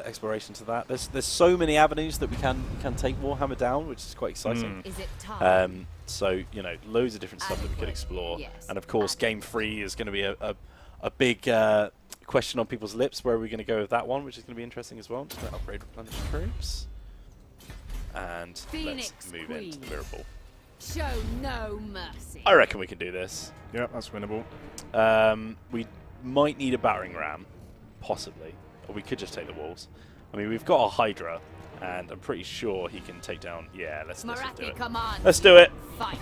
S1: exploration to that. There's so many avenues that we can take Warhammer down, which is quite exciting.
S6: Is it time?
S1: So loads of different stuff that we could explore,
S6: Yes.
S1: and of course, Game 3 is going to be a big question on people's lips. Where are we going to go with that one, which is going to be interesting as well. I'm just going to upgrade replenish troops, and
S6: Phoenix
S1: let's move
S6: Queen.
S1: into the Mirror Pool.
S6: Show no mercy.
S1: I reckon we can do this.
S2: Yeah, that's winnable.
S1: We might need a battering ram, possibly, or we could just take the walls. I mean, we've got a Hydra, and I'm pretty sure he can take down. Yeah, let's just do
S6: Marathi
S1: it.
S6: command.
S1: Let's do it.
S6: Fight.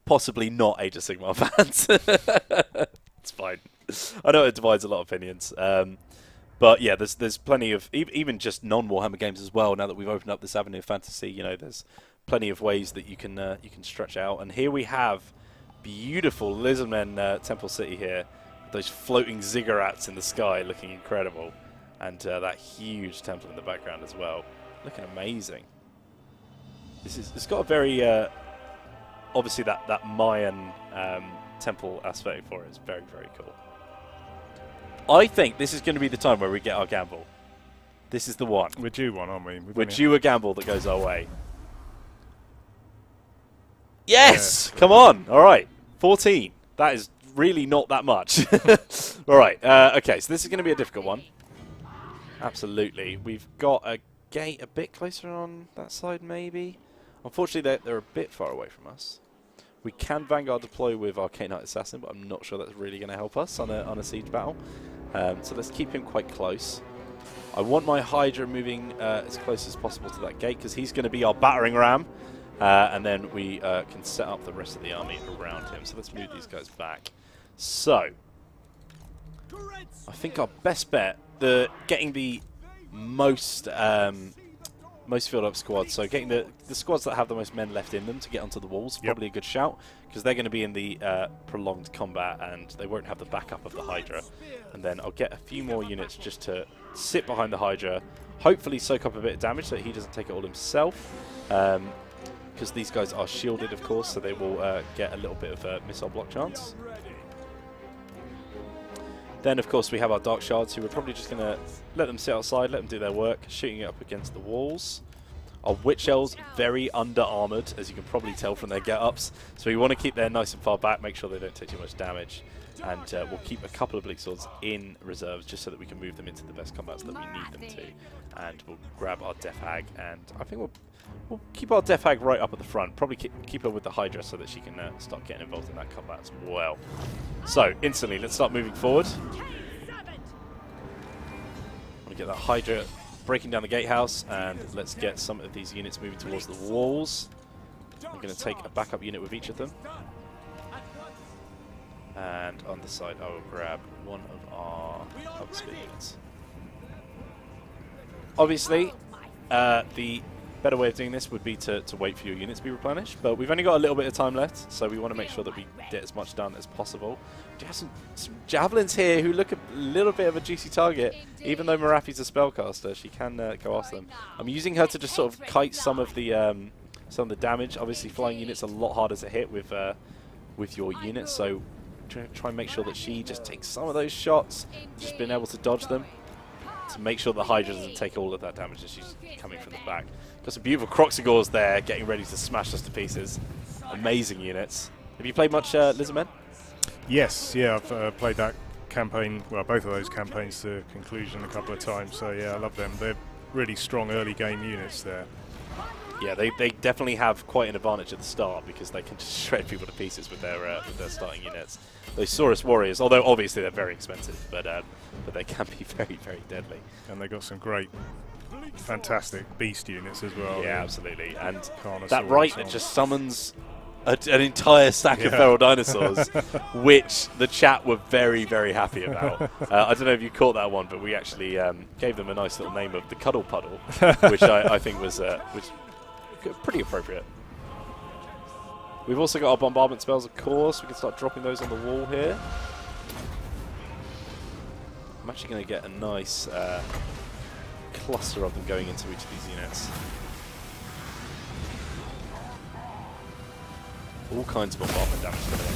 S1: Possibly not Age of Sigmar fans. It's fine. I know it divides a lot of opinions. But yeah, there's plenty of even just non-Warhammer games as well. Now that we've opened up this avenue of fantasy, there's plenty of ways that you can stretch out. And here we have beautiful Lizardmen Temple City here. Those floating ziggurats in the sky, looking incredible, and that huge temple in the background as well, looking amazing. It's got a very obviously that Mayan temple aspect for it. It's very, very cool. I think this is going to be the time where we get our gamble. This is the one.
S2: We're due one, aren't we?
S1: We're due a gamble that goes our way. Yes! Come on! All right. 14. That is really not that much. All right. Okay, so this is going to be a difficult one. Absolutely. We've got a gate a bit closer on that side, maybe. Unfortunately, they're a bit far away from us. We can Vanguard deploy with Arcane Knight Assassin, but I'm not sure that's really going to help us on a siege battle. So let's keep him quite close. I want my Hydra moving as close as possible to that gate, because he's going to be our battering ram. And then we can set up the rest of the army around him. So let's move these guys back. So, I think our best bet, getting the most filled up squads, so getting the squads that have the most men left in them to get onto the walls, probably a good shout, because they're going to be in the prolonged combat and they won't have the backup of the Hydra. And then I'll get a few more units just to sit behind the Hydra, hopefully soak up a bit of damage so that he doesn't take it all himself, because these guys are shielded, of course, so they will get a little bit of a missile block chance. Then, of course, we have our Dark Shards, who we're probably just going to let them sit outside, let them do their work, shooting it up against the walls. Our Witch Elves, very under-armoured, as you can probably tell from their get-ups. So we want to keep them nice and far back, make sure they don't take too much damage. And we'll keep a couple of Bleak Swords in reserves, just so that we can move them into the best combats that we need them to. And we'll grab our Death Hag, and I think we'll keep our Death Hag right up at the front. Probably keep her with the Hydra so that she can start getting involved in that combat as well. So, instantly, let's start moving forward. I want to get that Hydra breaking down the gatehouse, and let's get some of these units moving towards the walls. I'm going to take a backup unit with each of them. And on the side, I will grab one of our Hubspit units. Obviously, the better way of doing this would be to wait for your units to be replenished, but we've only got a little bit of time left, so we want to make sure that we get as much done as possible. We have some javelins here who look a little bit of a juicy target. Even though Morathi's a spellcaster, she can go after them. I'm using her to just sort of kite some of the damage. Obviously, flying units are a lot harder to hit with your units, so try and make sure that she just takes some of those shots, just being able to dodge them, to make sure the Hydra doesn't take all of that damage as she's coming from the back. Got some beautiful Croxigors there, getting ready to smash us to pieces. Amazing units. Have you played much Lizardmen?
S2: Yes, yeah, I've played that campaign, well, both of those campaigns to conclusion a couple of times, so yeah, I love them. They're really strong early game units there.
S1: Yeah, they definitely have quite an advantage at the start because they can just shred people to pieces with their starting units. Those Saurus Warriors, although obviously they're very expensive, but they can be very, very deadly.
S2: And they've got some great, fantastic beast units as well.
S1: Yeah, absolutely. And
S2: Carnosaur
S1: that right that just summons an entire stack of feral dinosaurs, which the chat were very, very happy about. I don't know if you caught that one, but we actually gave them a nice little name of the Cuddle Puddle, which I think was pretty appropriate. We've also got our bombardment spells, of course. We can start dropping those on the wall here. I'm actually going to get a nice cluster of them going into each of these units. All kinds of bombardment damage coming in.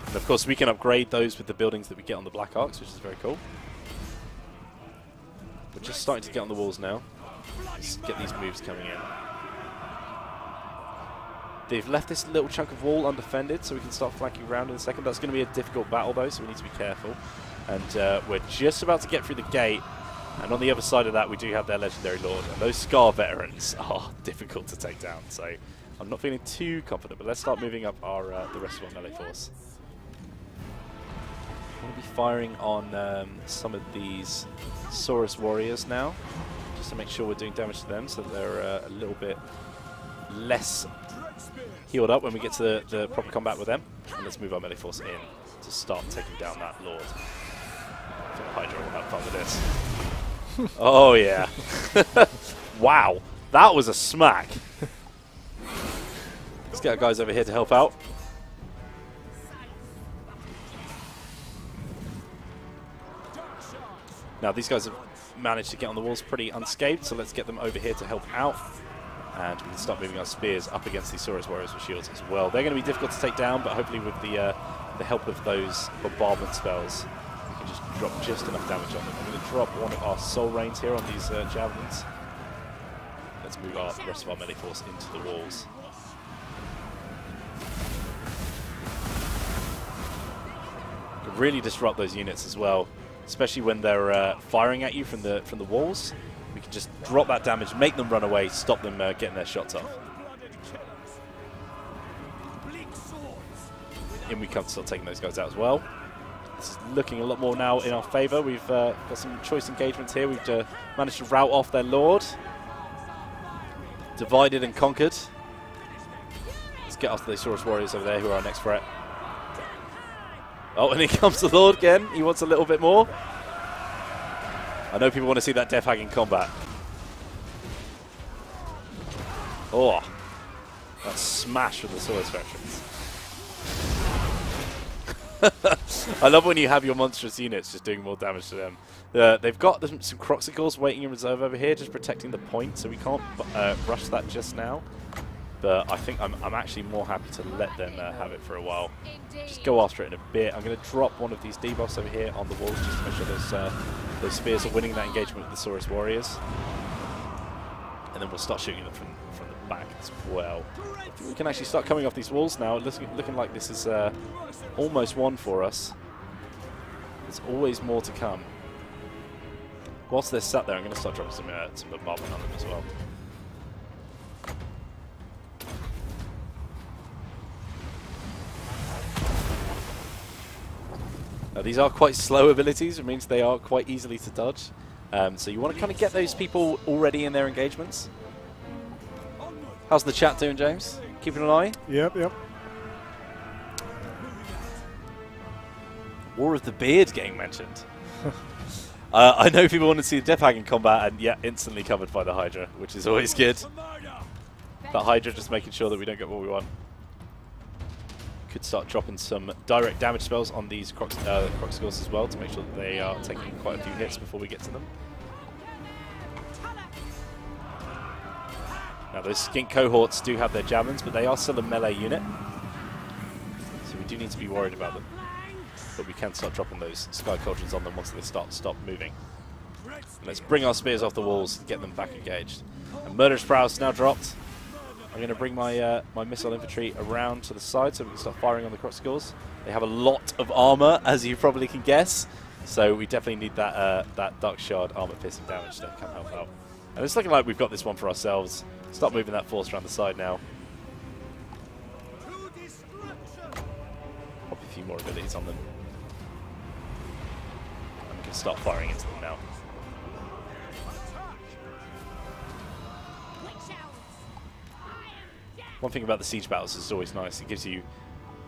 S1: And of course we can upgrade those with the buildings that we get on the Black Arcs, which is very cool. We're just starting to get on the walls now. Let's get these moves coming in. They've left this little chunk of wall undefended, so we can start flanking around in a second. That's going to be a difficult battle though, so we need to be careful. And we're just about to get through the gate, and on the other side of that we do have their legendary lord, and those Scar veterans are difficult to take down, so I'm not feeling too confident, but let's start moving up our the rest of our melee force. I'm going to be firing on some of these Saurus Warriors now, just to make sure we're doing damage to them, so they're a little bit less healed up when we get to the proper combat with them. And let's move our melee force in to start taking down that lord. I think the Hydra will have fun with this. Oh yeah. Wow, that was a smack. Let's get our guys over here to help out. Now these guys have managed to get on the walls pretty unscathed, so let's get them over here to help out. And we can start moving our spears up against these Saurus Warriors with shields as well. They're going to be difficult to take down, but hopefully with the help of those bombardment spells, we can just drop just enough damage on them. I'm going to drop one of our soul rains here on these javelins. Let's move the rest of our melee force into the walls. Could really disrupt those units as well, especially when they're firing at you from the walls. We can just drop that damage, make them run away, stop them getting their shots off. In we come to start taking those guys out as well. This is looking a lot more now in our favour. We've got some choice engagements here. We've managed to rout off their lord. Divided and conquered. Let's get after the Saurus Warriors over there, who are our next threat. Oh, and here comes the Lord again. He wants a little bit more. I know people want to see that Death Hag in combat. Oh, that smash with the Swords veterans. I love when you have your monstrous units just doing more damage to them. They've got some Croxicles waiting in reserve over here, just protecting the point, so we can't rush that just now. But I think I'm actually more happy to let them have it for a while. Just go after it in a bit. I'm going to drop one of these debuffs over here on the walls just to make sure those spears are winning that engagement with the Saurus warriors. And then we'll start shooting them from the back as well. I think we can actually start coming off these walls now. Looking like this is almost won for us. There's always more to come. Whilst they're sat there, I'm going to start dropping some bombardment on them as well. These are quite slow abilities, which means they are quite easily to dodge. So you want to kind of get those people already in their engagements. How's the chat doing, James? Keeping an eye?
S2: Yep, yep.
S1: War of the Beard getting mentioned. I know people want to see the Death Hag in combat, and yeah, instantly covered by the Hydra, which is always good. That Hydra just making sure that we don't get what we want. Could start dropping some direct damage spells on these Croxicles as well to make sure that they are taking quite a few hits before we get to them. Now those skink cohorts do have their javelins, but they are still a melee unit, so we do need to be worried about them. But we can start dropping those Sky Cauldrons on them once they stop moving. And let's bring our spears off the walls and get them back engaged. And Murderous Prowess now dropped. I'm going to bring my my missile infantry around to the side so we can start firing on the Croxicles. They have a lot of armor, as you probably can guess, so we definitely need that that Dark Shard armor piercing damage to come help out. And it's looking like we've got this one for ourselves. Start moving that force around the side now. Pop a few more abilities on them. And we can start firing into them now. One thing about the siege battles is always nice. It gives you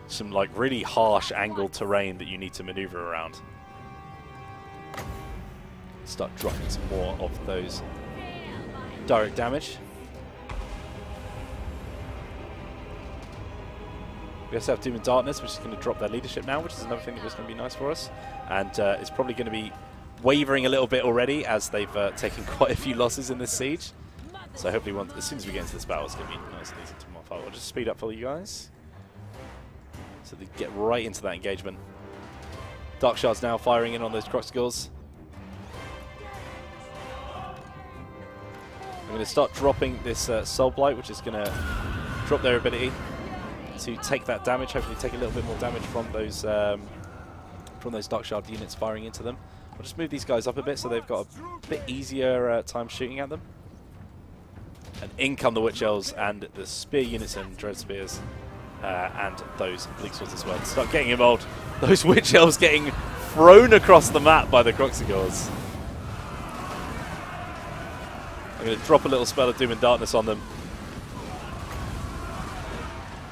S1: some like really harsh angled terrain that you need to maneuver around. Start dropping some more of those direct damage. We also have Doom and Darkness, which is going to drop their leadership now, which is another thing that was going to be nice for us. And it's probably going to be wavering a little bit already as they've taken quite a few losses in this siege. So hopefully as soon as we get into this battle, it's going to be nice and easy to mop up. I'll just speed up for you guys, so they get right into that engagement. Dark Shard's now firing in on those Croxicles. I'm going to start dropping this Soul Blight, which is going to drop their ability to take that damage, hopefully take a little bit more damage from those Dark Shard units firing into them. I'll just move these guys up a bit so they've got a bit easier time shooting at them. And in come the Witch Elves and the Spear units and Dread Spears and those Bleak Swords as well. Start getting involved. Those Witch Elves getting thrown across the map by the Croxicles. I'm going to drop a little spell of Doom and Darkness on them,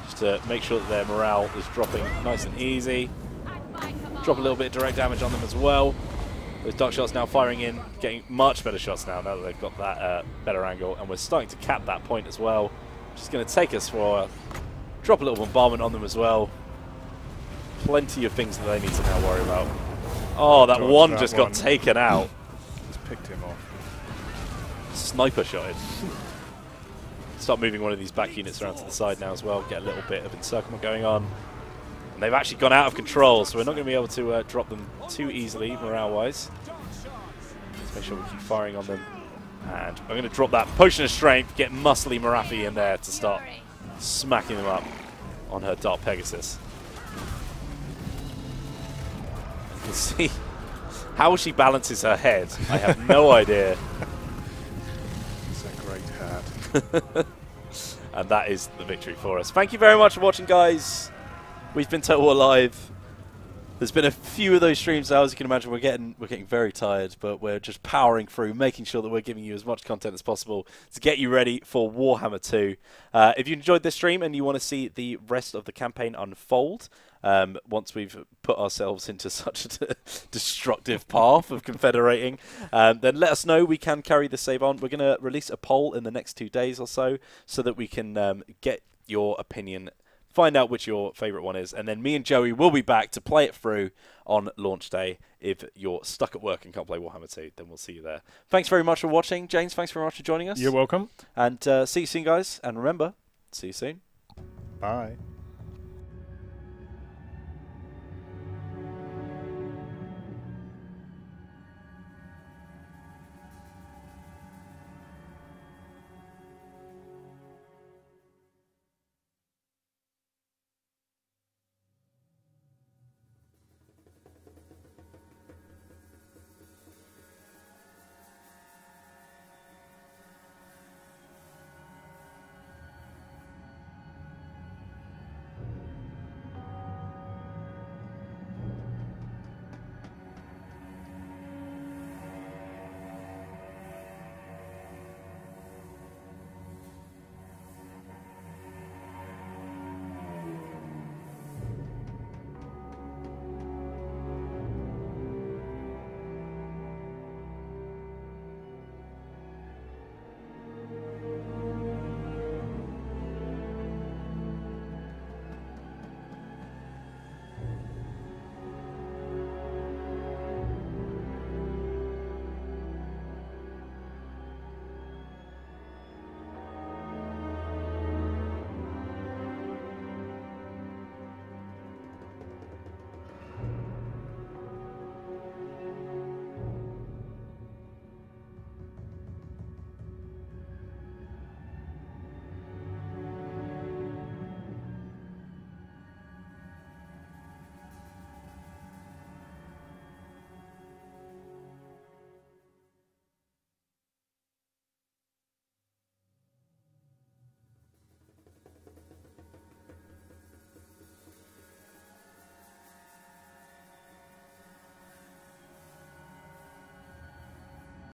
S1: just to make sure that their morale is dropping nice and easy. Drop a little bit of direct damage on them as well. Those Dark Shots now firing in, getting much better shots now that they've got that better angle, and we're starting to cap that point as well, which is going to take us for drop a little bombardment on them as well. Plenty of things that they need to now worry about. Oh, that one just got taken out.
S2: Just picked him off.
S1: Sniper shotted. Start moving one of these back units around to the side now as well, get a little bit of encirclement going on. And they've actually gone out of control, so we're not going to be able to drop them too easily, morale-wise. Let's make sure we keep firing on them. And I'm going to drop that Potion of Strength, get muscly Marathi in there to start smacking them up on her Dark Pegasus. You can see how she balances her head. I have no idea.
S2: It's a great hat.
S1: And that is the victory for us. Thank you very much for watching, guys. We've been Total Alive. There's been a few of those streams now, as you can imagine. We're getting very tired, but we're just powering through, making sure that we're giving you as much content as possible to get you ready for Warhammer 2. If you enjoyed this stream and you want to see the rest of the campaign unfold, once we've put ourselves into such a destructive path of confederating, then let us know. We can carry the save on. We're going to release a poll in the next 2 days or so that we can get your opinion, find out which your favourite one is, and then me and Joey will be back to play it through on launch day. If you're stuck at work and can't play Warhammer 2, then we'll see you there. Thanks very much for watching. James, thanks very much for joining us.
S2: You're welcome.
S1: And see you soon, guys. And remember, see you soon.
S2: Bye.